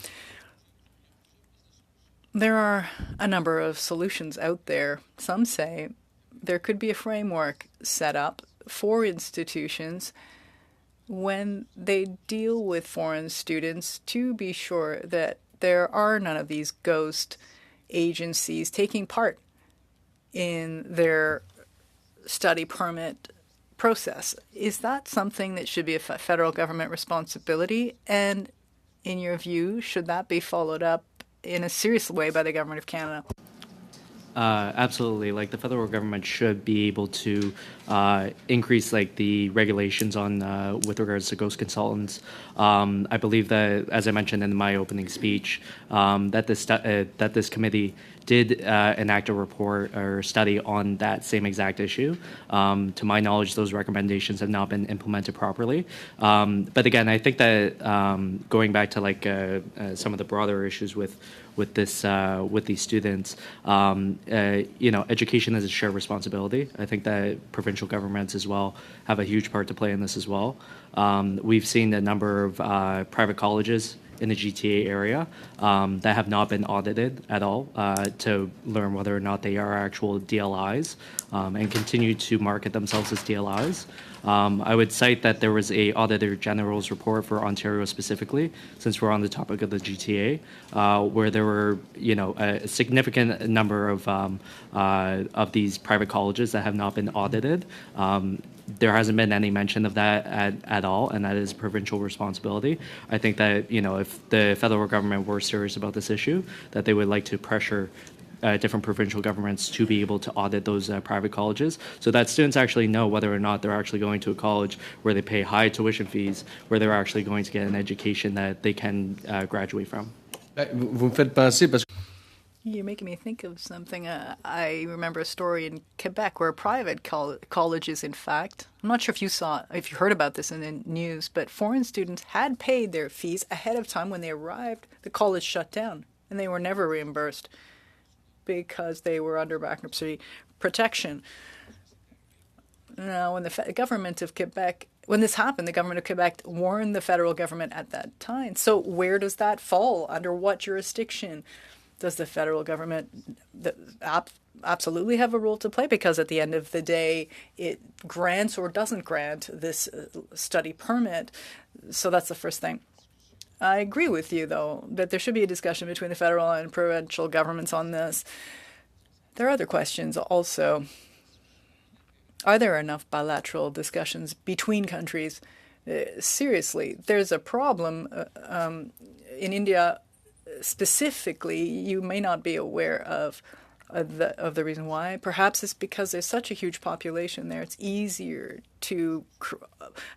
There are a number of solutions out there. Some say there could be a framework set up for institutions when they deal with foreign students to be sure that there are none of these ghost agencies taking part in their study permit process. Is that something that should be a federal government responsibility? And in your view, should that be followed up in a serious way by the Government of Canada? Absolutely. The federal government should be able to increase the regulations on with regards to ghost consultants. I believe that, as I mentioned in my opening speech, that this committee did enact a report or study on that same exact issue. To my knowledge, those recommendations have not been implemented properly. But again, I think that going back to some of the broader issues with these students, education is a shared responsibility. I think that provincial governments as well have a huge part to play in this as well. We've seen a number of private colleges in the GTA area that have not been audited at all to learn whether or not they are actual DLIs and continue to market themselves as DLIs. I would cite that there was a Auditor General's report for Ontario specifically, since we're on the topic of the GTA, where there were a significant number of these private colleges that have not been audited. There hasn't been any mention of that at all, and that is provincial responsibility. I think that if the federal government were serious about this issue, that they would like to pressure different provincial governments to be able to audit those private colleges so that students actually know whether or not they're actually going to a college where they pay high tuition fees, where they're actually going to get an education that they can graduate from. Vous me faites penser parce que You're making me think of something. I remember a story in Quebec where private colleges, in fact, I'm not sure if you heard about this in the news, but foreign students had paid their fees ahead of time. When they arrived, the college shut down and they were never reimbursed. because they were under bankruptcy protection. Now, when the government of Quebec, when this happened, the government of Quebec warned the federal government at that time. So where does that fall? Under what jurisdiction does the federal government absolutely have a role to play? Because at the end of the day, it grants or doesn't grant this study permit. So that's the first thing. I agree with you, though, that there should be a discussion between the federal and provincial governments on this. There are other questions also. Are there enough bilateral discussions between countries? Seriously, there's a problem in India specifically. You may not be aware of the reason why. Perhaps it's because there's such a huge population there. It's easier to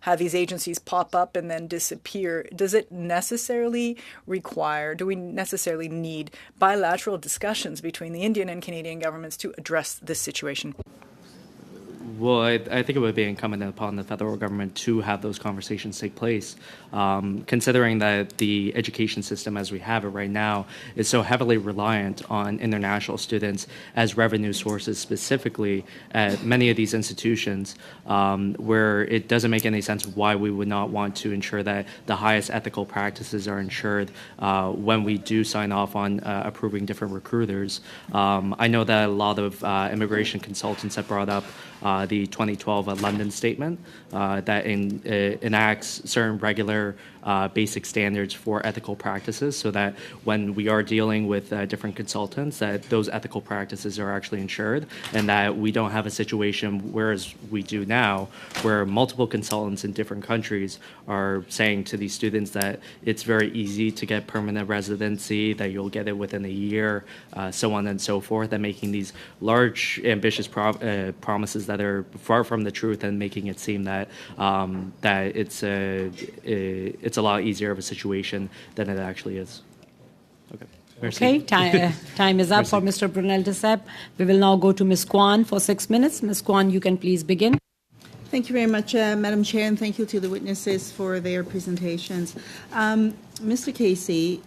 have these agencies pop up and then disappear. Does it necessarily require, do we necessarily need bilateral discussions between the Indian and Canadian governments to address this situation? Well, I think it would be incumbent upon the federal government to have those conversations take place, considering that the education system as we have it right now is so heavily reliant on international students as revenue sources, specifically at many of these institutions, where it doesn't make any sense why we would not want to ensure that the highest ethical practices are ensured when we do sign off on approving different recruiters. I know that a lot of immigration consultants have brought up the 2012 London Statement that enacts certain regular basic standards for ethical practices, so that when we are dealing with different consultants, that those ethical practices are actually ensured, and that we don't have a situation, whereas we do now, where multiple consultants in different countries are saying to these students that it's very easy to get permanent residency, that you'll get it within a year, so on and so forth, and making these large, ambitious promises that are far from the truth, and making it seem that that it's a lot easier of a situation than it actually is. Okay. Merci. Okay, time is up for Mr. Brunel Desep. We will now go to Ms. Kwan for 6 minutes. Ms. Kwan, you can please begin. Thank you very much, Madam Chair, and thank you to the witnesses for their presentations. Mr. Casey,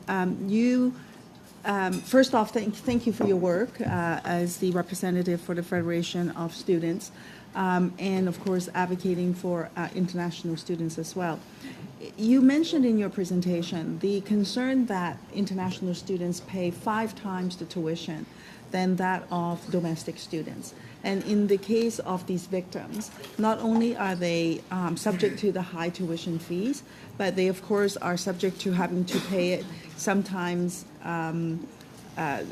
you first off, thank you for your work as the representative for the Federation of Students, and of course advocating for international students as well. You mentioned in your presentation the concern that international students pay 5 times the tuition than that of domestic students. And in the case of these victims, not only are they subject to the high tuition fees, but they, of course, are subject to having to pay it sometimes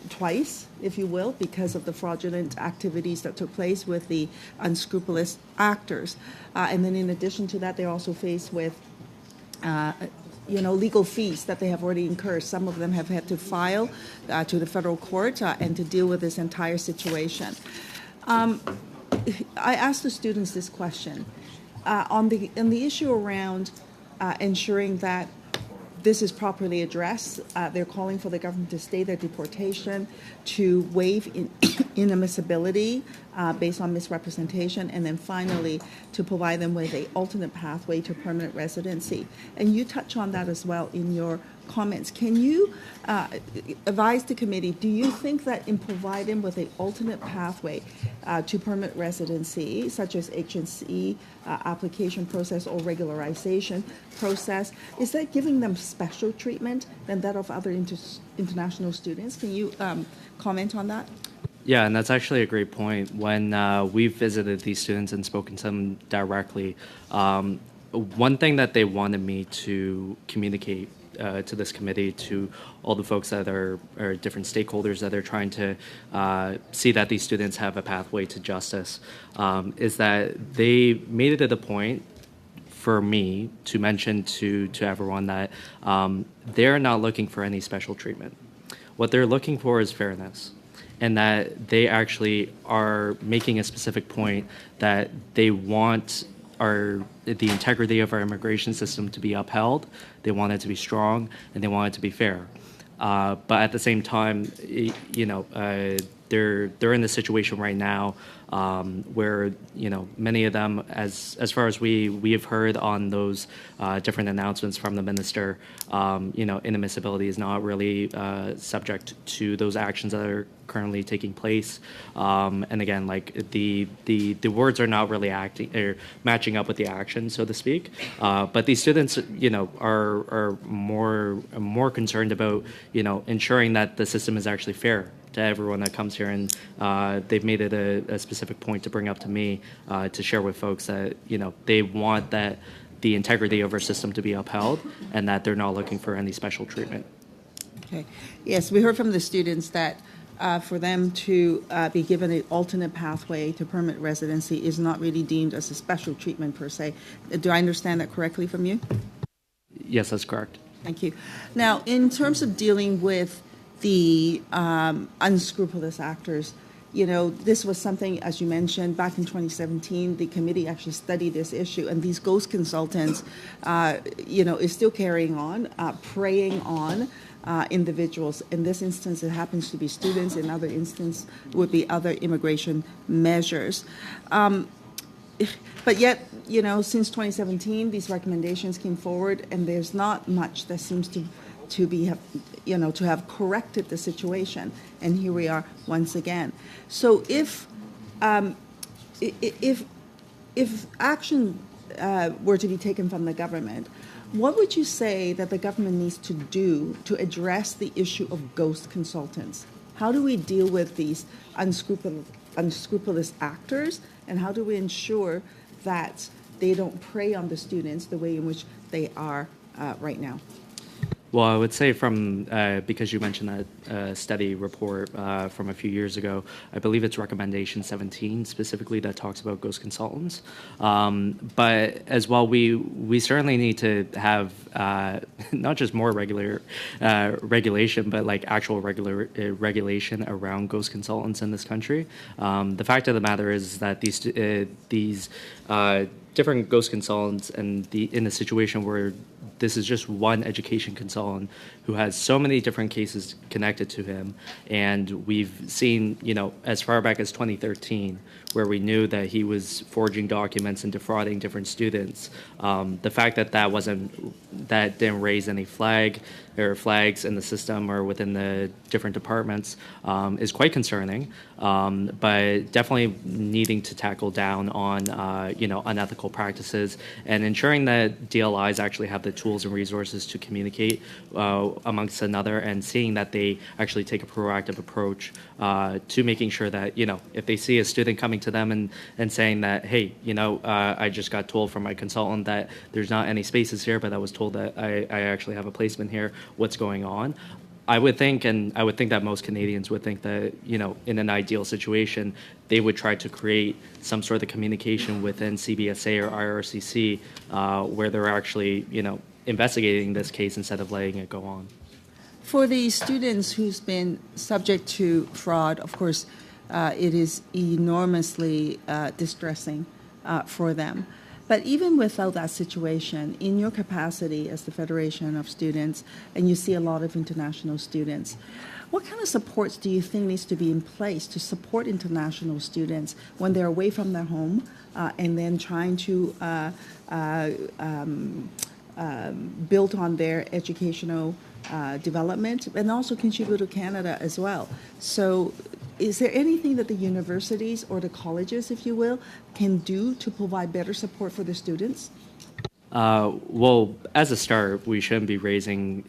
twice, if you will, because of the fraudulent activities that took place with the unscrupulous actors. And then in addition to that, they're also faced with legal fees that they have already incurred. Some of them have had to file to the federal court and to deal with this entire situation. I asked the students this question on the issue around ensuring that this is properly addressed. They're calling for the government to stay their deportation, to waive inadmissibility based on misrepresentation, and then finally to provide them with an alternate pathway to permanent residency. And you touch on that as well in your comments. Can you advise the committee, do you think that in providing with an alternate pathway to permanent residency, such as HNC application process or regularization process, is that giving them special treatment than that of other international students? Can you comment on that? Yeah, and that's actually a great point. When we've visited these students and spoken to them directly, one thing that they wanted me to communicate to this committee, to all the folks that are different stakeholders that are trying to see that these students have a pathway to justice, is that they made it a point for me to mention to everyone that they're not looking for any special treatment. What they're looking for is fairness, and that they actually are making a specific point that they want the integrity of our immigration system to be upheld. They want it to be strong, and they want it to be fair. But at the same time, they're in the situation right now where many of them, as far as we have heard on those different announcements from the minister, inadmissibility is not really subject to those actions that are currently taking place. And again, like the words are not really matching up with the action, so to speak. But these students, are more concerned about, ensuring that the system is actually fair to everyone that comes here, and they've made it a specific point to bring up to me to share with folks that they want that the integrity of our system to be upheld, and that they're not looking for any special treatment. Okay. Yes, we heard from the students that for them to be given an alternate pathway to permanent residency is not really deemed as a special treatment per se. Do I understand that correctly from you? Yes, that's correct. Thank you. Now, in terms of dealing with the unscrupulous actors, this was something, as you mentioned, back in 2017, the committee actually studied this issue, and these ghost consultants, is still carrying on, preying on individuals. In this instance, it happens to be students. In other instances, would be other immigration measures. But yet, since 2017, these recommendations came forward, and there's not much that seems to have corrected the situation. And here we are once again. So if action were to be taken from the government, what would you say that the government needs to do to address the issue of ghost consultants? How do we deal with these unscrupulous actors, and how do we ensure that they don't prey on the students the way in which they are right now? Well, I would say because you mentioned that study report from a few years ago, I believe it's recommendation 17 specifically that talks about ghost consultants. But as well, we certainly need to have not just more regulation, but like actual regulation around ghost consultants in this country. The fact of the matter is that these different ghost consultants, and in a situation where this is just one education consultant who has so many different cases connected to him, and we've seen, as far back as 2013, where we knew that he was forging documents and defrauding different students. The fact that that didn't raise any flags in the system or within the different departments is quite concerning. But definitely needing to tackle down on unethical practices, and ensuring that DLIs actually have the tools and resources to communicate amongst another, and seeing that they actually take a proactive approach to making sure that if they see a student coming to them and saying that, hey, I just got told from my consultant that there's not any spaces here, but I was told that I actually have a placement here, what's going on? I would think that most Canadians would think that, in an ideal situation, they would try to create some sort of communication within CBSA or IRCC where they're actually, investigating this case instead of letting it go on. For the students who's been subject to fraud, of course, it is enormously distressing for them. But even without that situation, in your capacity as the Federation of Students, and you see a lot of international students, what kind of supports do you think needs to be in place to support international students when they're away from their home and then trying to build on their educational development and also contribute to Canada as well? So is there anything that the universities or the colleges, if you will, can do to provide better support for the students? Well, as a start, we shouldn't be raising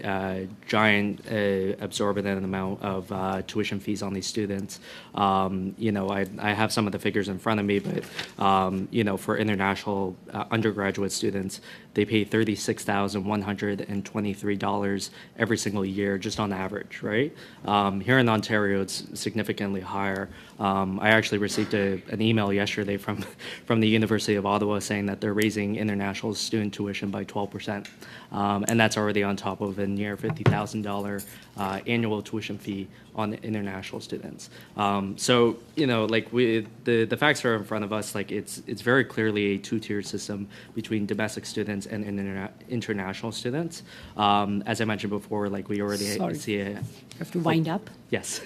giant, exorbitant amount of tuition fees on these students. I have some of the figures in front of me, but for international undergraduate students, they pay $36,123 every single year, just on average, right? Here in Ontario, it's significantly higher. I actually received an email yesterday from the University of Ottawa saying that they're raising international student tuition by 12%, and that's already on top of a near $50,000 annual tuition fee on international students. So the facts are in front of us. Like it's very clearly a two-tiered system between domestic students and international students. As I mentioned before, like we already see it. You have to wind up. Yes.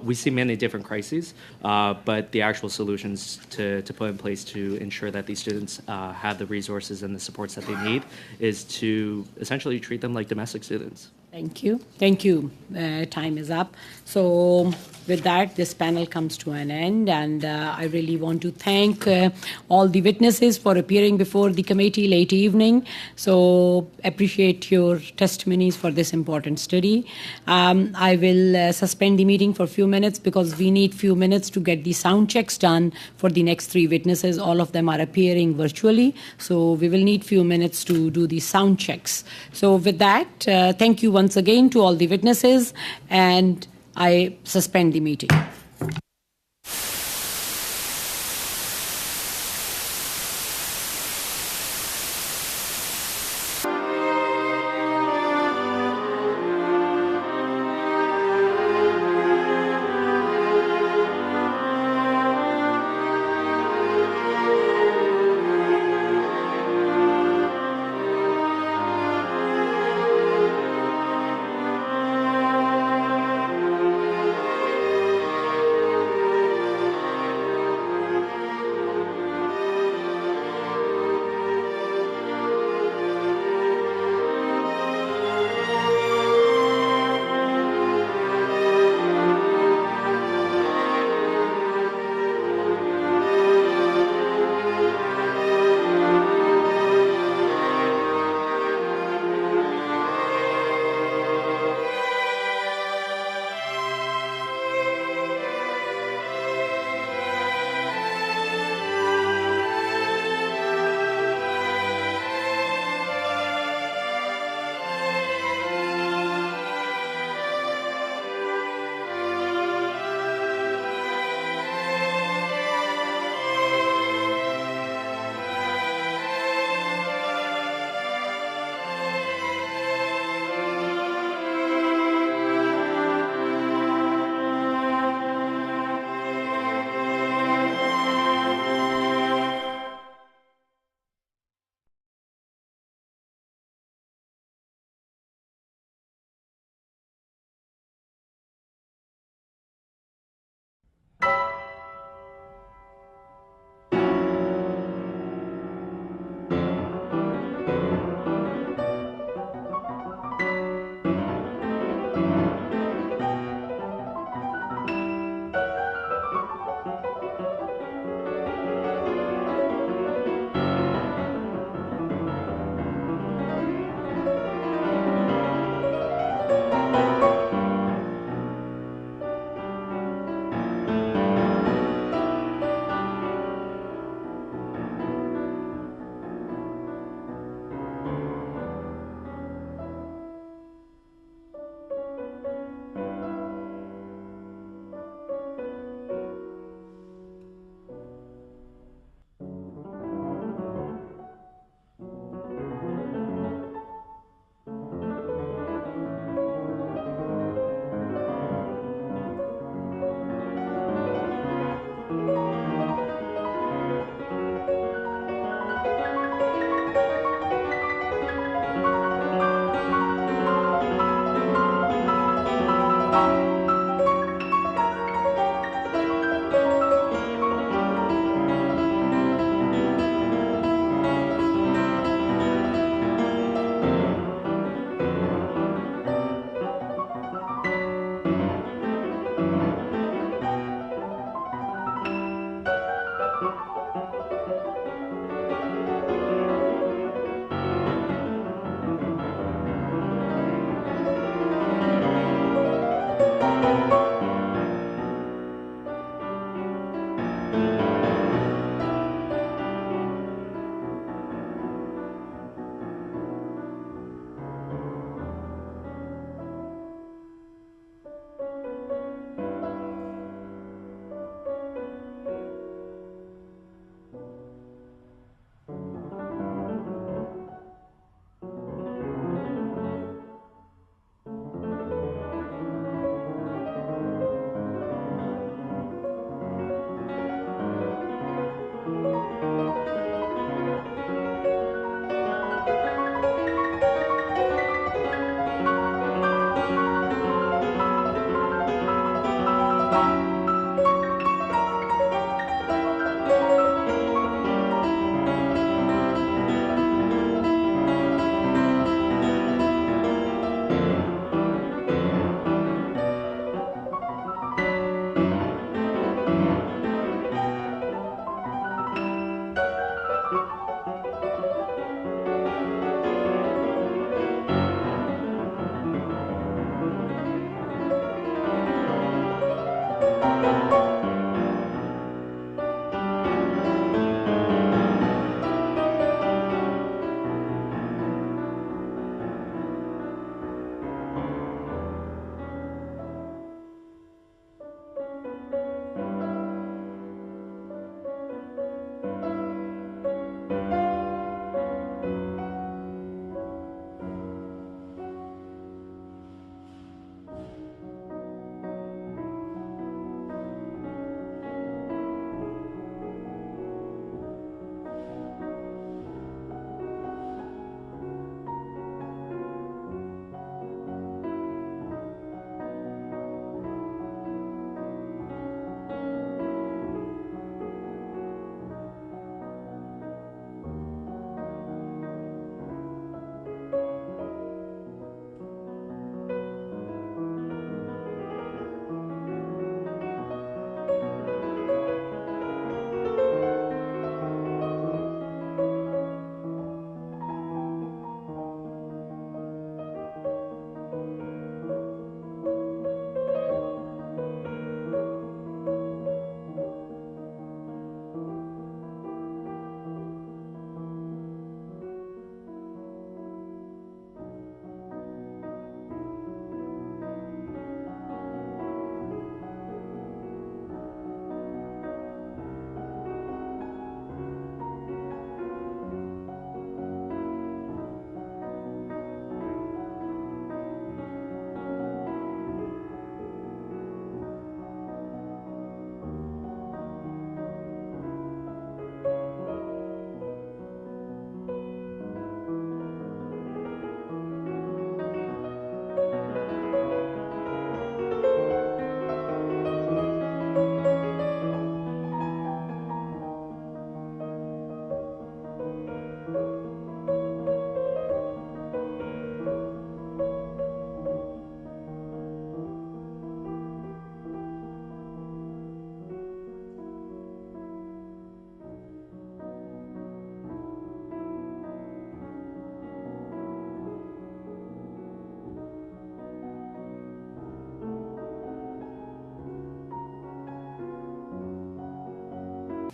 We see many different crises issues, but the actual solutions to put in place to ensure that these students have the resources and the supports that they need is to essentially treat them like domestic students. Thank you. Thank you. Time is up. So with that, this panel comes to an end, and I really want to thank all the witnesses for appearing before the committee late evening. So appreciate your testimonies for this important study. I will suspend the meeting for a few minutes because we need few minutes to get the sound checks done for the next three witnesses. All of them are appearing virtually, so we will need few minutes to do the sound checks. So with that, thank you once again to all the witnesses, and I suspend the meeting.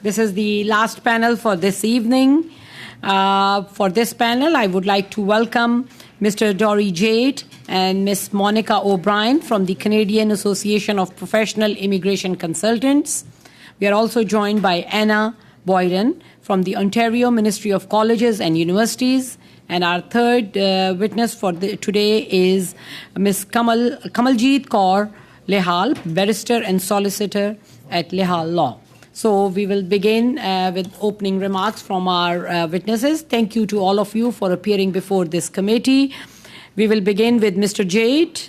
This is the last panel for this evening. For this panel, I would like to welcome Mr. Dory Jade and Ms. Monica O'Brien from the Canadian Association of Professional Immigration Consultants. We are also joined by Anna Boyden from the Ontario Ministry of Colleges and Universities. And our third witness for today is Ms. Kamaljeet Kaur Lehal, barrister and solicitor at Lehal Law. So we will begin with opening remarks from our witnesses. Thank you to all of you for appearing before this committee. We will begin with Mr. Jade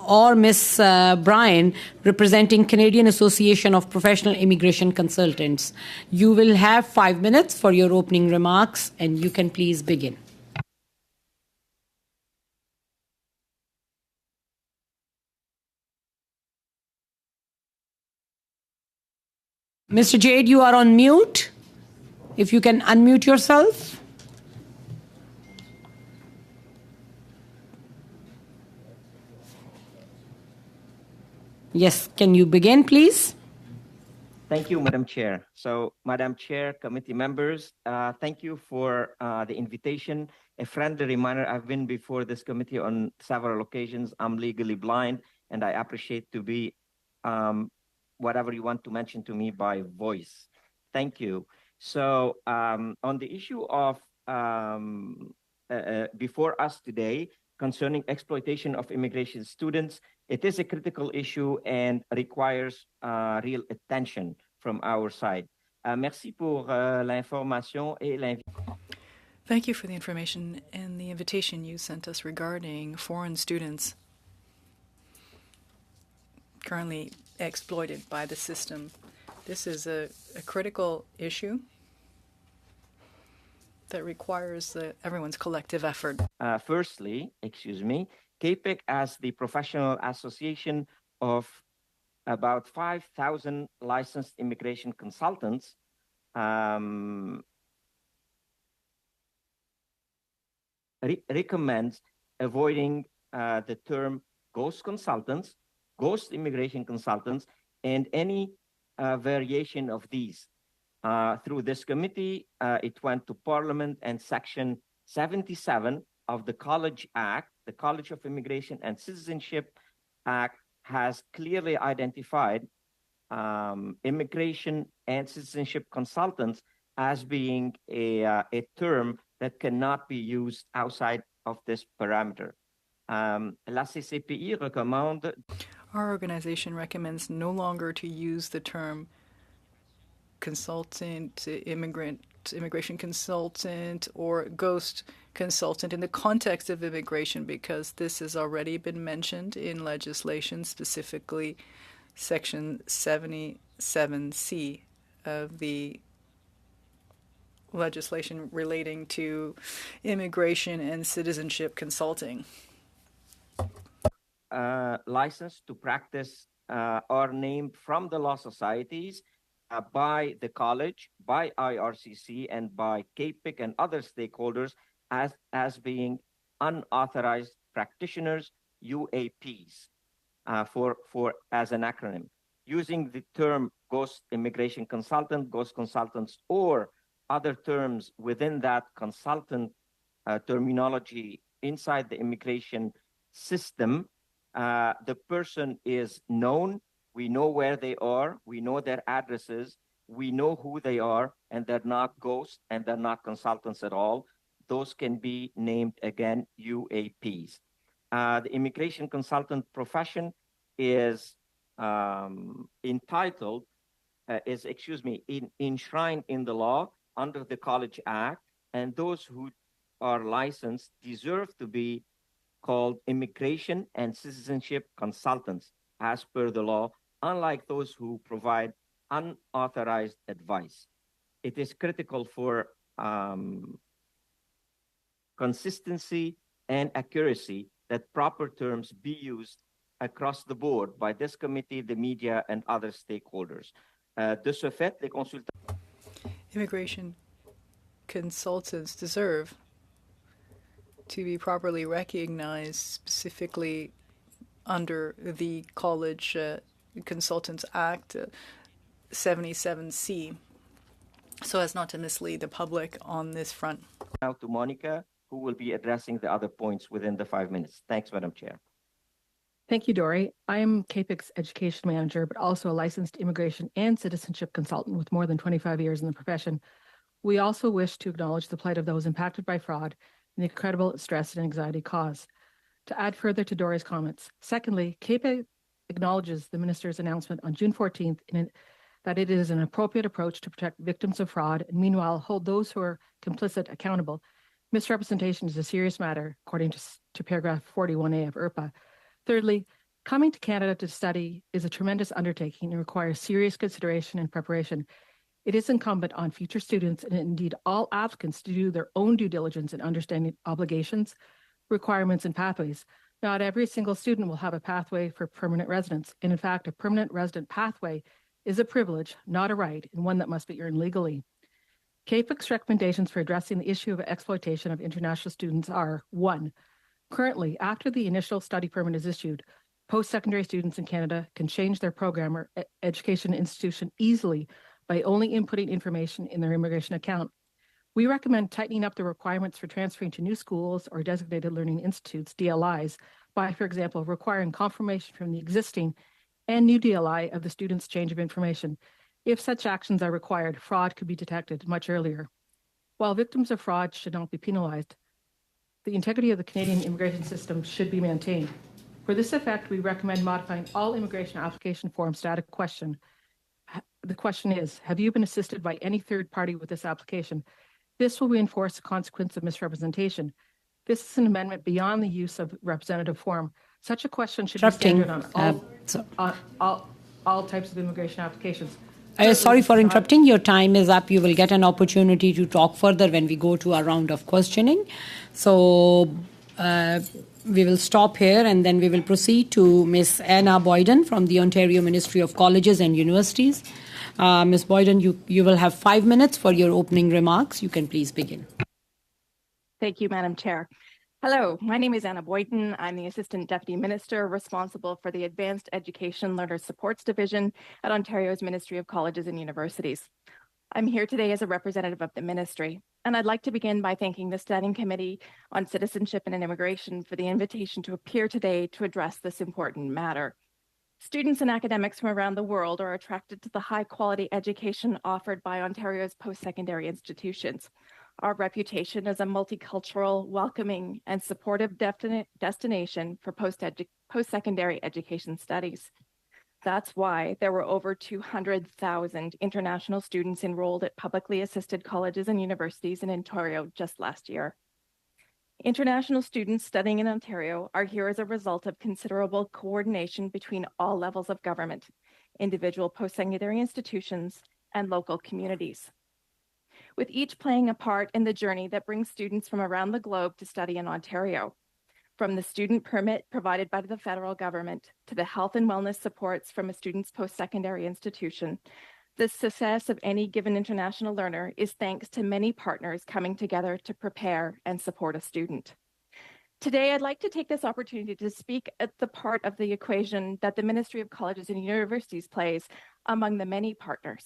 or Ms. Bryan, representing Canadian Association of Professional Immigration Consultants. You will have 5 minutes for your opening remarks, and you can please begin. Mr. Jade, you are on mute. If you can unmute yourself. Yes, can you begin, please? Thank you, Madam Chair. So, Madam Chair, committee members, thank you for the invitation. A friendly reminder, I've been before this committee on several occasions. I'm legally blind, and I appreciate to be whatever you want to mention to me by voice. Thank you. So on the issue of before us today concerning exploitation of immigration students, it is a critical issue and requires real attention from our side. Merci pour l'information et l'invitation. Thank you for the information and the invitation you sent us regarding foreign students currently exploited by the system. This is a critical issue that requires everyone's collective effort. Firstly, CAPIC as the professional association of about 5,000 licensed immigration consultants recommends avoiding the term ghost consultants, ghost immigration consultants, and any variation of these. Through this committee, it went to Parliament, and Section 77 of the College Act, the College of Immigration and Citizenship Act, has clearly identified immigration and citizenship consultants as being a term that cannot be used outside of this parameter. La CCPI recommande. Our organization recommends no longer to use the term consultant, immigration consultant, or ghost consultant in the context of immigration, because this has already been mentioned in legislation, specifically Section 77C of the legislation relating to immigration and citizenship consulting. Licensed to practice are named from the law societies by the college, by IRCC, and by CAPIC and other stakeholders as being unauthorized practitioners, UAPs, as an acronym. Using the term ghost immigration consultant, ghost consultants, or other terms within that consultant terminology inside the immigration system, the person is known, we know where they are, we know their addresses, we know who they are, and they're not ghosts and they're not consultants at all. Those can be named again UAPs. The immigration consultant profession is enshrined in the law under the College Act, and those who are licensed deserve to be called immigration and citizenship consultants as per the law, unlike those who provide unauthorized advice. It is critical for consistency and accuracy that proper terms be used across the board by this committee, the media, and other stakeholders. De ce fait, les consultants. Immigration consultants deserve to be properly recognized, specifically under the College Consultants Act 77C. so as not to mislead the public on this front. Now to Monica, who will be addressing the other points within the 5 minutes. Thanks, Madam Chair. Thank you, Dory. I am CAPIC's education manager, but also a licensed immigration and citizenship consultant with more than 25 years in the profession. We also wish to acknowledge the plight of those impacted by fraud and the incredible stress and anxiety caused. To add further to Dory's comments, secondly, CAPIC acknowledges the minister's announcement on June 14th that it is an appropriate approach to protect victims of fraud and meanwhile hold those who are complicit accountable. Misrepresentation is a serious matter, according to paragraph 41A of IRPA. Thirdly, coming to Canada to study is a tremendous undertaking and requires serious consideration and preparation. It is incumbent on future students and indeed all applicants to do their own due diligence in understanding obligations, requirements, and pathways. Not every single student will have a pathway for permanent residence. And in fact, a permanent resident pathway is a privilege, not a right, and one that must be earned legally. CAPIC's recommendations for addressing the issue of exploitation of international students are: 1. Currently, after the initial study permit is issued, post-secondary students in Canada can change their program or education institution easily by only inputting information in their immigration account. We recommend tightening up the requirements for transferring to new schools or designated learning institutes, DLIs, by, for example, requiring confirmation from the existing and new DLI of the student's change of information. If such actions are required, fraud could be detected much earlier. While victims of fraud should not be penalized, the integrity of the Canadian immigration system should be maintained. For this effect, we recommend modifying all immigration application forms to add a question. The question is, have you been assisted by any third party with this application? This will reinforce the consequence of misrepresentation. This is an amendment beyond the use of representative form. Such a question should be standard on all types of immigration applications. Sorry for interrupting. Your time is up. You will get an opportunity to talk further when we go to our round of questioning. So we will stop here and then we will proceed to Ms. Anna Boyden from the Ontario Ministry of Colleges and Universities. Ms. Boyden, you will have 5 minutes for your opening remarks. You can please begin. Thank you, Madam Chair. Hello, my name is Anna Boyden. I'm the Assistant Deputy Minister responsible for the Advanced Education Learner Supports Division at Ontario's Ministry of Colleges and Universities. I'm here today as a representative of the ministry, and I'd like to begin by thanking the Standing Committee on Citizenship and Immigration for the invitation to appear today to address this important matter. Students and academics from around the world are attracted to the high-quality education offered by Ontario's post-secondary institutions. Our reputation as a multicultural, welcoming, and supportive destination for post-secondary education studies. That's why there were over 200,000 international students enrolled at publicly assisted colleges and universities in Ontario just last year. International students studying in Ontario are here as a result of considerable coordination between all levels of government, individual post-secondary institutions, and local communities, with each playing a part in the journey that brings students from around the globe to study in Ontario. From the student permit provided by the federal government to the health and wellness supports from a student's post-secondary institution, the success of any given international learner is thanks to many partners coming together to prepare and support a student. Today, I'd like to take this opportunity to speak at the part of the equation that the Ministry of Colleges and Universities plays among the many partners.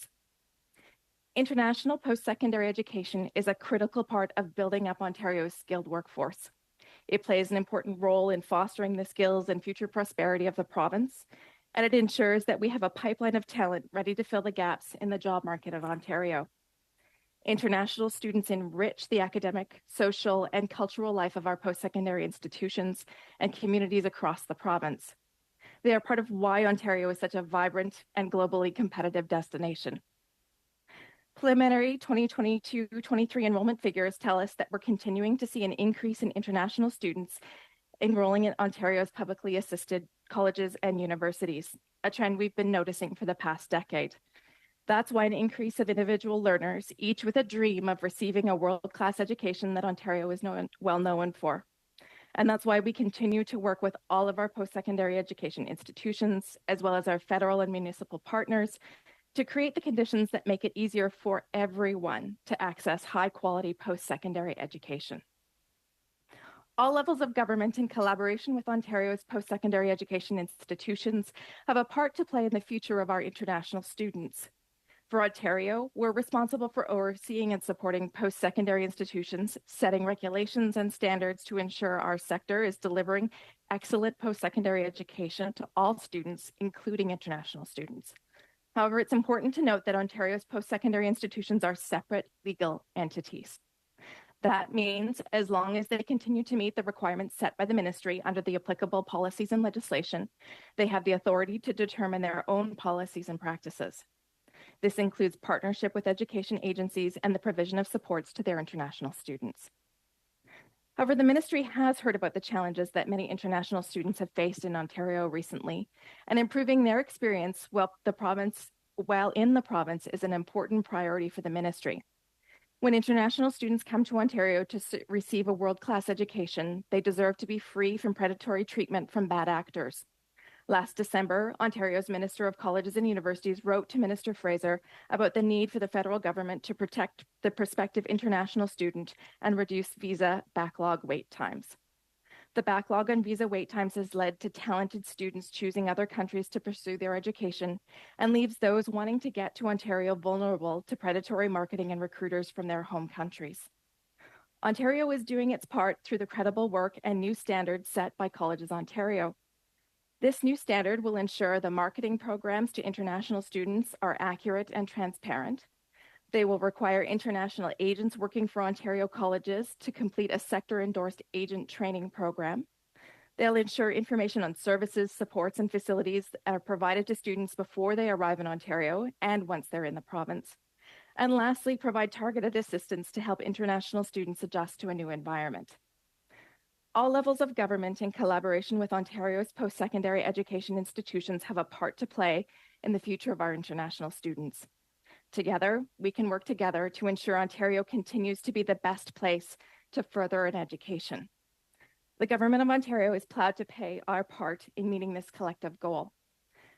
International post-secondary education is a critical part of building up Ontario's skilled workforce. It plays an important role in fostering the skills and future prosperity of the province, and it ensures that we have a pipeline of talent ready to fill the gaps in the job market of Ontario. International students enrich the academic, social, and cultural life of our post-secondary institutions and communities across the province. They are part of why Ontario is such a vibrant and globally competitive destination. Preliminary 2022-23 enrollment figures tell us that we're continuing to see an increase in international students enrolling in Ontario's publicly assisted colleges and universities, a trend we've been noticing for the past decade. That's why an increase of individual learners, each with a dream of receiving a world-class education that Ontario is well known for. And that's why we continue to work with all of our post-secondary education institutions, as well as our federal and municipal partners, to create the conditions that make it easier for everyone to access high-quality post-secondary education. All levels of government, in collaboration with Ontario's post-secondary education institutions, have a part to play in the future of our international students. For Ontario, we're responsible for overseeing and supporting post-secondary institutions, setting regulations and standards to ensure our sector is delivering excellent post-secondary education to all students, including international students. However, it's important to note that Ontario's post-secondary institutions are separate legal entities. That means as long as they continue to meet the requirements set by the ministry under the applicable policies and legislation, they have the authority to determine their own policies and practices. This includes partnership with education agencies and the provision of supports to their international students. However, the ministry has heard about the challenges that many international students have faced in Ontario recently, and improving their experience while in the province is an important priority for the ministry. When international students come to Ontario to receive a world-class education, they deserve to be free from predatory treatment from bad actors. Last December, Ontario's Minister of Colleges and Universities wrote to Minister Fraser about the need for the federal government to protect the prospective international student and reduce visa backlog wait times. The backlog on visa wait times has led to talented students choosing other countries to pursue their education and leaves those wanting to get to Ontario vulnerable to predatory marketing and recruiters from their home countries. Ontario is doing its part through the credible work and new standards set by Colleges Ontario. This new standard will ensure the marketing programs to international students are accurate and transparent. They will require international agents working for Ontario colleges to complete a sector-endorsed agent training program. They'll ensure information on services, supports, and facilities are provided to students before they arrive in Ontario and once they're in the province. And lastly, provide targeted assistance to help international students adjust to a new environment. All levels of government, in collaboration with Ontario's post-secondary education institutions, have a part to play in the future of our international students. Together, we can work together to ensure Ontario continues to be the best place to further an education. The Government of Ontario is proud to play our part in meeting this collective goal.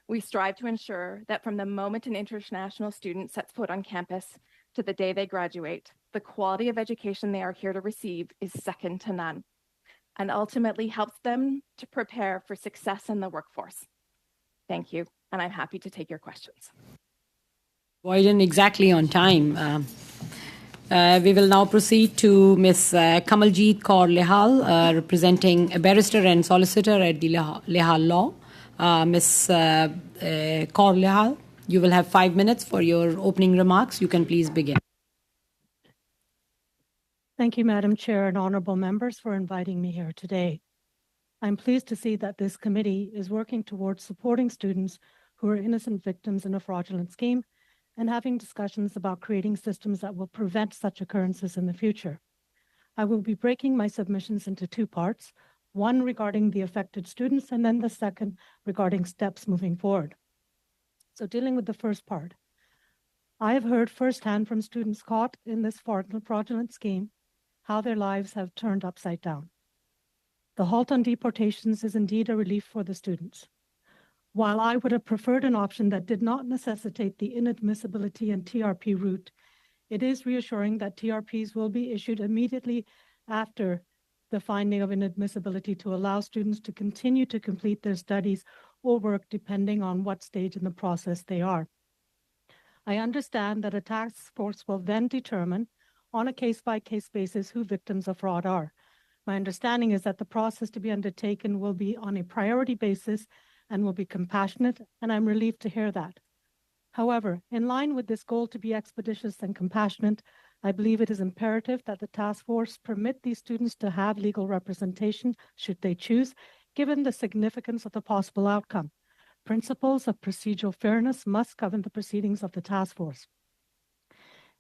We strive to ensure that from the moment an international student sets foot on campus to the day they graduate, the quality of education they are here to receive is second to none, and ultimately helps them to prepare for success in the workforce. Thank you, and I'm happy to take your questions. Boyden, exactly on time. We will now proceed to Ms. Kamaljeet Kaur Lehal, representing a barrister and solicitor at the Lehal Law. Ms. Kaur Lehal, you will have 5 minutes for your opening remarks. You can please begin. Thank you, Madam Chair and honorable members, for inviting me here today. I'm pleased to see that this committee is working towards supporting students who are innocent victims in a fraudulent scheme and having discussions about creating systems that will prevent such occurrences in the future. I will be breaking my submissions into two parts, one regarding the affected students and then the second regarding steps moving forward. So dealing with the first part, I have heard firsthand from students caught in this fraudulent scheme how their lives have turned upside down. The halt on deportations is indeed a relief for the students. While I would have preferred an option that did not necessitate the inadmissibility and TRP route, it is reassuring that TRPs will be issued immediately after the finding of inadmissibility to allow students to continue to complete their studies or work depending on what stage in the process they are. I understand that a task force will then determine on a case-by-case basis who victims of fraud are. My understanding is that the process to be undertaken will be on a priority basis and will be compassionate, and I'm relieved to hear that. However, in line with this goal to be expeditious and compassionate, I believe it is imperative that the task force permit these students to have legal representation should they choose, given the significance of the possible outcome. Principles of procedural fairness must govern the proceedings of the task force.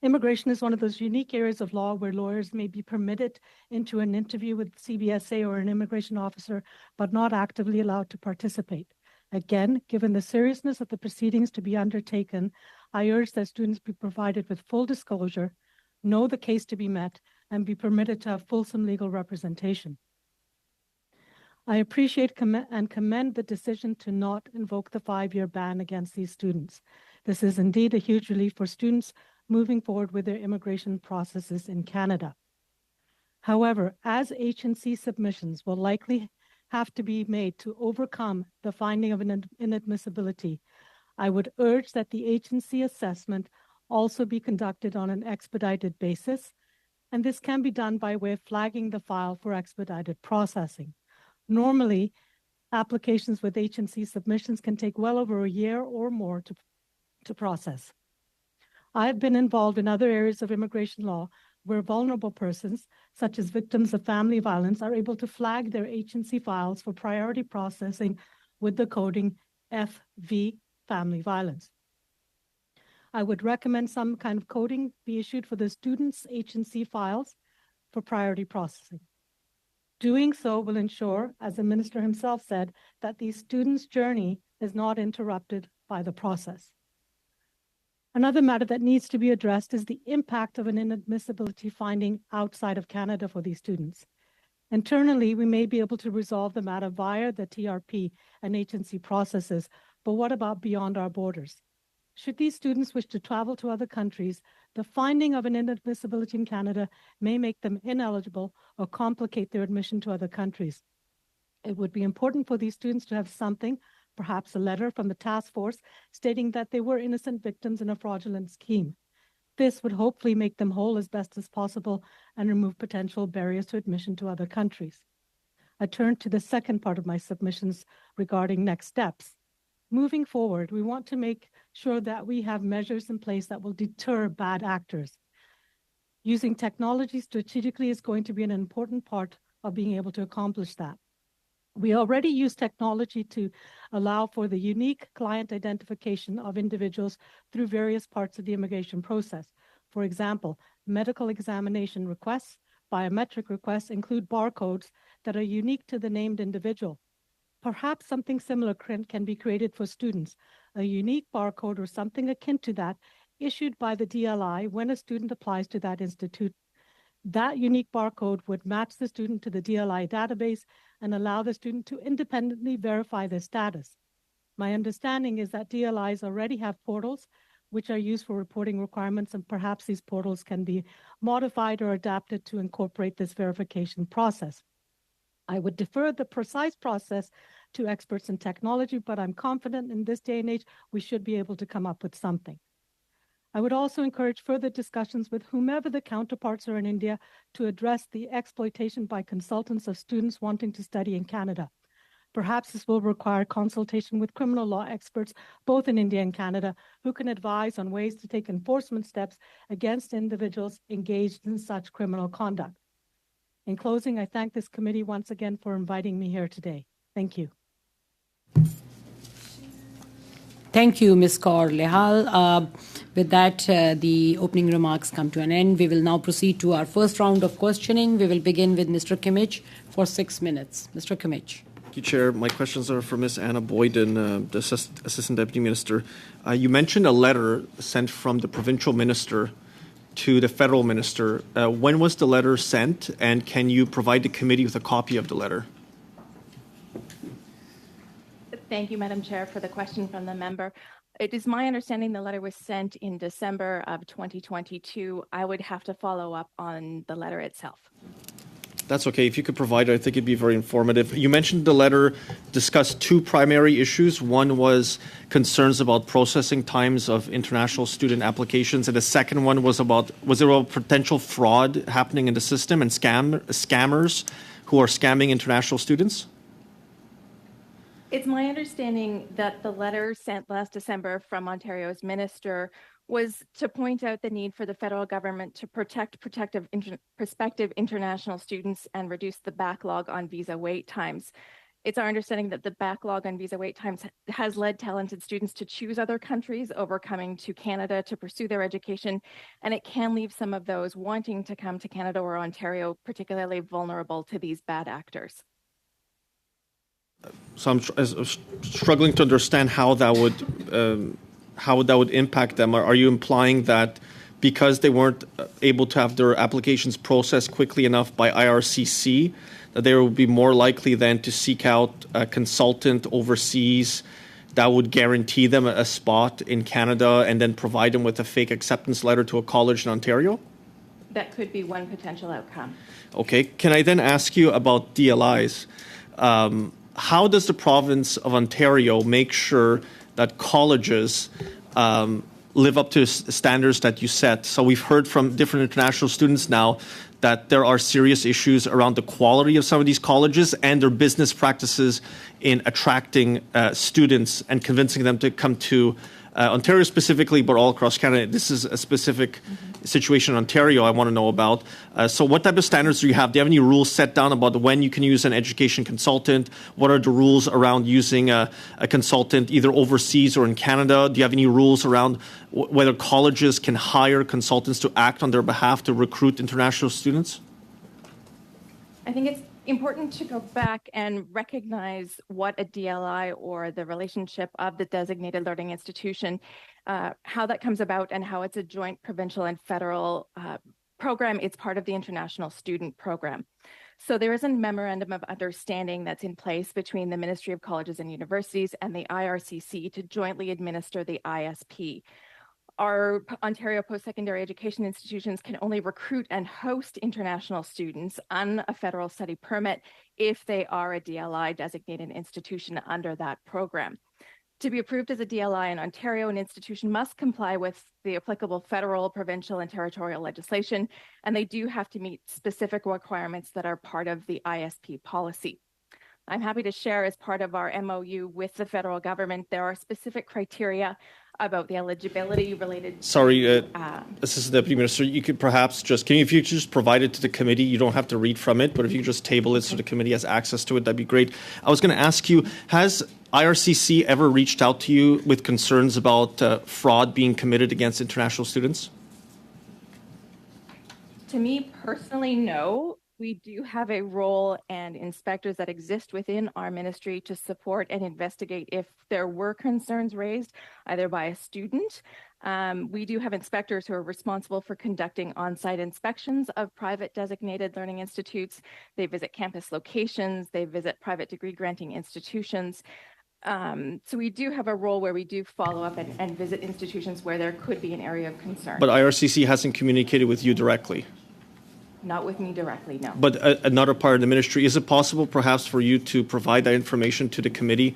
Immigration is one of those unique areas of law where lawyers may be permitted into an interview with CBSA or an immigration officer, but not actively allowed to participate. Again, given the seriousness of the proceedings to be undertaken, I urge that students be provided with full disclosure, know the case to be met, and be permitted to have fulsome legal representation. I appreciate and commend the decision to not invoke the 5-year ban against these students. This is indeed a huge relief for students moving forward with their immigration processes in Canada. However, as H&C submissions will likely have to be made to overcome the finding of an inadmissibility, I would urge that the agency assessment also be conducted on an expedited basis, and this can be done by way of flagging the file for expedited processing. Normally, applications with H&C submissions can take well over a year or more to process. I have been involved in other areas of immigration law where vulnerable persons, such as victims of family violence, are able to flag their H&C files for priority processing with the coding FV, family violence. I would recommend some kind of coding be issued for the students' H&C files for priority processing. Doing so will ensure, as the minister himself said, that the students' journey is not interrupted by the process. Another matter that needs to be addressed is the impact of an inadmissibility finding outside of Canada for these students. Internally, we may be able to resolve the matter via the TRP and H&C processes, but what about beyond our borders? Should these students wish to travel to other countries, the finding of an inadmissibility in Canada may make them ineligible or complicate their admission to other countries. It would be important for these students to have something, perhaps a letter from the task force, stating that they were innocent victims in a fraudulent scheme. This would hopefully make them whole as best as possible and remove potential barriers to admission to other countries. I turn to the second part of my submissions regarding next steps. Moving forward, we want to make sure that we have measures in place that will deter bad actors. Using technology strategically is going to be an important part of being able to accomplish that. We already use technology to allow for the unique client identification of individuals through various parts of the immigration process. For example, medical examination requests, biometric requests include barcodes that are unique to the named individual. Perhaps something similar can be created for students, a unique barcode or something akin to that issued by the DLI when a student applies to that institute. That unique barcode would match the student to the DLI database and allow the student to independently verify their status. My understanding is that DLIs already have portals which are used for reporting requirements, and perhaps these portals can be modified or adapted to incorporate this verification process. I would defer the precise process to experts in technology, but I'm confident in this day and age, we should be able to come up with something. I would also encourage further discussions with whomever the counterparts are in India to address the exploitation by consultants of students wanting to study in Canada. Perhaps this will require consultation with criminal law experts, both in India and Canada, who can advise on ways to take enforcement steps against individuals engaged in such criminal conduct. In closing, I thank this committee once again for inviting me here today. Thank you. Thank you, Ms. Kaur Lehal. With that, the opening remarks come to an end. We will now proceed to our first round of questioning. We will begin with Mr. Kimmich for 6 minutes. Mr. Kimmich. Thank you, Chair. My questions are for Ms. Anna Boyden, the Assistant Deputy Minister. You mentioned a letter sent from the provincial minister to the federal minister. When was the letter sent, and can you provide the committee with a copy of the letter? Thank you, Madam Chair, for the question from the member. It is my understanding the letter was sent in December of 2022. I would have to follow up on the letter itself. That's okay. If you could provide it, I think it'd be very informative. You mentioned the letter discussed two primary issues. One was concerns about processing times of international student applications, and the second one was about potential fraud happening in the system and scammers who are scamming international students? It's my understanding that the letter sent last December from Ontario's minister was to point out the need for the federal government to protect prospective international students and reduce the backlog on visa wait times. It's our understanding that the backlog on visa wait times has led talented students to choose other countries over coming to Canada to pursue their education, and it can leave some of those wanting to come to Canada or Ontario particularly vulnerable to these bad actors. So I'm struggling to understand how that would impact them. Are you implying that because they weren't able to have their applications processed quickly enough by IRCC, that they would be more likely then to seek out a consultant overseas that would guarantee them a spot in Canada and then provide them with a fake acceptance letter to a college in Ontario? That could be one potential outcome. Okay. Can I then ask you about DLIs? How does the province of Ontario make sure that colleges live up to standards that you set. So we've heard from different international students now that there are serious issues around the quality of some of these colleges and their business practices in attracting students and convincing them to come to Ontario specifically, but all across Canada. This is a specific situation in Ontario I want to know about. So what type of standards do you have? Do you have any rules set down about when you can use an education consultant? What are the rules around using a consultant either overseas or in Canada? Do you have any rules around whether colleges can hire consultants to act on their behalf to recruit international students? I think it's important to go back and recognize what a DLI or the relationship of the designated learning institution, how that comes about and how it's a joint provincial and federal program. It's part of the international student program. So there is a memorandum of understanding that's in place between the Ministry of Colleges and Universities and the IRCC to jointly administer the ISP. Our Ontario post-secondary education institutions can only recruit and host international students on a federal study permit if they are a DLI designated institution under that program. To be approved as a DLI in Ontario, an institution must comply with the applicable federal, provincial, and territorial legislation, and they do have to meet specific requirements that are part of the ISP policy. I'm happy to share, as part of our MOU with the federal government, there are specific criteria about the eligibility related Sorry, Assistant Deputy Minister, you could perhaps just, if you just provide it to the committee, you don't have to read from it, but if you just table it so the committee has access to it, that'd be great. I was going to ask you, has IRCC ever reached out to you with concerns about fraud being committed against international students? To me personally, no. We do have a role and inspectors that exist within our ministry to support and investigate if there were concerns raised either by a student. We do have inspectors who are responsible for conducting on-site inspections of private designated learning institutes. They visit campus locations, they visit private degree granting institutions. So we do have a role where we do follow up and visit institutions where there could be an area of concern. But IRCC hasn't communicated with you directly? Not with me directly, no. But another part of the ministry, is it possible perhaps for you to provide that information to the committee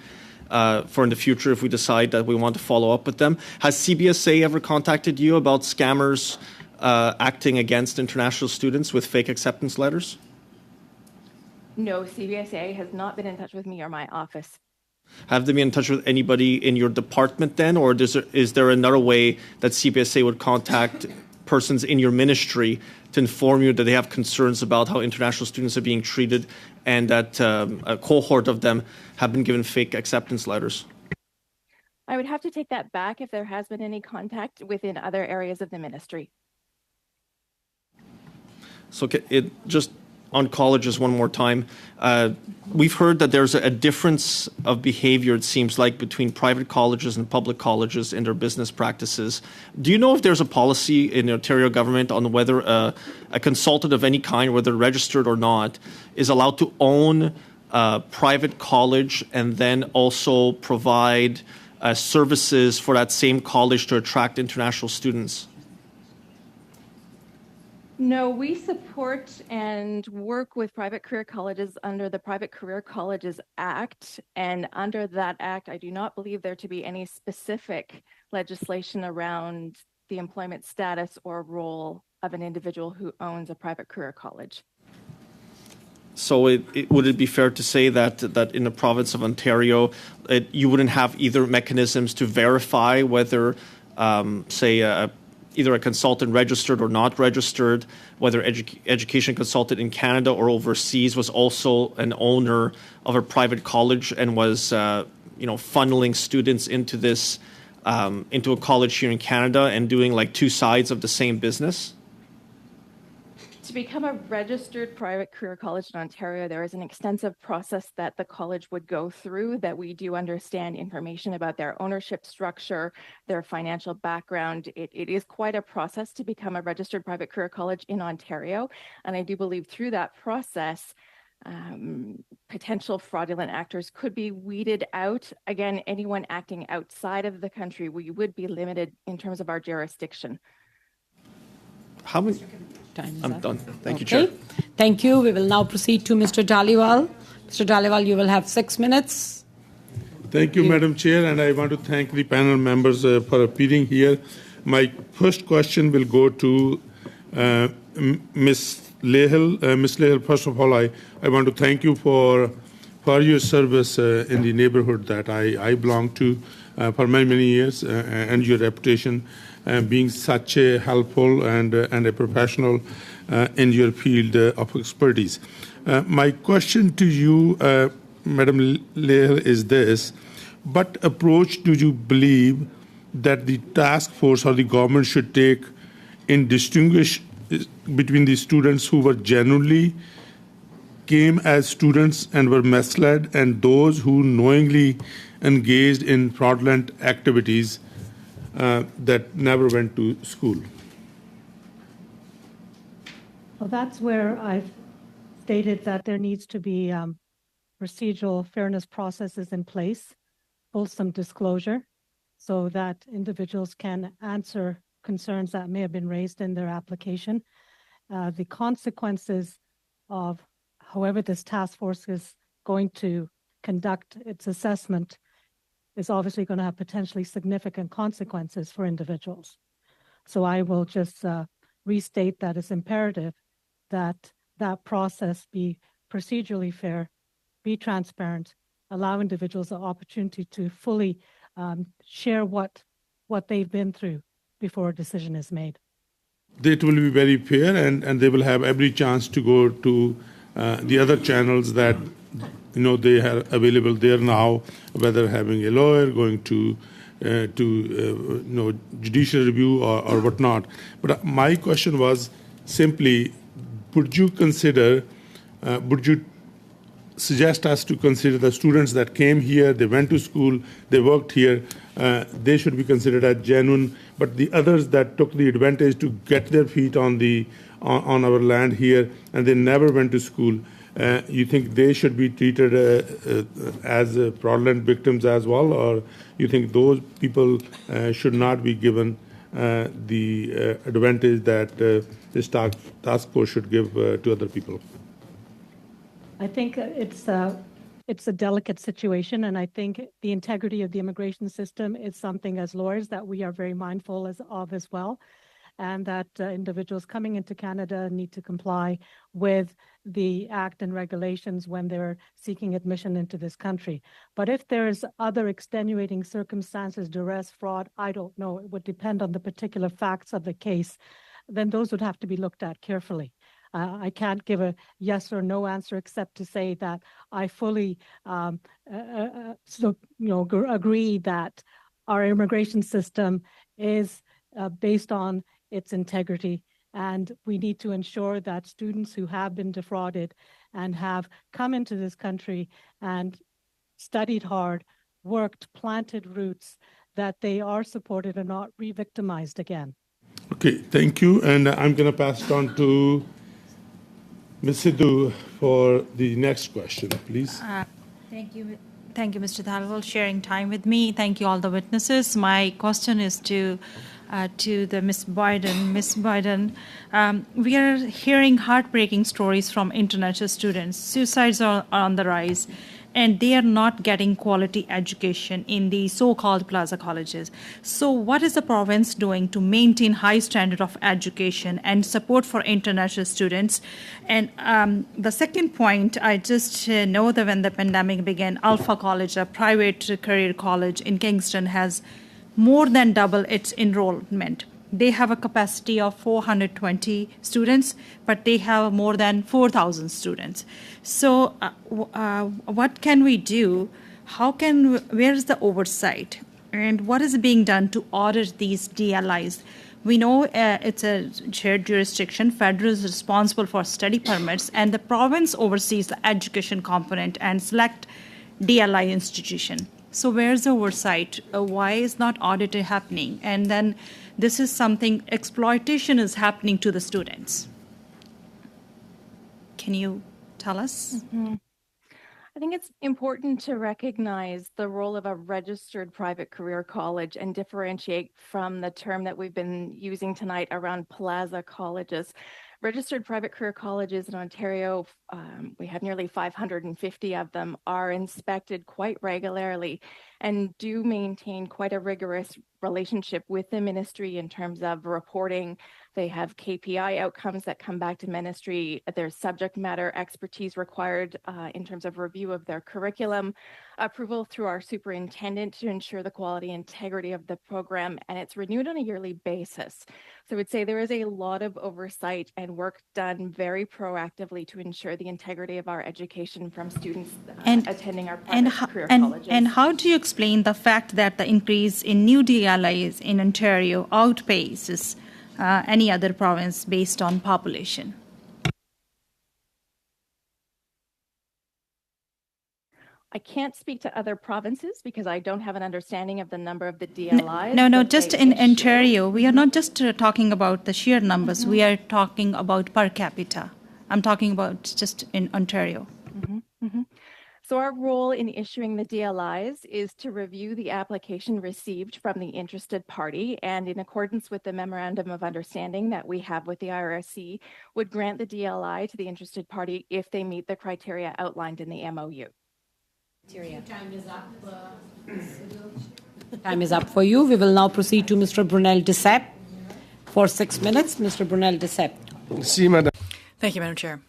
for in the future if we decide that we want to follow up with them? Has CBSA ever contacted you about scammers acting against international students with fake acceptance letters? No, CBSA has not been in touch with me or my office. Have they been in touch with anybody in your department then, or is there another way that CBSA would contact persons in your ministry to inform you that they have concerns about how international students are being treated and that a cohort of them have been given fake acceptance letters? I would have to take that back if there has been any contact within other areas of the ministry. So just on colleges one more time, we've heard that there's a difference of behavior, it seems like, between private colleges and public colleges in their business practices. Do you know if there's a policy in the Ontario government on whether a consultant of any kind, whether registered or not, is allowed to own a private college and then also provide services for that same college to attract international students? No, we support and work with private career colleges under the Private Career Colleges Act. And under that act, I do not believe there to be any specific legislation around the employment status or role of an individual who owns a private career college. So would it be fair to say that in the province of Ontario, you wouldn't have either mechanisms to verify whether, either a consultant registered or not registered, whether education consultant in Canada or overseas was also an owner of a private college and was, funneling students into this, into a college here in Canada and doing like two sides of the same business? To become a registered private career college in Ontario, there is an extensive process that the college would go through, that we do understand information about their ownership structure, their financial background. It is quite a process to become a registered private career college in Ontario. And I do believe through that process, potential fraudulent actors could be weeded out. Again, anyone acting outside of the country, we would be limited in terms of our jurisdiction. How many? I'm done. Thank you, Chair. Thank you. We will now proceed to Mr. Dhaliwal. Mr. Dhaliwal, you will have 6 minutes. Thank you, Madam Chair, and I want to thank the panel members for appearing here. My first question will go to Ms. Lahil. Ms. Lahil, first of all, I want to thank you for your service in the neighborhood that I belong to for many, many years, and your reputation being such a helpful and a professional in your field of expertise. My question to you, Madam Lahil, is this: what approach do you believe that the task force or the government should take in distinguish between the students who were genuinely came as students and were misled and those who knowingly engaged in fraudulent activities that never went to school? Well, that's where I've stated that there needs to be procedural fairness processes in place, fulsome disclosure, so that individuals can answer concerns that may have been raised in their application. The consequences of however this task force is going to conduct its assessment is obviously going to have potentially significant consequences for individuals. So I will just restate that it's imperative that that process be procedurally fair, be transparent, allow individuals the opportunity to fully share what they've been through before a decision is made. It will be very fair, and they will have every chance to go to the other channels that they are available there now, whether having a lawyer, going to judicial review or whatnot. But my question was simply, would you suggest us to consider the students that came here, they went to school, they worked here, they should be considered as genuine, but the others that took the advantage to get their feet on our land here and they never went to school, you think they should be treated as fraudulent victims as well, or you think those people should not be given the advantage that this task force should give to other people? I think it's a delicate situation, and I think the integrity of the immigration system is something as lawyers that we are very mindful of as well, and that individuals coming into Canada need to comply with the Act and regulations when they're seeking admission into this country. But if there's other extenuating circumstances, duress, fraud, I don't know, it would depend on the particular facts of the case, then those would have to be looked at carefully. I can't give a yes or no answer except to say that I fully agree that our immigration system is based on its integrity, and we need to ensure that students who have been defrauded and have come into this country and studied hard, worked, planted roots, that they are supported and not re-victimized again. Okay, thank you. And I'm going to pass it on to Ms. Sidhu for the next question, please. Thank you. Thank you, Mr. Thalwal, sharing time with me. Thank you, all the witnesses. My question is to the Ms. Biden. Ms. Biden, we are hearing heartbreaking stories from international students. Suicides are on the rise, and they are not getting quality education in the so-called plaza colleges. So what is the province doing to maintain high standard of education and support for international students? And the second point, I just know that when the pandemic began, Alpha College, a private career college in Kingston, has more than double its enrollment. They have a capacity of 420 students, but they have more than 4,000 students. So what can we do? Where is the oversight? And what is being done to audit these DLIs? We know it's a shared jurisdiction. Federal is responsible for study permits, and the province oversees the education component and select DLI institution. So where's the oversight? Why is not audit happening? And then this is something, exploitation is happening to the students. Can you tell us? Mm-hmm. I think it's important to recognize the role of a registered private career college and differentiate from the term that we've been using tonight around plaza colleges. Registered private career colleges in Ontario, we have nearly 550 of them, are inspected quite regularly and do maintain quite a rigorous relationship with the ministry in terms of reporting. They have KPI outcomes that come back to ministry. There's subject matter expertise required in terms of review of their curriculum, approval through our superintendent to ensure the quality and integrity of the program, and it's renewed on a yearly basis. So I would say there is a lot of oversight and work done very proactively to ensure the integrity of our education from students attending our private career colleges. And how do you explain the fact that the increase in new DLIs in Ontario outpaces any other province based on population? I can't speak to other provinces because I don't have an understanding of the number of the DLIs. No, just in Ontario. We are not just talking about the sheer numbers. We are talking about per capita. I'm talking about just in Ontario. So our role in issuing the DLIs is to review the application received from the interested party, and in accordance with the Memorandum of Understanding that we have with the IRSC, would grant the DLI to the interested party if they meet the criteria outlined in the MOU. Time is up. Time is up for you. We will now proceed to Mr. Brunel Dessep for 6 minutes. Mr. Brunel Dessep. Thank you, Madam Chair.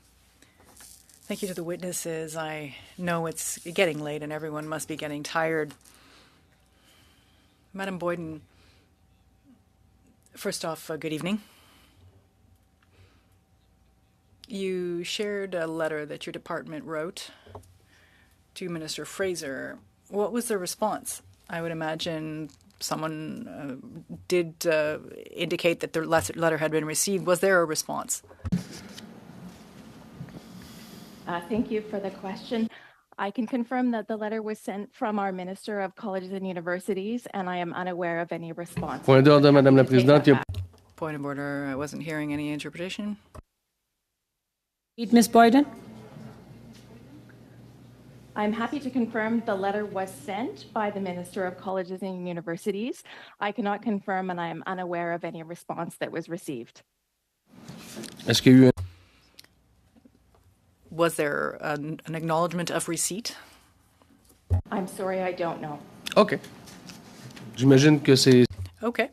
Thank you to the witnesses. I know it's getting late and everyone must be getting tired. Madam Boyden, first off, good evening. You shared a letter that your department wrote to Minister Fraser. What was the response? I would imagine someone did indicate that the letter had been received. Was there a response? Thank you for the question. I can confirm that the letter was sent from our Minister of Colleges and Universities, and I am unaware of any response. Point d'ordre, Madame la Présidente. Point of order. I wasn't hearing any interpretation. Ms. Boyden. I'm happy to confirm the letter was sent by the Minister of Colleges and Universities. I cannot confirm, and I am unaware of any response that was received. Est-ce qu'il y a eu Was there an acknowledgement of receipt? I'm sorry, I don't know. OK. J'imagine que c'est... Okay.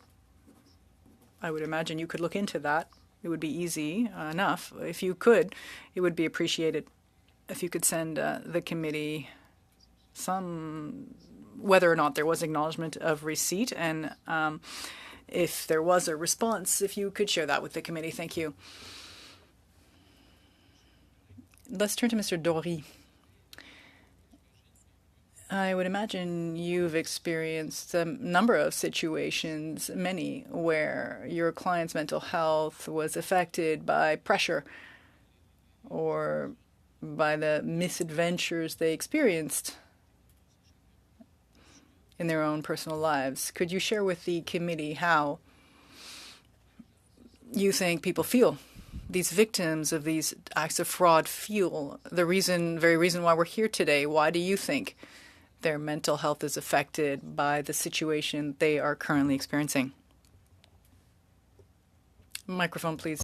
I would imagine you could look into that. It would be easy enough. If you could, it would be appreciated if you could send the committee whether or not there was acknowledgement of receipt, and if there was a response, if you could share that with the committee. Thank you. Let's turn to Mr. Dory. I would imagine you've experienced a number of situations, many, where your client's mental health was affected by pressure or by the misadventures they experienced in their own personal lives. Could you share with the committee how you think people feel, these victims of these acts of fraud feel, the very reason why we're here today? Why do you think their mental health is affected by the situation they are currently experiencing? Microphone, please.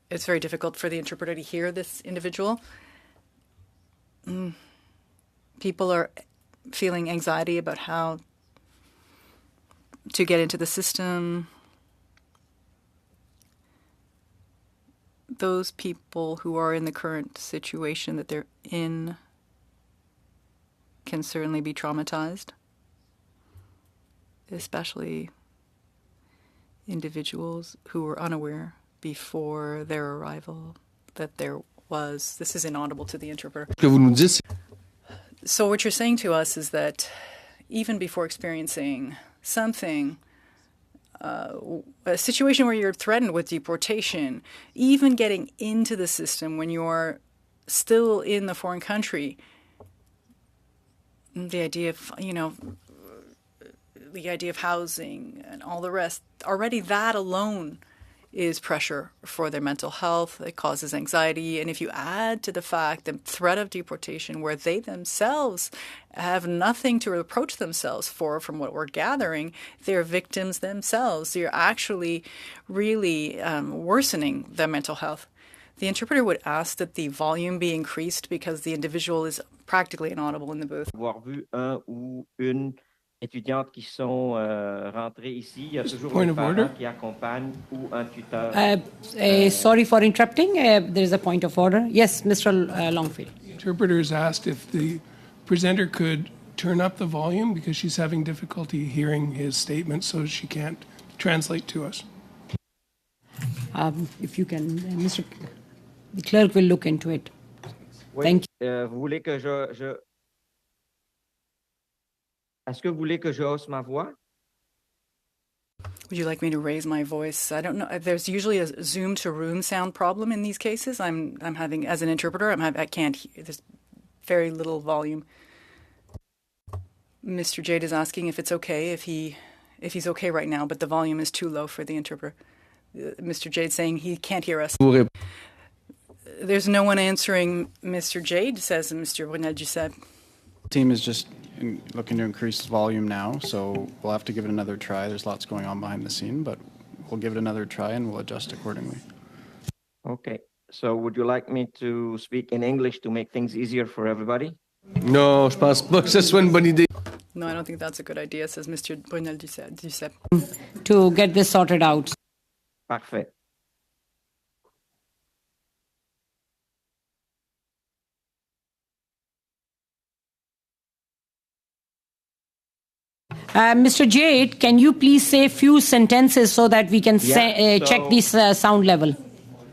It's very difficult for the interpreter to hear this individual. People are feeling anxiety about how to get into the system. Those people who are in the current situation that they're in can certainly be traumatized, especially individuals who were unaware before their arrival that there was... This is inaudible to the interpreter. So what you're saying to us is that even before experiencing something, a situation where you're threatened with deportation, even getting into the system when you're still in the foreign country, the idea of, the idea of housing and all the rest, already that alone is pressure for their mental health. It causes anxiety. And if you add to the fact the threat of deportation, where they themselves have nothing to reproach themselves for, from what we're gathering, they're victims themselves. So you're actually really worsening their mental health. The interpreter would ask that the volume be increased because the individual is practically inaudible in the booth. Avoir vu un ou une étudiante qui sont rentrées ici, il y a toujours Point un of parent order. qui accompagne ou un tuteur. Sorry for interrupting. There is a point of order. Yes, Mr. Longfield. The interpreters asked if the presenter could turn up the volume because she's having difficulty hearing his statement, so she can't translate to us. If you can, the clerk will look into it. Oui, Thank you. Vous voulez que Est-ce que vous voulez que je hausse ma voix? Would you like me to raise my voice? I don't know. There's usually a Zoom to room sound problem in these cases. I'm having, as an interpreter, I can't hear. There's very little volume. Mr. Jade is asking if it's okay if he's okay right now, but the volume is too low for the interpreter. Mr. Jade saying he can't hear us. There's no one answering Mr. Jade, says Mr. Brunel-Duceppe. The team is just looking to increase volume now, so we'll have to give it another try. There's lots going on behind the scene, but we'll give it another try and we'll adjust accordingly. Okay. So would you like me to speak in English to make things easier for everybody? Non, je pense pas que ce soit une bonne idée. No, I don't think that's a good idea, says Mr. Brunel-Duceppe. To get this sorted out. Parfait. Mr. Jade, can you please say a few sentences so that we can check this sound level?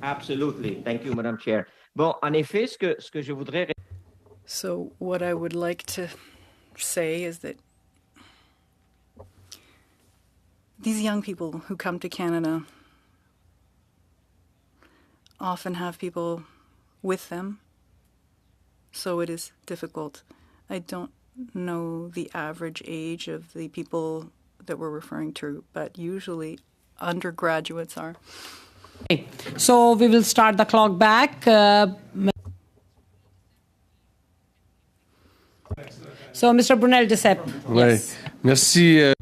Absolutely. Thank you, Madam Chair. Bon, en effet, ce que je voudrais... So what I would like to say is that these young people who come to Canada often have people with them, so it is difficult. I don't know the average age of the people that we're referring to, but usually undergraduates are. Okay. So we will start the clock back. So, Mr. Brunel-Duceppe. Ouais. Yes. Merci.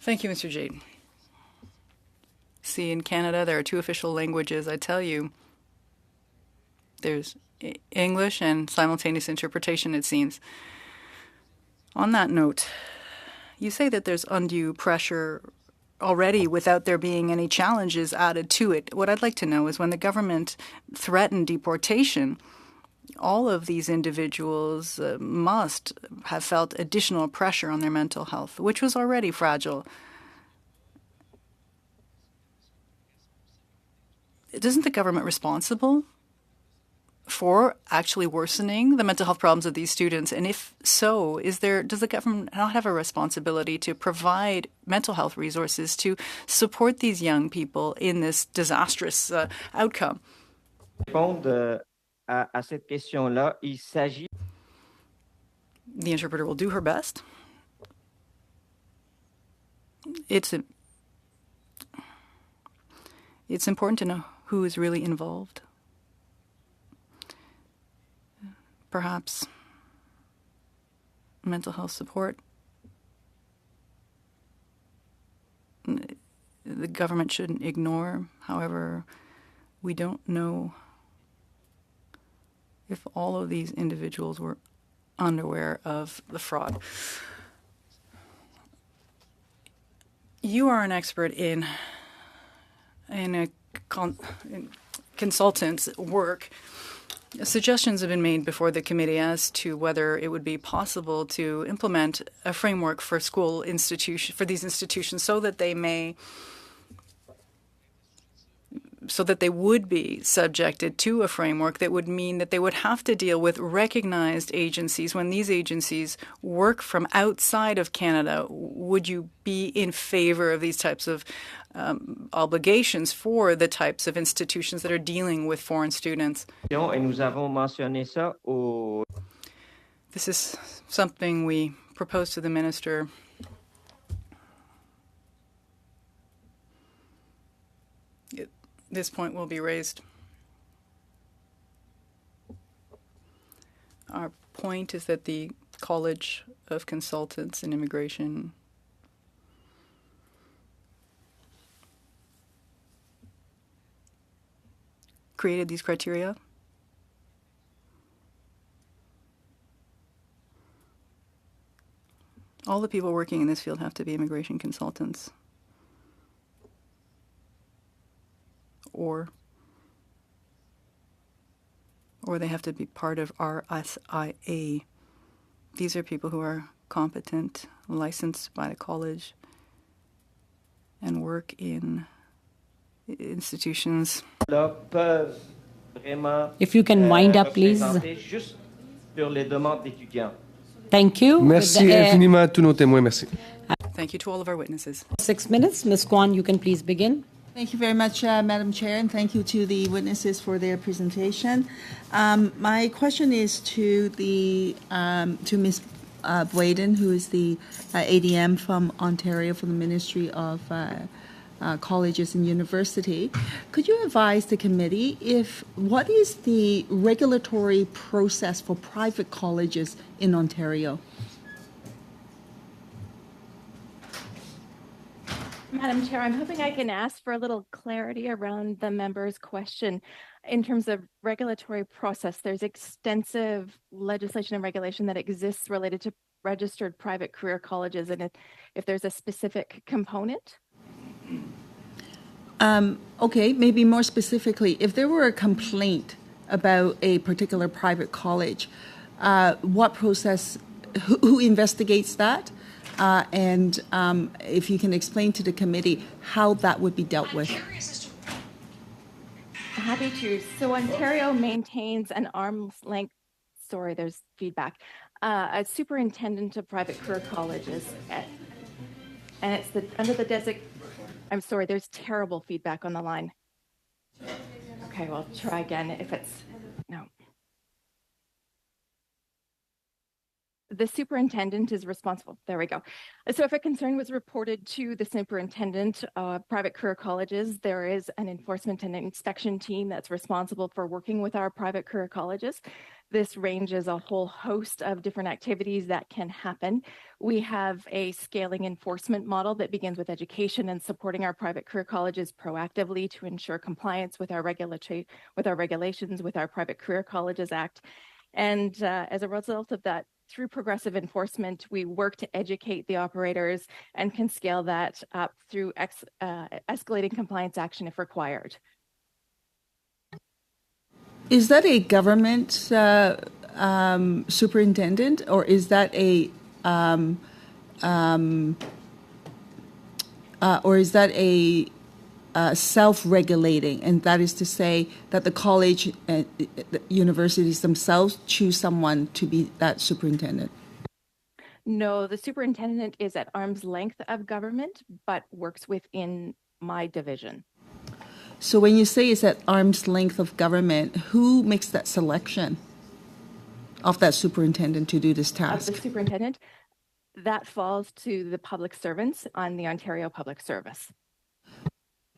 Thank you, Mr. Jade. See, in Canada, there are two official languages. I tell you, there's English and simultaneous interpretation, it seems. On that note, you say that there's undue pressure already without there being any challenges added to it. What I'd like to know is when the government threatened deportation, all of these individuals must have felt additional pressure on their mental health, which was already fragile. Isn't the government responsible for actually worsening the mental health problems of these students? And if so, does the government not have a responsibility to provide mental health resources to support these young people in this disastrous outcome? Répondre à cette question-là, il s'agit... The interpreter will do her best. It's important to know who is really involved. Perhaps mental health support. The government shouldn't ignore. However, we don't know if all of these individuals were unaware of the fraud. You are an expert in consultants' work. Suggestions have been made before the committee as to whether it would be possible to implement a framework for for these institutions so that they would be subjected to a framework that would mean that they would have to deal with recognized agencies when these agencies work from outside of Canada. Would you be in favor of these types of obligations for the types of institutions that are dealing with foreign students? Et nous avons mentionné ça This is something we proposed to the minister This point will be raised. Our point is that the College of Consultants in Immigration created these criteria. All the people working in this field have to be immigration consultants. Or they have to be part of RSIA. These are people who are competent, licensed by the college, and work in institutions. If you can wind up, please. Thank you. Merci infiniment à tous nos témoins. Merci. Thank you to all of our witnesses. 6 minutes. Ms. Kwan, you can please begin. Thank you very much, Madam Chair, and thank you to the witnesses for their presentation. My question is to Ms. Bladen, who is the ADM from Ontario for the Ministry of Colleges and University. Could you advise the committee what is the regulatory process for private colleges in Ontario? Madam Chair, I'm hoping I can ask for a little clarity around the member's question. In terms of regulatory process, there's extensive legislation and regulation that exists related to registered private career colleges, and if there's a specific component? Okay, maybe more specifically, if there were a complaint about a particular private college, what process, who investigates that? And if you can explain to the committee how that would be dealt with. Happy to. So Ontario maintains an arm's length, sorry, there's feedback, a superintendent of private career colleges. And it's under the I'm sorry, there's terrible feedback on the line. Okay, well, try again if it's, no. The superintendent is responsible. There we go. So if a concern was reported to the superintendent of private career colleges, there is an enforcement and inspection team that's responsible for working with our private career colleges. This ranges a whole host of different activities that can happen. We have a scaling enforcement model that begins with education and supporting our private career colleges proactively to ensure compliance with our regulations, with our Private Career Colleges Act. And as a result of that, through progressive enforcement, we work to educate the operators and can scale that up through escalating compliance action if required. Is that a government superintendent, or is that a self-regulating, and that is to say that the college and the universities themselves choose someone to be that superintendent? No, the superintendent is at arm's length of government, but works within my division. So when you say it's at arm's length of government, who makes that selection of that superintendent to do this task? Of the superintendent, that falls to the public servants on the Ontario Public Service.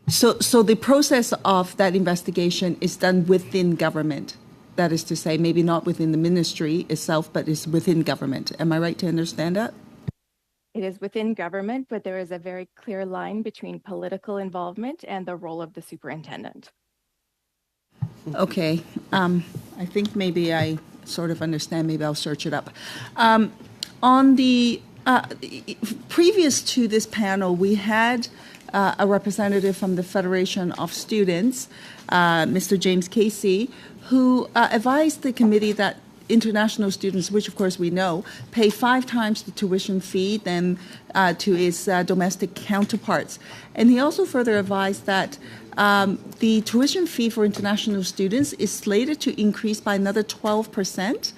So the process of that investigation is done within government. That is to say, maybe not within the ministry itself, but is within government. Am I right to understand that? It is within government, but there is a very clear line between political involvement and the role of the superintendent. Okay. I think maybe I sort of understand. Maybe I'll search it up. On the previous to this panel, we had a representative from the Federation of Students, Mr. James Casey, who advised the committee that international students, which of course we know, pay 5 times the tuition fee than to its domestic counterparts. And he also further advised that the tuition fee for international students is slated to increase by another 12%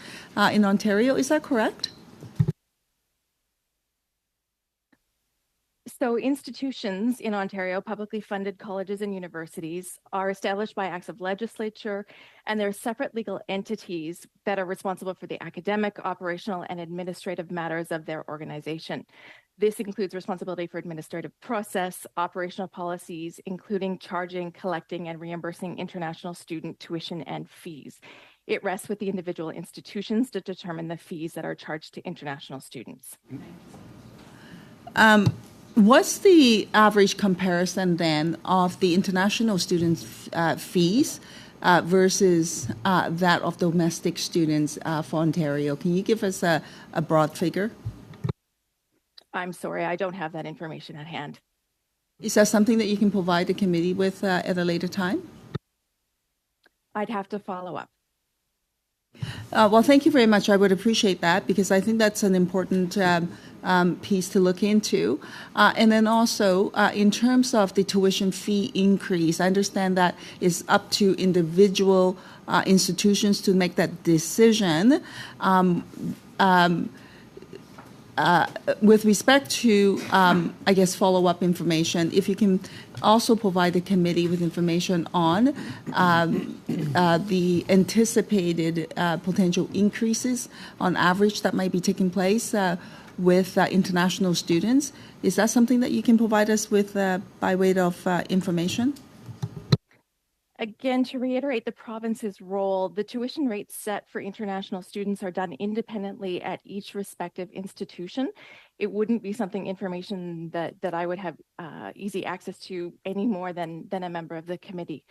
in Ontario. Is that correct? So institutions in Ontario, publicly funded colleges and universities, are established by acts of legislature, and they're separate legal entities that are responsible for the academic, operational, and administrative matters of their organization. This includes responsibility for administrative process, operational policies, including charging, collecting, and reimbursing international student tuition and fees. It rests with the individual institutions to determine the fees that are charged to international students. What's the average comparison then of the international students' fees versus that of domestic students for Ontario? Can you give us a broad figure? I'm sorry, I don't have that information at hand. Is that something that you can provide the committee with at a later time? I'd have to follow up. Well, thank you very much. I would appreciate that because I think that's an important piece to look into. And then also, in terms of the tuition fee increase, I understand that it's up to individual institutions to make that decision. With respect to, I guess, follow-up information, if you can also provide the committee with information on the anticipated potential increases on average that might be taking place with international students. Is that something that you can provide us with by way of information? Again, to reiterate the province's role, the tuition rates set for international students are done independently at each respective institution. It wouldn't be information that I would have easy access to any more than a member of the committee.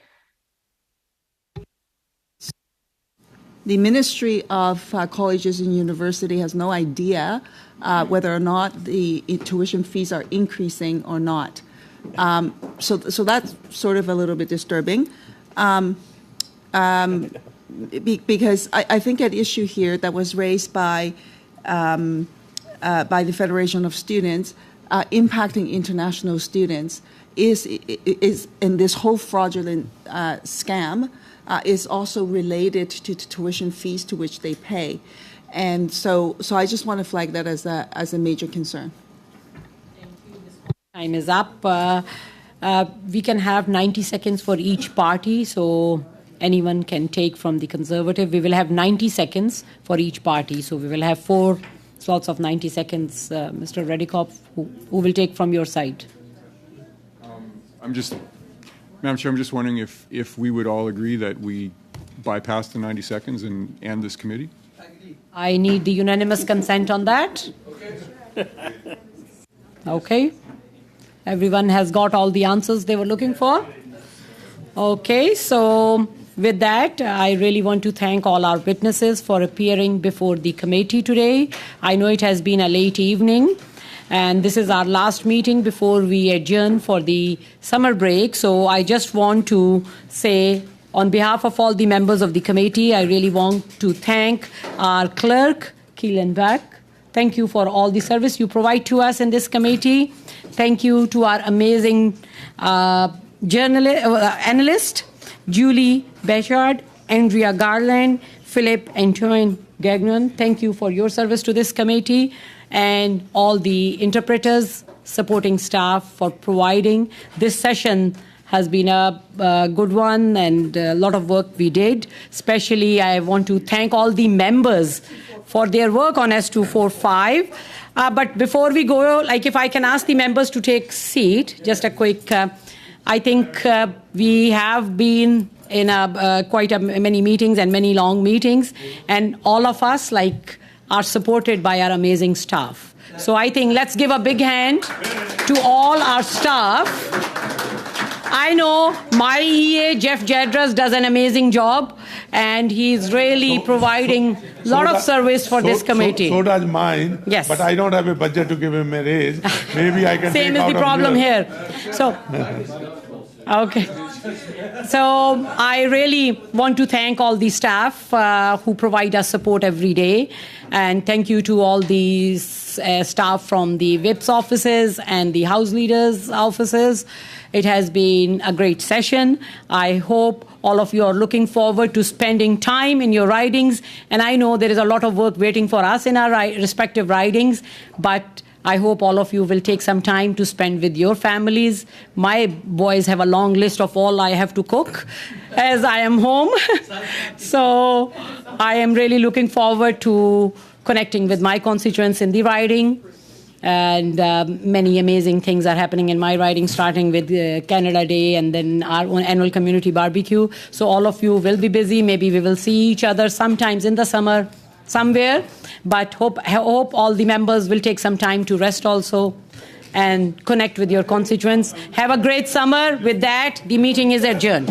The Ministry of Colleges and University has no idea whether or not the tuition fees are increasing or not. So that's sort of a little bit disturbing. Because I think an issue here that was raised by the Federation of Students impacting international students is in this whole fraudulent scam is also related to tuition fees to which they pay, and so I just want to flag that as a major concern. Time is up. We can have 90 seconds for each party, so anyone can take from the Conservative. We will have 90 seconds for each party, so we will have 4 slots of 90 seconds. Mr. Redikoff, who will take from your side? Madam Chair, I'm just wondering if we would all agree that we bypass the 90 seconds and end this committee? I need the unanimous consent on that. Okay. Everyone has got all the answers they were looking for? Okay, so with that, I really want to thank all our witnesses for appearing before the committee today. I know it has been a late evening, and this is our last meeting before we adjourn for the summer break. So I just want to say, on behalf of all the members of the committee, I really want to thank our clerk, Keelan Beck. Thank you for all the service you provide to us in this committee. Thank you to our amazing analyst, Julie Bechard, Andrea Garland, Philip Antoine Gagnon. Thank you for your service to this committee, and all the interpreters, supporting staff for providing. This session has been a good one, and a lot of work we did. Especially, I want to thank all the members for their work on S245. But before we go, if I can ask the members to take seat, just a quick, I think we have been in many meetings and many long meetings, and all of us are supported by our amazing staff. So I think let's give a big hand to all our staff. I know my EA, Jeff Jedras, does an amazing job, and he's really providing a lot of service for this committee. So does mine. Yes. But I don't have a budget to give him a raise. Maybe I can Same take is out the of problem here. So, okay. So I really want to thank all the staff who provide us support every day. And thank you to all the staff from the WIP's offices and the House Leaders' offices. It has been a great session. I hope all of you are looking forward to spending time in your ridings. And I know there is a lot of work waiting for us in our respective ridings, but I hope all of you will take some time to spend with your families. My boys have a long list of all I have to cook as I am home. So I am really looking forward to connecting with my constituents in the riding. And many amazing things are happening in my riding, starting with Canada Day and then our own annual community barbecue. So all of you will be busy. Maybe we will see each other sometimes in the summer somewhere. But hope all the members will take some time to rest also and connect with your constituents. Have a great summer. With that, the meeting is adjourned.